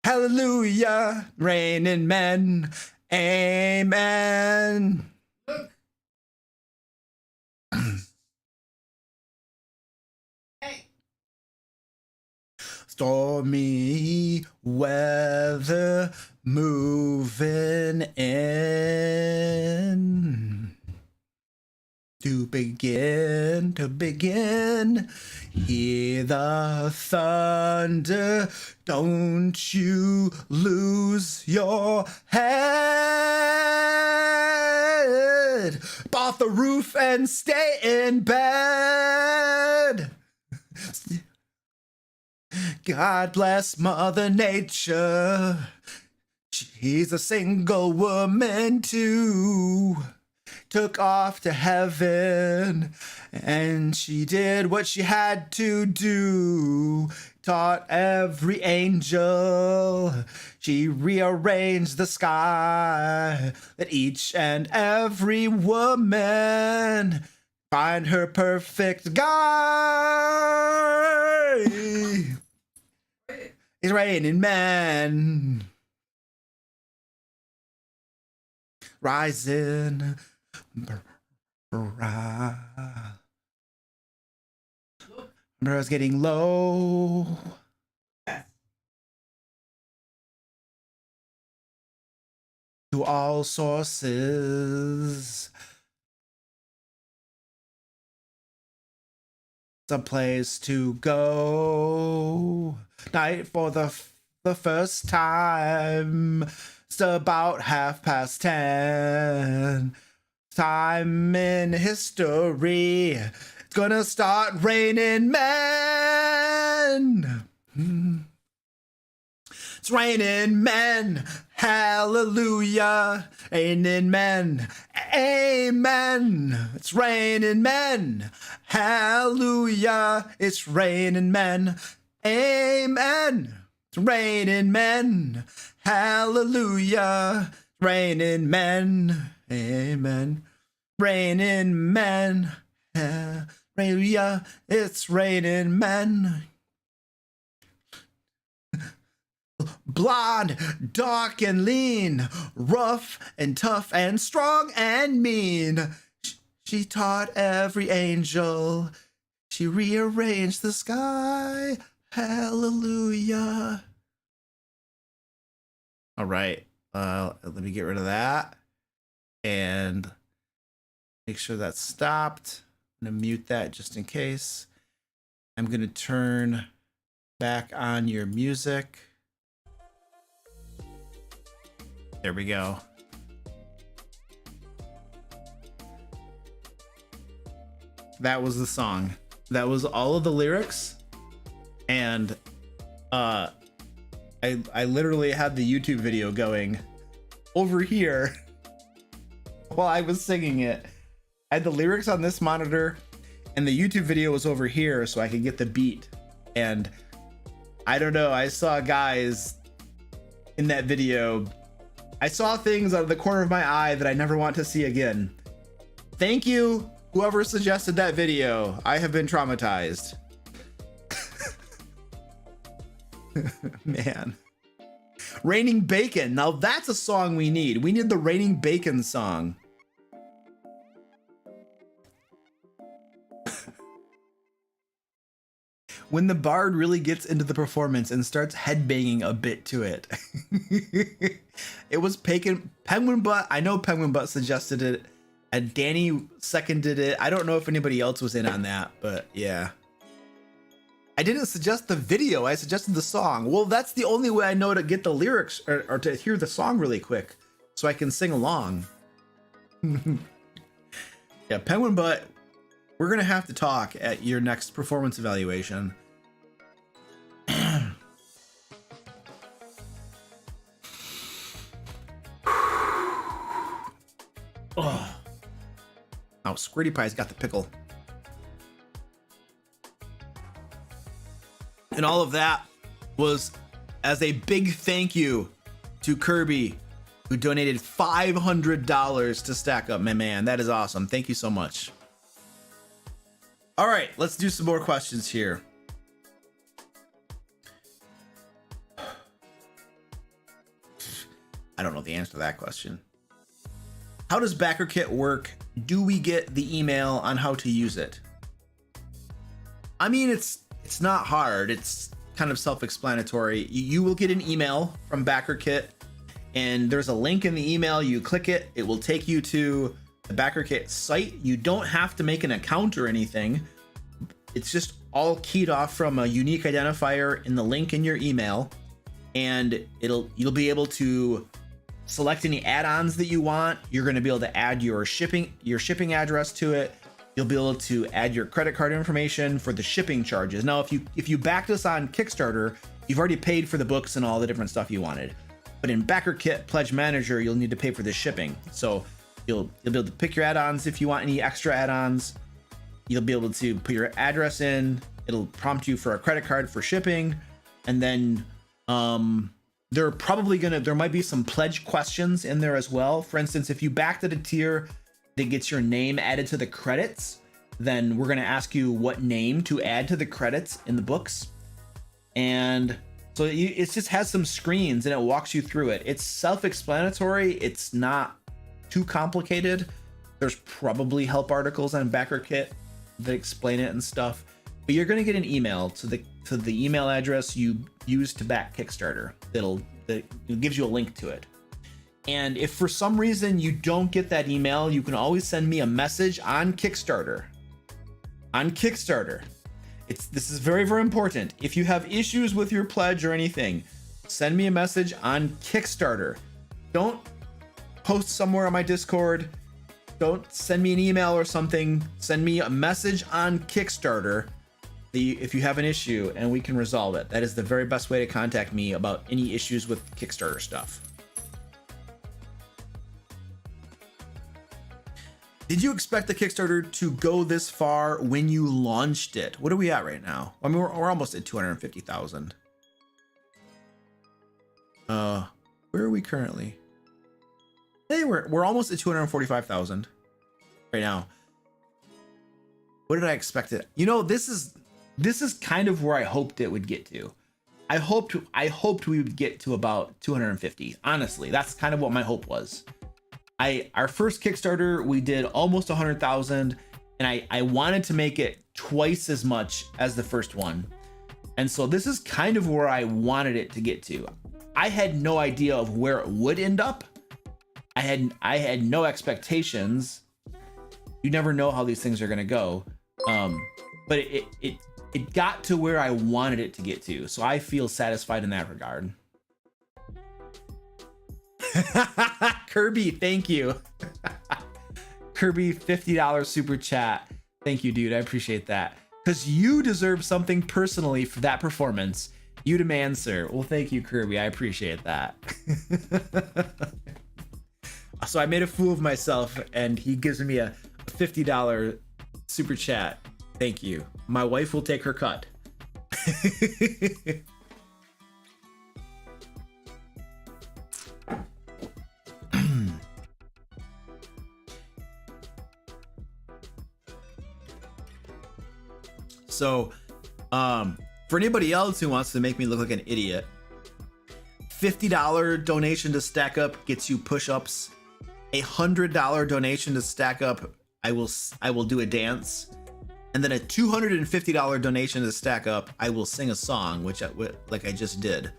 hallelujah. Raining men, amen. Stormy weather moving in. To begin, hear the thunder. Don't you lose your head. Off the roof and stay in bed. God bless Mother Nature. She's a single woman too. Took off to heaven and she did what she had to do. Taught every angel. She rearranged the sky. That each and every woman find her perfect guy. It's raining men. Rising. Umbrellas getting low. To all sources. It's a place to go. Night for the first time. It's about 10:30. Time in history. It's gonna start raining men. It's raining men. Hallelujah. Raining men. Amen. It's raining men. Hallelujah. It's raining men. Amen. It's raining men. Hallelujah. Raining men. Amen. Raining men. Hallelujah. It's raining men. Blonde, dark and lean, rough and tough and strong and mean. She taught every angel. She rearranged the sky. Hallelujah. All right. Let me get rid of that and make sure that's stopped. I'm going to mute that just in case. I'm going to turn back on your music. There we go. That was the song. That was all of the lyrics. And I literally had the YouTube video going over here while I was singing it. I had the lyrics on this monitor and the YouTube video was over here so I could get the beat. And I don't know, I saw guys in that video. I saw things out of the corner of my eye that I never want to see again. Thank you, whoever suggested that video. I have been traumatized. Man. Raining Bacon. Now that's a song we need. We need the Raining Bacon song. When the bard really gets into the performance and starts headbanging a bit to it. It was Penguin Butt. I know Penguin Butt suggested it and Danny seconded it. I don't know if anybody else was in on that, but yeah. I didn't suggest the video, I suggested the song. Well, that's the only way I know to get the lyrics or to hear the song really quick so I can sing along. Yeah, Penguin Butt, we're gonna have to talk at your next performance evaluation. Oh, Squirty Pie's got the pickle. And all of that was as a big thank you to Kirby, who donated $500 to Stack Up. Man, that is awesome. Thank you so much. All right, let's do some more questions here. I don't know the answer to that question. How does BackerKit work? Do we get the email on how to use it? I mean, it's not hard. It's kind of self-explanatory. You will get an email from BackerKit, and there's a link in the email. You click it, it will take you to the BackerKit site. You don't have to make an account or anything. It's just all keyed off from a unique identifier in the link in your email, and you'll be able to select any add-ons that you want. You're going to be able to add your shipping address to it. You'll be able to add your credit card information for the shipping charges. Now, if you backed us on Kickstarter, you've already paid for the books and all the different stuff you wanted. But in BackerKit Pledge Manager, you'll need to pay for the shipping. So you'll be able to pick your add-ons if you want any extra add-ons. You'll be able to put your address in. It'll prompt you for a credit card for shipping. And then there might be some pledge questions in there as well. For instance, if you backed at a tier that gets your name added to the credits, then we're going to ask you what name to add to the credits in the books. And so it just has some screens and it walks you through it. It's self-explanatory. It's not too complicated. There's probably help articles on BackerKit that explain it and stuff, but you're going to get an email to the email address you use to back Kickstarter. That gives you a link to it. And if for some reason you don't get that email, you can always send me a message on Kickstarter. This is very, very important. If you have issues with your pledge or anything, send me a message on Kickstarter. Don't post somewhere on my Discord. Don't send me an email or something. Send me a message on Kickstarter if you have an issue, and we can resolve it. That is the very best way to contact me about any issues with Kickstarter stuff. Did you expect the Kickstarter to go this far when you launched it? What are we at right now? I mean, we're almost at 250,000. Where are we currently? Hey, we're almost at 245,000 right now. What did I expect it? You know, this is kind of where I hoped it would get to. I hoped we would get to about 250. Honestly, that's kind of what my hope was. Our first Kickstarter, we did almost 100,000, and I wanted to make it twice as much as the first one. And so this is kind of where I wanted it to get to. I had no idea of where it would end up. I had no expectations. You never know how these things are going to go. But it got to where I wanted it to get to. So I feel satisfied in that regard. Kirby, thank you. Kirby, $50 super chat. Thank you, dude. I appreciate that. Because you deserve something personally for that performance. You demand, sir. Well, thank you, Kirby. I appreciate that. So I made a fool of myself, and he gives me a $50 super chat. Thank you. My wife will take her cut. So, for anybody else who wants to make me look like an idiot, $50 donation to Stack Up gets you push-ups. $100 donation to Stack Up, I will do a dance. And then a $250 donation to Stack Up, I will sing a song, like I just did.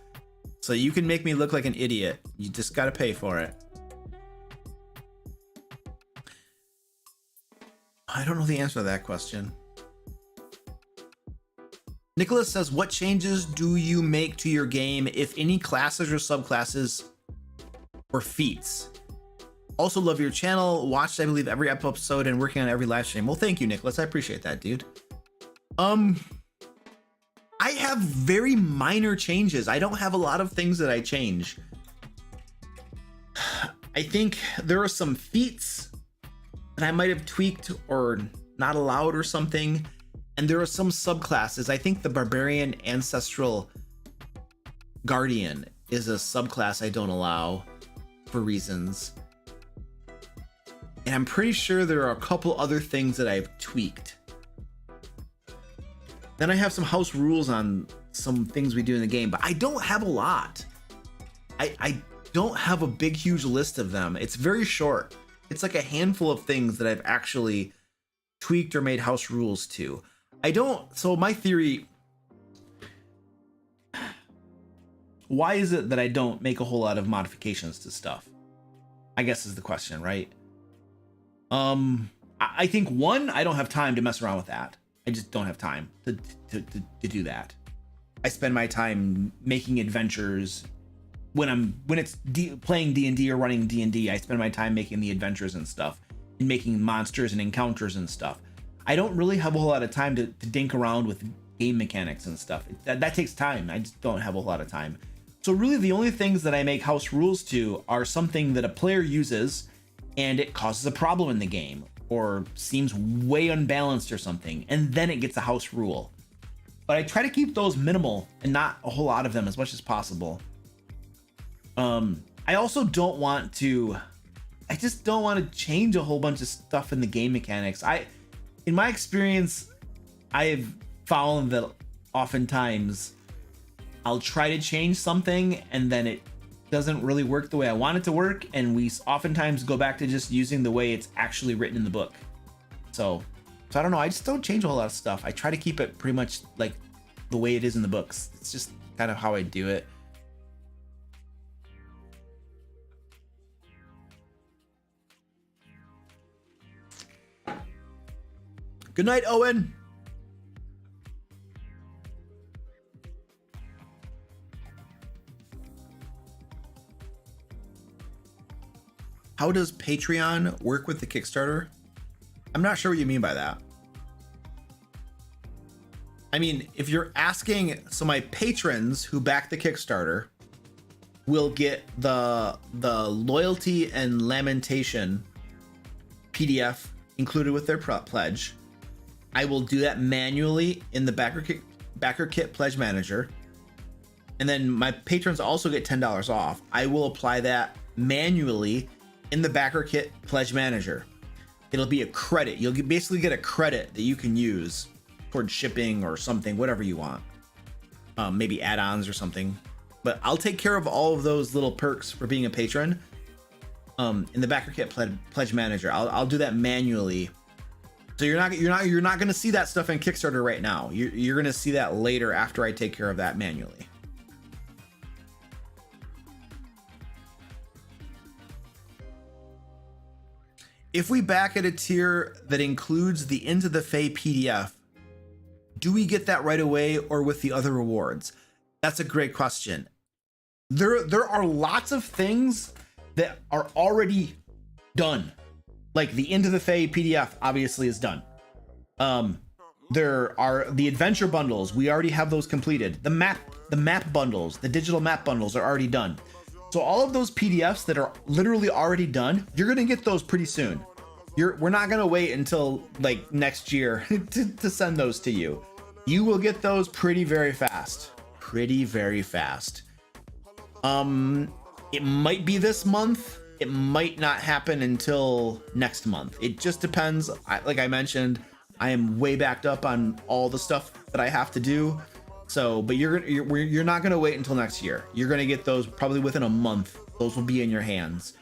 So you can make me look like an idiot. You just got to pay for it. I don't know the answer to that question. Nicholas says, what changes do you make to your game, if any classes or subclasses or feats? Also love your channel. Watched, I believe, every episode and working on every live stream. Well, thank you, Nicholas. I appreciate that, dude. I have very minor changes. I don't have a lot of things that I change. I think there are some feats that I might have tweaked or not allowed or something. And there are some subclasses. I think the Barbarian Ancestral Guardian is a subclass I don't allow for reasons. And I'm pretty sure there are a couple other things that I've tweaked. Then I have some house rules on some things we do in the game, but I don't have a lot. I don't have a big, huge list of them. It's very short. It's like a handful of things that I've actually tweaked or made house rules to. So my theory, why is it that I don't make a whole lot of modifications to stuff? I guess is the question, right? I think one, I don't have time to mess around with that. I just don't have time to do that. I spend my time making adventures when it's playing D&D or running D&D. I spend my time making the adventures and stuff and making monsters and encounters and stuff. I don't really have a whole lot of time to dink around with game mechanics and stuff. That takes time. I just don't have a whole lot of time. So really the only things that I make house rules to are something that a player uses and it causes a problem in the game or seems way unbalanced or something, and then it gets a house rule. But I try to keep those minimal and not a whole lot of them as much as possible. I also don't want to, I just don't want to change a whole bunch of stuff in the game mechanics. In my experience, I've found that oftentimes I'll try to change something and then it doesn't really work the way I want it to work, and we oftentimes go back to just using the way it's actually written in the book. So I don't know, I just don't change a whole lot of stuff. I try to keep it pretty much like the way it is in the books. It's just kind of how I do it. Good night, Owen. How does Patreon work with the Kickstarter? I'm not sure what you mean by that. I mean, if you're asking, so my patrons who back the Kickstarter will get the loyalty and lamentation PDF included with their pledge. I will do that manually in the backer kit pledge manager. And then my patrons also get $10 off. I will apply that manually in the backer kit pledge manager. It'll be a credit. You'll basically get a credit that you can use towards shipping or something, whatever you want. Maybe add-ons or something. But I'll take care of all of those little perks for being a patron in the backer kit pledge manager. I'll do that manually. So you're not going to see that stuff in Kickstarter right now. You're going to see that later after I take care of that manually. If we back at a tier that includes the Into the Fae PDF, do we get that right away or with the other rewards? That's a great question. There are lots of things that are already done. Like the Into the Fae PDF obviously is done. There are the adventure bundles. We already have those completed. The map bundles, the digital map bundles are already done. So all of those PDFs that are literally already done, you're gonna get those pretty soon. We're not gonna wait until like next year to send those to you. You will get those very fast. Pretty very fast. It might be this month. It might not happen until next month. It just depends. Like I mentioned, I am way backed up on all the stuff that I have to do. So, but you're not gonna wait until next year. You're gonna get those probably within a month. Those will be in your hands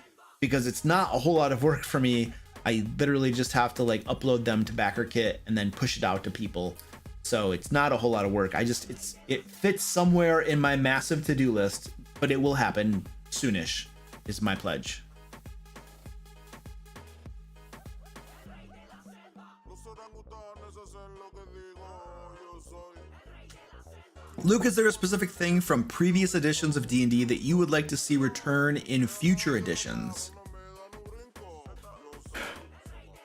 because it's not a whole lot of work for me. I literally just have to like upload them to BackerKit and then push it out to people. So it's not a whole lot of work. It fits somewhere in my massive to-do list, but it will happen soonish is my pledge. Luke, is there a specific thing from previous editions of D&D that you would like to see return in future editions?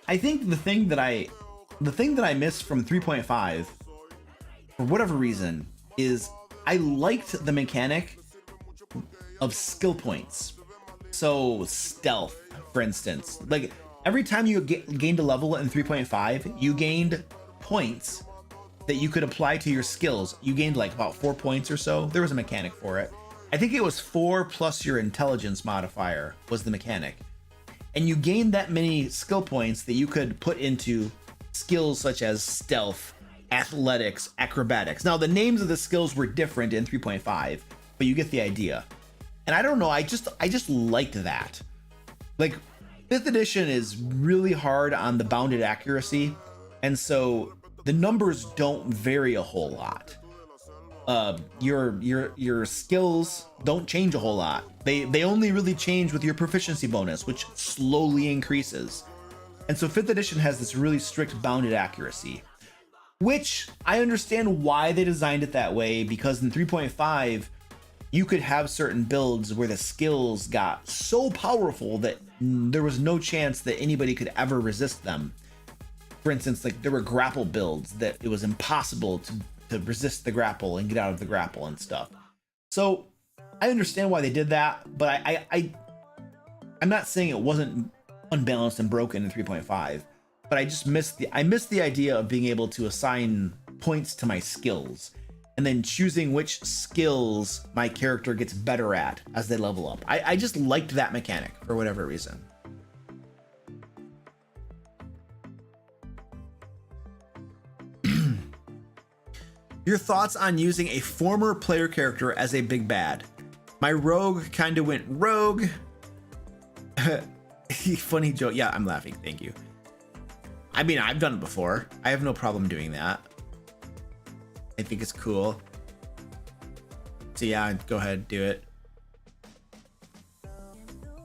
I think the thing that I missed from 3.5, for whatever reason, is I liked the mechanic of skill points. So stealth, for instance, like every time you gained a level in 3.5, you gained points that you could apply to your skills. You gained like about 4 points or so. There was a mechanic for it. I think it was 4 plus your intelligence modifier was the mechanic. And you gained that many skill points that you could put into skills such as stealth, athletics, acrobatics. Now the names of the skills were different in 3.5, but you get the idea. And I don't know, I just liked that. Like 5th edition is really hard on the bounded accuracy, and so the numbers don't vary a whole lot. Your skills don't change a whole lot. They only really change with your proficiency bonus, which slowly increases. And so 5th edition has this really strict bounded accuracy, which I understand why they designed it that way, because in 3.5 you could have certain builds where the skills got so powerful that there was no chance that anybody could ever resist them. For instance, like there were grapple builds that it was impossible to resist the grapple and get out of the grapple and stuff. So I understand why they did that, but I'm not saying it wasn't unbalanced and broken in 3.5, but I just missed the idea of being able to assign points to my skills and then choosing which skills my character gets better at as they level up. I just liked that mechanic for whatever reason. Your thoughts on using a former player character as a big bad? My rogue kind of went rogue. Funny joke. Yeah, I'm laughing. Thank you. I mean, I've done it before. I have no problem doing that. I think it's cool. So yeah, go ahead, do it.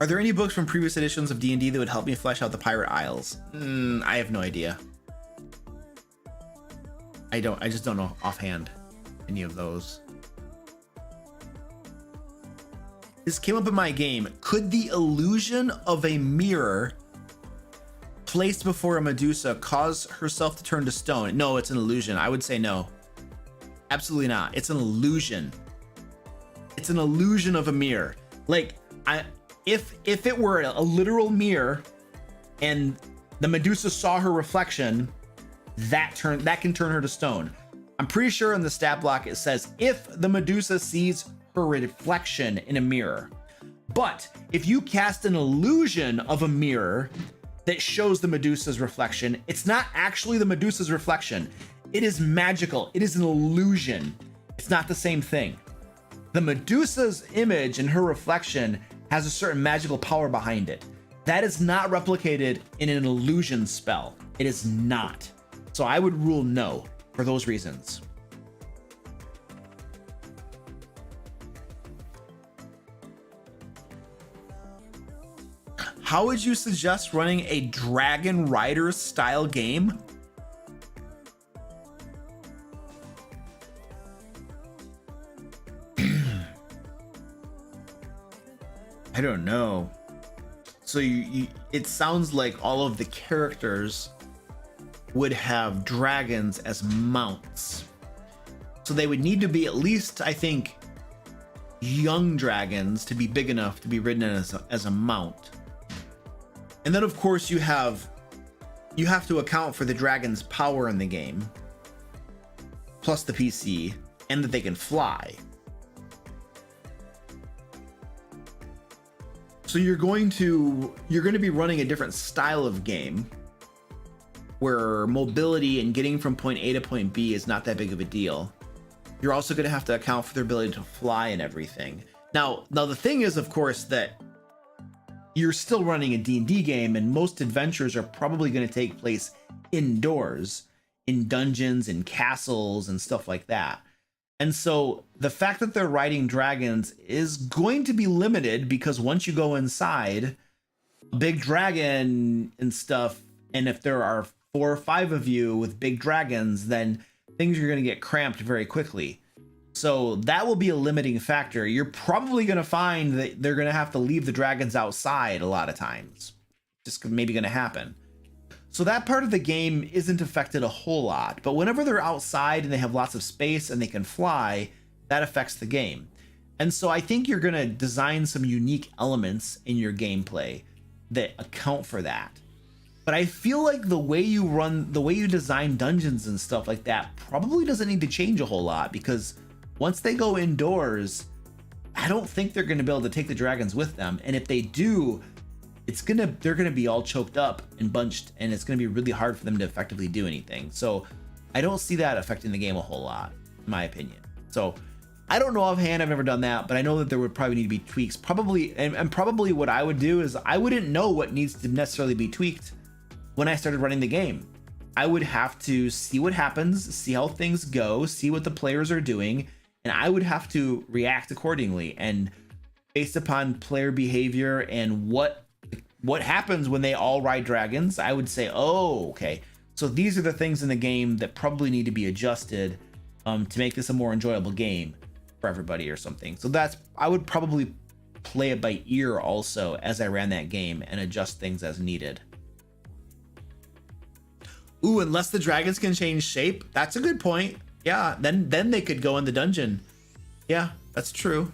Are there any books from previous editions of D&D that would help me flesh out the Pirate Isles? I have no idea. I just don't know offhand any of those. This came up in my game. Could the illusion of a mirror placed before a Medusa cause herself to turn to stone? No, it's an illusion. I would say no. Absolutely not. It's an illusion. It's an illusion of a mirror. Like, if it were a literal mirror and the Medusa saw her reflection, that can turn her to stone. I'm pretty sure in the stat block it says if the Medusa sees her reflection in a mirror. But if you cast an illusion of a mirror that shows the Medusa's reflection, it's not actually the Medusa's reflection. It is magical. It is an illusion. It's not the same thing. The Medusa's image and her reflection has a certain magical power behind it. That is not replicated in an illusion spell. It is not. So I would rule no for those reasons. How would you suggest running a Dragon Riders style game? I don't know. So it sounds like all of the characters would have dragons as mounts. So they would need to be at least, I think, young dragons to be big enough to be ridden as a mount. And then of course you have to account for the dragon's power in the game, plus the PC, and that they can fly. So you're going to be running a different style of game where mobility and getting from point A to point B is not that big of a deal. You're also going to have to account for their ability to fly and everything. Now the thing is, of course, that you're still running a D&D game, and most adventures are probably going to take place indoors, in dungeons and castles and stuff like that. And so the fact that they're riding dragons is going to be limited, because once you go inside a big dragon and stuff, and if there are 4 or 5 of you with big dragons, then things are going to get cramped very quickly. So that will be a limiting factor. You're probably going to find that they're going to have to leave the dragons outside a lot of times. Just maybe going to happen. So that part of the game isn't affected a whole lot, but whenever they're outside and they have lots of space and they can fly, that affects the game. And so I think you're going to design some unique elements in your gameplay that account for that. But I feel like the way you design dungeons and stuff like that probably doesn't need to change a whole lot, because once they go indoors, I don't think they're going to be able to take the dragons with them. And if they do, they're gonna be all choked up and bunched, and it's gonna be really hard for them to effectively do anything. So I don't see that affecting the game a whole lot, in my opinion. So I don't know offhand, I've never done that, but I know that there would probably need to be tweaks. Probably, and probably what I would do is I wouldn't know what needs to necessarily be tweaked when I started running the game. I would have to see what happens, see how things go, see what the players are doing, and I would have to react accordingly. And based upon player behavior and what happens when they all ride dragons, I would say, oh, okay, so these are the things in the game that probably need to be adjusted to make this a more enjoyable game for everybody or something. So I would probably play it by ear also as I ran that game and adjust things as needed. Ooh, unless the dragons can change shape. That's a good point. Yeah, then they could go in the dungeon. Yeah, that's true.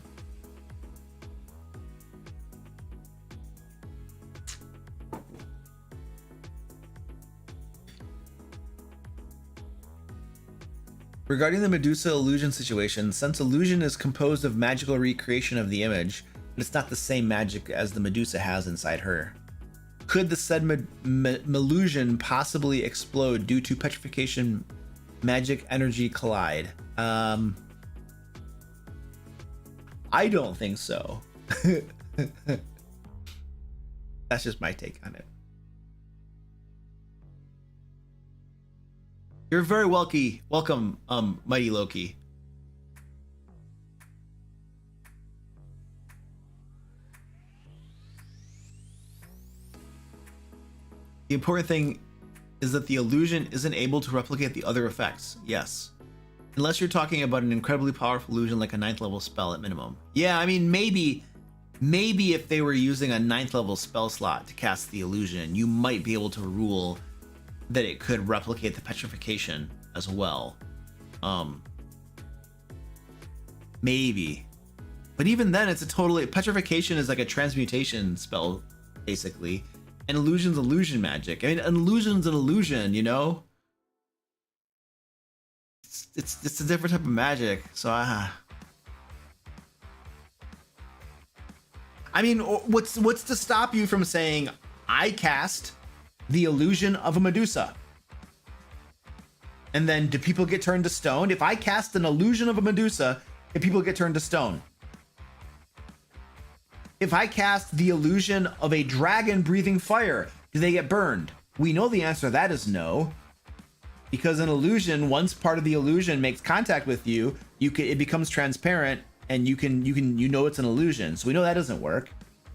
Regarding the Medusa illusion situation, since illusion is composed of magical recreation of the image, but it's not the same magic as the Medusa has inside her, could the said Melusion possibly explode due to petrification magic energy collide? I don't think so. That's just my take on it. You're very welcome, Mighty Loki. The important thing is that the illusion isn't able to replicate the other effects. Yes. Unless you're talking about an incredibly powerful illusion like a 9th level spell at minimum. Yeah, I mean, maybe if they were using a 9th level spell slot to cast the illusion, you might be able to rule that it could replicate the petrification as well. Maybe. But even then, it's petrification is like a transmutation spell, basically. And illusion's illusion magic. I mean, an illusion's an illusion, you know? It's a different type of magic, so I mean, what's to stop you from saying, I cast the illusion of a Medusa? And then do people get turned to stone? If I cast an illusion of a Medusa, do people get turned to stone? If I cast the illusion of a dragon breathing fire, do they get burned? We know the answer to that is no. Because an illusion, once part of the illusion makes contact with you, it becomes transparent, and you know it's an illusion. So we know that doesn't work.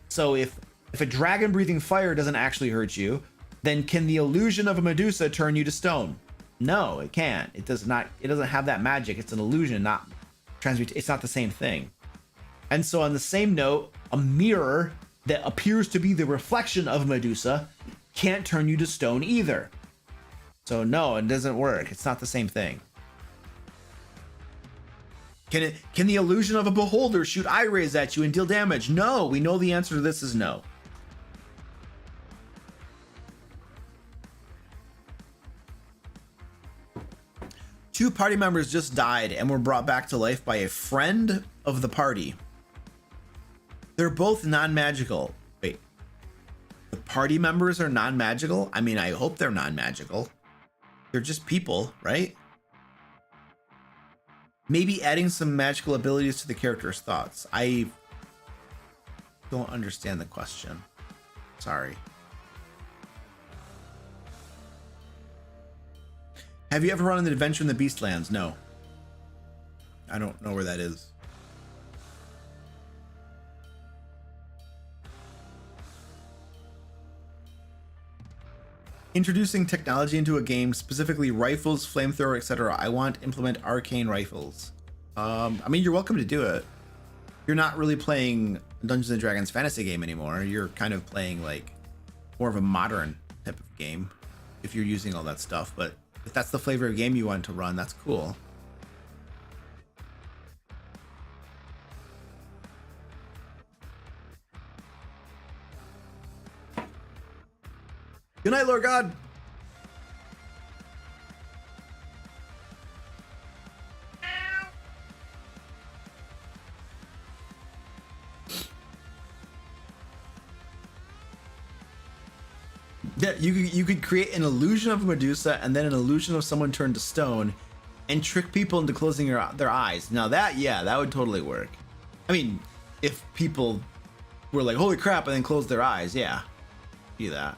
So if a dragon breathing fire doesn't actually hurt you, then can the illusion of a Medusa turn you to stone? No, it can't. It does not. It doesn't have that magic. It's an illusion, not transmute. It's not the same thing. And so on the same note, a mirror that appears to be the reflection of Medusa can't turn you to stone either. So no, it doesn't work. It's not the same thing. Can the illusion of a beholder shoot eye rays at you and deal damage? No, we know the answer to this is no. Two party members just died and were brought back to life by a friend of the party. They're both non-magical. Wait, the party members are non-magical? I mean, I hope they're non-magical. They're just people, right? Maybe adding some magical abilities to the character's thoughts. I don't understand the question. Sorry. Have you ever run an adventure in the Beastlands? No. I don't know where that is. Introducing technology into a game, specifically rifles, flamethrower, etc. I want to implement arcane rifles. I mean, you're welcome to do it. You're not really playing Dungeons and Dragons fantasy game anymore. You're kind of playing like more of a modern type of game if you're using all that stuff. But if that's the flavor of game you want to run, that's cool. night, Lord God. Yeah, you could create an illusion of Medusa and then an illusion of someone turned to stone and trick people into closing their eyes. Now that, yeah, that would totally work. I mean, if people were like, holy crap, and then closed their eyes, yeah. Do that.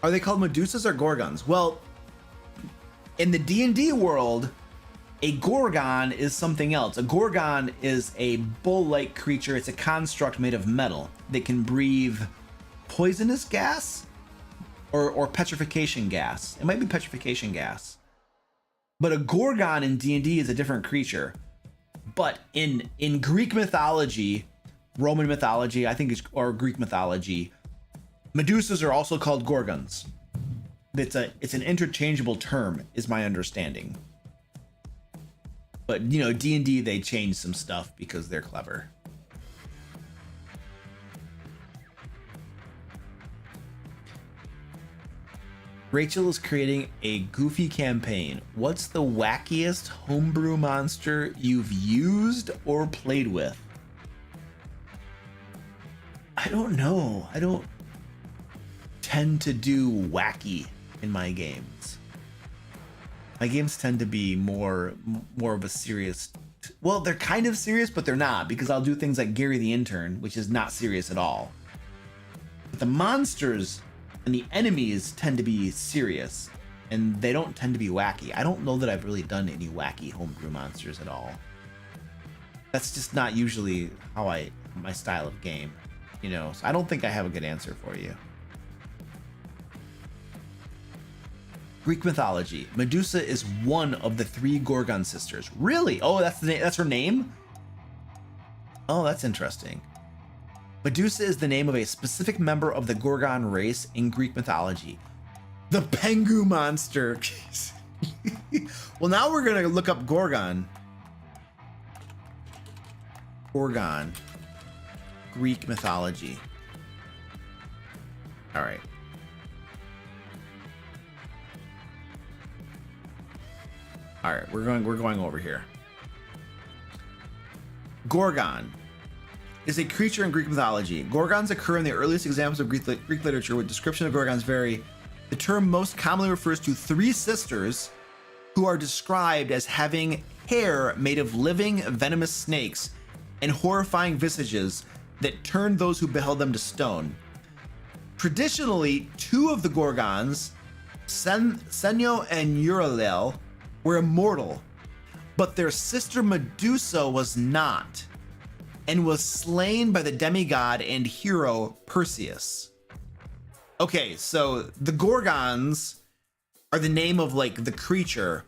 Are they called Medusas or Gorgons? Well, in the D&D world, a Gorgon is something else. A Gorgon is a bull-like creature. It's a construct made of metal that can breathe poisonous gas or petrification gas. It might be petrification gas. But a Gorgon in D&D is a different creature. But in Greek mythology, Roman mythology, I think, or Greek mythology, Medusas are also called Gorgons. It's an interchangeable term, is my understanding. But you know, D&D, they changed some stuff because they're clever. Rachel is creating a goofy campaign. What's the wackiest homebrew monster you've used or played with? I don't know. I don't tend to do wacky in my games. My games tend to be more of a serious, well, they're kind of serious, but they're not, because I'll do things like Gary the Intern, which is not serious at all. But the monsters and the enemies tend to be serious, and they don't tend to be wacky. I don't know that I've really done any wacky homebrew monsters at all. That's just not usually how my style of game, you know. So I don't think I have a good answer for you. Greek mythology. Medusa is one of the 3 Gorgon sisters. Really? Oh, that's her name? Oh, that's interesting. Medusa is the name of a specific member of the Gorgon race in Greek mythology. The Pengu monster. Well, now we're gonna look up Gorgon. Gorgon. Greek mythology. All right. All right, we're going over here. Gorgon is a creature in Greek mythology. Gorgons occur in the earliest examples of Greek literature, with description of Gorgons vary. The term most commonly refers to 3 sisters who are described as having hair made of living venomous snakes and horrifying visages that turned those who beheld them to stone. Traditionally, 2 of the Gorgons, Senyo and Eurylel, were immortal, but their sister Medusa was not, and was slain by the demigod and hero Perseus. Okay, so the Gorgons are the name of like the creature,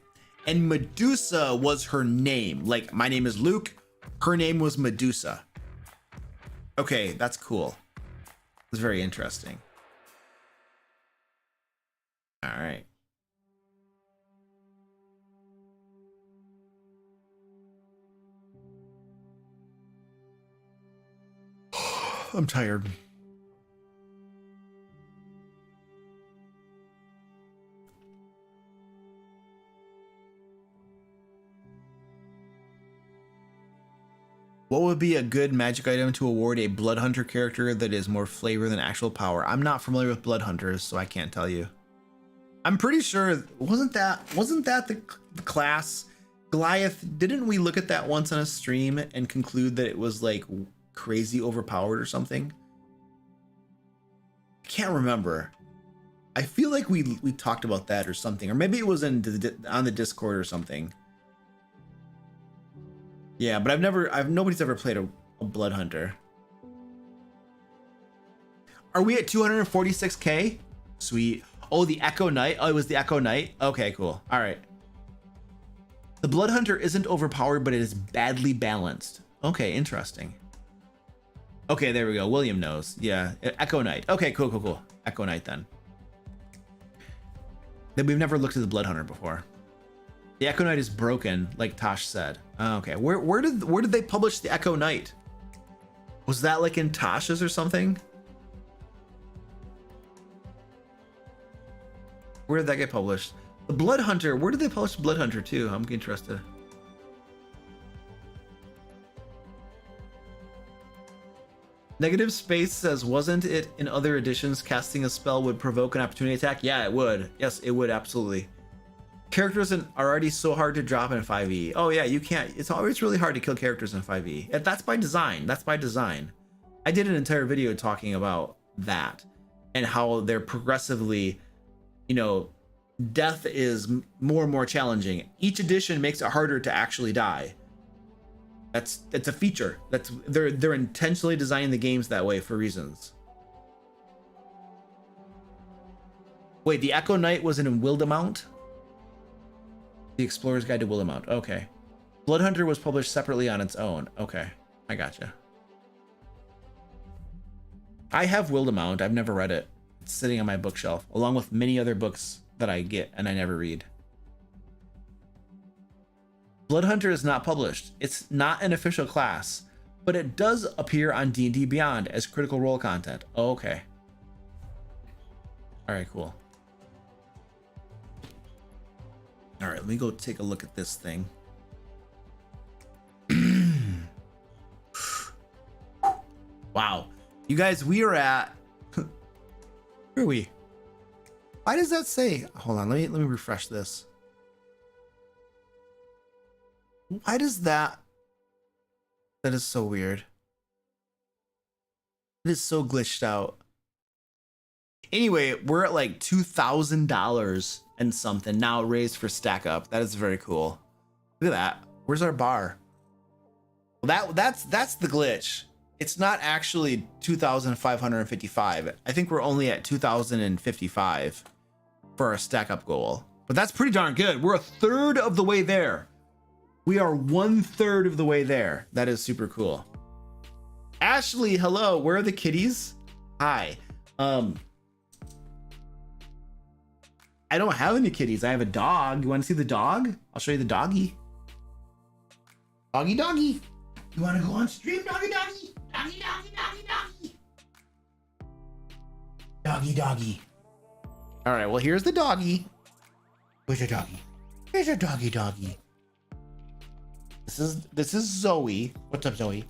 and Medusa was her name. Like, my name is Luke, her name was Medusa. Okay, that's cool. It's very interesting. All right. I'm tired. What would be a good magic item to award a Blood Hunter character that is more flavor than actual power? I'm not familiar with Blood Hunters, so I can't tell you. I'm pretty sure, wasn't that the class? Goliath, didn't we look at that once on a stream and conclude that it was like crazy overpowered or something? I can't remember. I feel like we talked about that or something, or maybe it was on the Discord or something. Yeah, but nobody's ever played a Blood Hunter. Are we at 246k? Sweet. Oh, the Echo Knight. Oh, it was the Echo Knight. Okay, cool. All right. The Blood Hunter isn't overpowered, but it is badly balanced. Okay, interesting. Okay, there we go. William knows. Yeah, Echo Knight. Okay, cool. Echo Knight then. Then we've never looked at the Blood Hunter before. The Echo Knight is broken, like Tosh said. Oh, okay, where did they publish the Echo Knight? Was that like in Tosh's or something? Where did that get published? The Blood Hunter. Where did they publish Blood Hunter too? I'm interested. Negative Space says, wasn't it in other editions casting a spell would provoke an opportunity attack? Yeah, it would. Yes, it would, absolutely. Characters are already so hard to drop in 5e. Oh yeah, you can't. It's always really hard to kill characters in 5e. That's by design. That's by design. I did an entire video talking about that and how they're progressively, you know, death is more and more challenging. Each edition makes it harder to actually die. It's a feature. They're intentionally designing the games that way for reasons. Wait, the Echo Knight was in Wildemount? The Explorer's Guide to Wildemount. Okay. Blood Hunter was published separately on its own. Okay, I gotcha. I have Wildemount. I've never read it. It's sitting on my bookshelf, along with many other books that I get and I never read. Blood Hunter is not published. It's not an official class, but it does appear on D&D Beyond as Critical Role content. Oh, okay. All right, cool. All right, let me go take a look at this thing. Wow. You guys, we are at... Where are we? Why does that say... Hold on, let me refresh this. Why does that... That is so weird. It is so glitched out. Anyway, we're at like $2,000 and something now raised for Stack Up. That is very cool. Look at that. Where's our bar? Well, that's the glitch. It's not actually 2,555. I think we're only at 2,055 for our Stack Up goal. But that's pretty darn good. We're a third of the way there. We are 1/3 of the way there. That is super cool. Ashley, hello. Where are the kitties? Hi. I don't have any kitties. I have a dog. You want to see the dog? I'll show you the doggy. Doggy, doggy. You want to go on stream, doggy, doggy? Doggy, doggy, doggy, doggy. Doggy, doggy. All right, well, here's the doggy. Where's your doggy? Here's your doggy, doggy. This is Zoe. What's up, Zoe?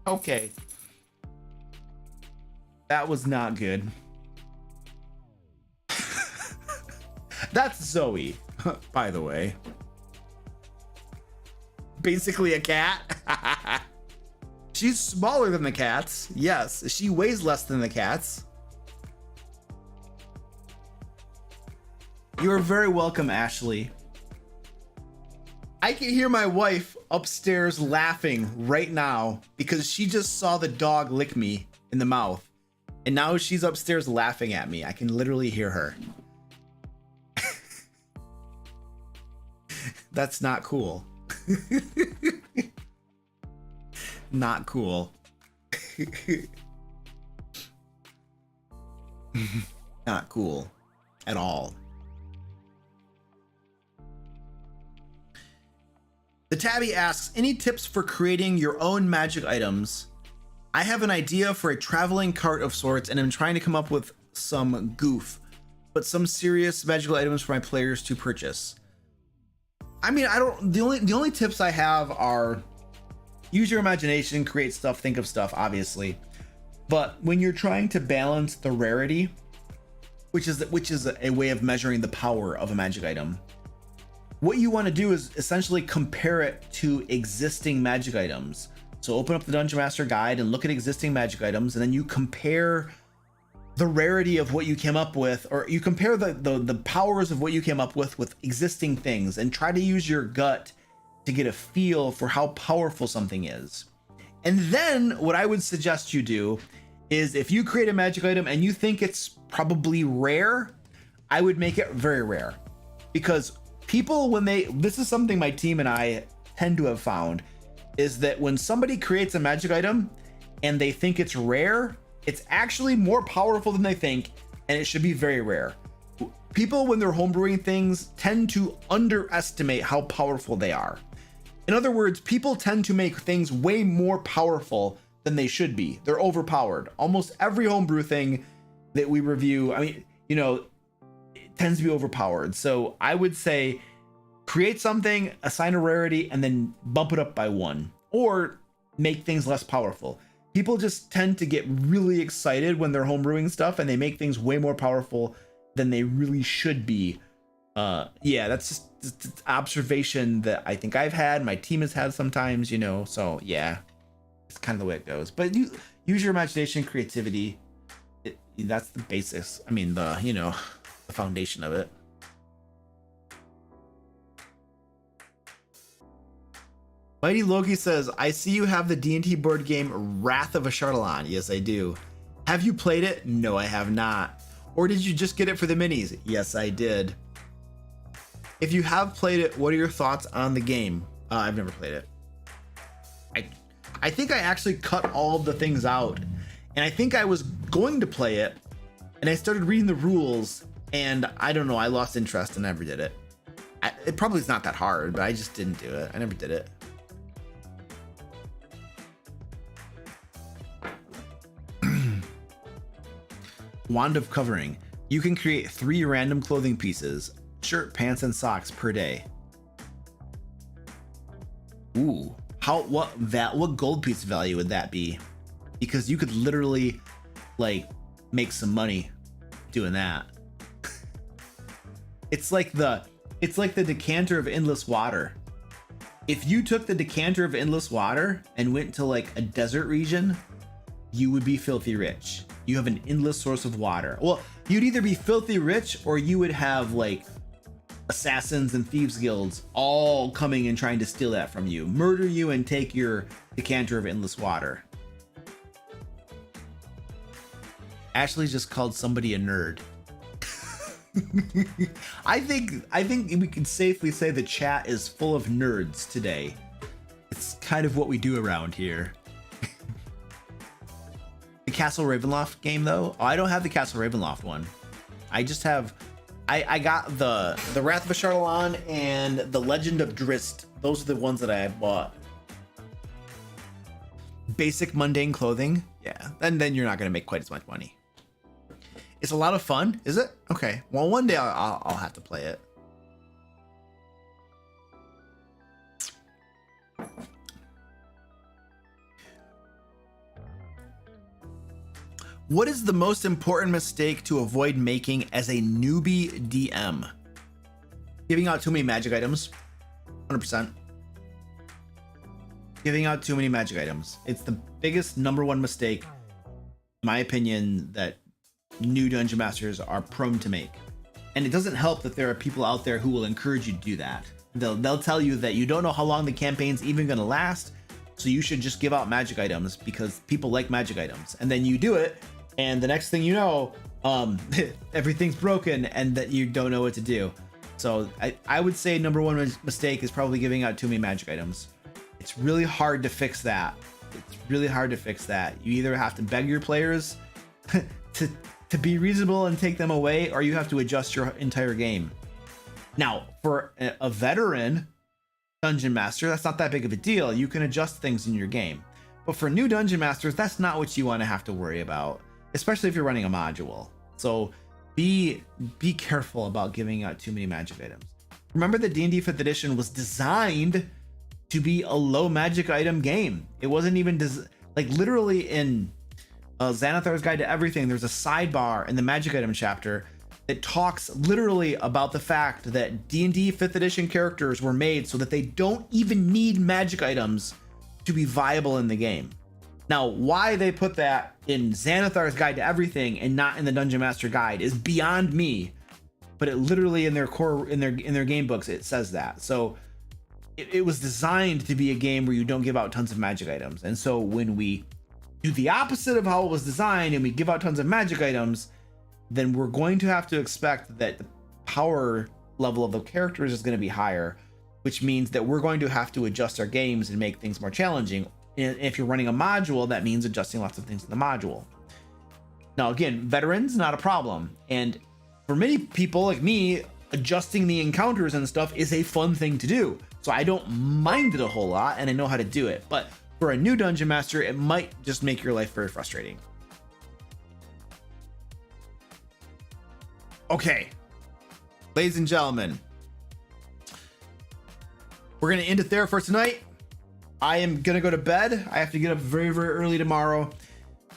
Okay. That was not good. That's Zoe, by the way. Basically a cat. She's smaller than the cats. Yes, she weighs less than the cats. You're very welcome, Ashley. I can hear my wife upstairs laughing right now because she just saw the dog lick me in the mouth. And now she's upstairs laughing at me. I can literally hear her. That's not cool. Not cool. Not cool at all. The Tabby asks, any tips for creating your own magic items? I have an idea for a traveling cart of sorts and I'm trying to come up with some goof, but some serious magical items for my players to purchase. I mean, the only tips I have are use your imagination, create stuff, think of stuff, obviously. But when you're trying to balance the rarity, which is a way of measuring the power of a magic item, what you want to do is essentially compare it to existing magic items. So open up the Dungeon Master Guide and look at existing magic items, and then you compare the rarity of what you came up with, or you compare the powers of what you came up with existing things, and try to use your gut to get a feel for how powerful something is. And then what I would suggest you do is, if you create a magic item and you think it's probably rare, I would make it very rare. Because people, this is something my team and I tend to have found, is that when somebody creates a magic item and they think it's rare, it's actually more powerful than they think, and it should be very rare. People, when they're homebrewing things, tend to underestimate how powerful they are. In other words, people tend to make things way more powerful than they should be. They're overpowered. Almost every homebrew thing that we review, I mean, you know, it tends to be overpowered. So I would say create something, assign a rarity, and then bump it up by 1, or make things less powerful. People just tend to get really excited when they're homebrewing stuff and they make things way more powerful than they really should be. Yeah, that's just an observation that I think I've had, my team has had sometimes, you know, so yeah, it's kind of the way it goes. But you use your imagination, creativity. That's the basis. I mean, you know, the foundation of it. Mighty Loki says, I see you have the D&T board game Wrath of a Charlatan. Yes, I do. Have you played it? No, I have not. Or did you just get it for the minis? Yes, I did. If you have played it, what are your thoughts on the game? I've never played it. I think I actually cut all of the things out, and I think I was going to play it, and I started reading the rules, and I don't know, I lost interest and never did it. It probably is not that hard, but I just didn't do it. I never did it. Wand of Covering. You can create 3 random clothing pieces, shirt, pants, and socks per day. Ooh, what gold piece value would that be? Because you could literally like make some money doing that. It's like the decanter of endless water. If you took the decanter of endless water and went to like a desert region, you would be filthy rich. You have an endless source of water. Well, you'd either be filthy rich or you would have like assassins and thieves guilds all coming and trying to steal that from you, murder you, and take your decanter of endless water. Ashley just called somebody a nerd. I think we can safely say the chat is full of nerds today. It's kind of what we do around here. The Castle Ravenloft game though, I don't have the Castle Ravenloft one. I just have, I got the Wrath of a Charlatan and the Legend of Drist. Those are the ones that I bought. Basic mundane clothing, yeah, and then you're not gonna make quite as much money. It's a lot of fun, is it? Okay, well, one day I'll have to play it. What is the most important mistake to avoid making as a newbie DM? Giving out too many magic items. 100%. Giving out too many magic items. It's the biggest #1 mistake, in my opinion, that new dungeon masters are prone to make. And it doesn't help that there are people out there who will encourage you to do that. They'll tell you that you don't know how long the campaign's even gonna last, so you should just give out magic items because people like magic items. And then you do it, and the next thing you know, everything's broken and that you don't know what to do. So I would say #1 mistake is probably giving out too many magic items. It's really hard to fix that. It's really hard to fix that. You either have to beg your players to be reasonable and take them away, or you have to adjust your entire game. Now, for a veteran dungeon master, that's not that big of a deal. You can adjust things in your game. But for new dungeon masters, that's not what you want to have to worry about, especially if you're running a module. So be careful about giving out too many magic items. Remember that D&D 5th edition was designed to be a low magic item game. It wasn't even like literally in Xanathar's Guide to Everything, there's a sidebar in the magic item chapter that talks literally about the fact that D&D 5th edition characters were made so that they don't even need magic items to be viable in the game. Now, why they put that in Xanathar's Guide to Everything and not in the Dungeon Master Guide is beyond me, but it literally in their game books it says that. So it was designed to be a game where you don't give out tons of magic items. And so when we do the opposite of how it was designed and we give out tons of magic items, then we're going to have to expect that the power level of the characters is going to be higher, which means that we're going to have to adjust our games and make things more challenging. And if you're running a module, that means adjusting lots of things in the module. Now, again, veterans, not a problem. And for many people like me, adjusting the encounters and stuff is a fun thing to do. So I don't mind it a whole lot and I know how to do it. But for a new dungeon master, it might just make your life very frustrating. Okay, ladies and gentlemen, we're gonna end it there for tonight. I am gonna go to bed. I have to get up very, very early tomorrow.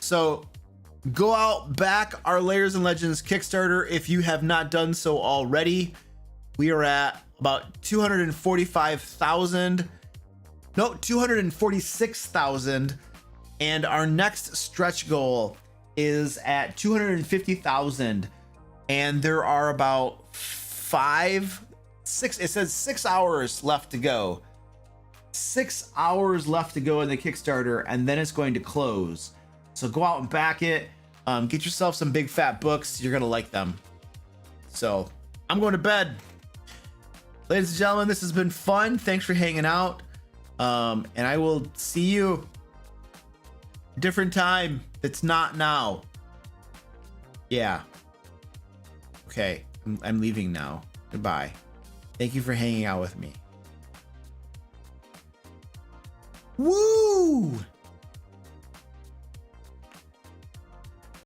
So go out, back our Lairs and Legends Kickstarter if you have not done so already. We are at about 245,000. No, 246,000. And our next stretch goal is at 250,000. And there are about 6, it says 6 hours left to go. 6 hours left to go in the Kickstarter, and then it's going to close. So go out and back it. Get yourself some big fat books. You're gonna like them. So I'm going to bed. Ladies and gentlemen, this has been fun. Thanks for hanging out. And I will see you different time. It's not now. Yeah. Okay, I'm leaving now. Goodbye. Thank you for hanging out with me. Woo!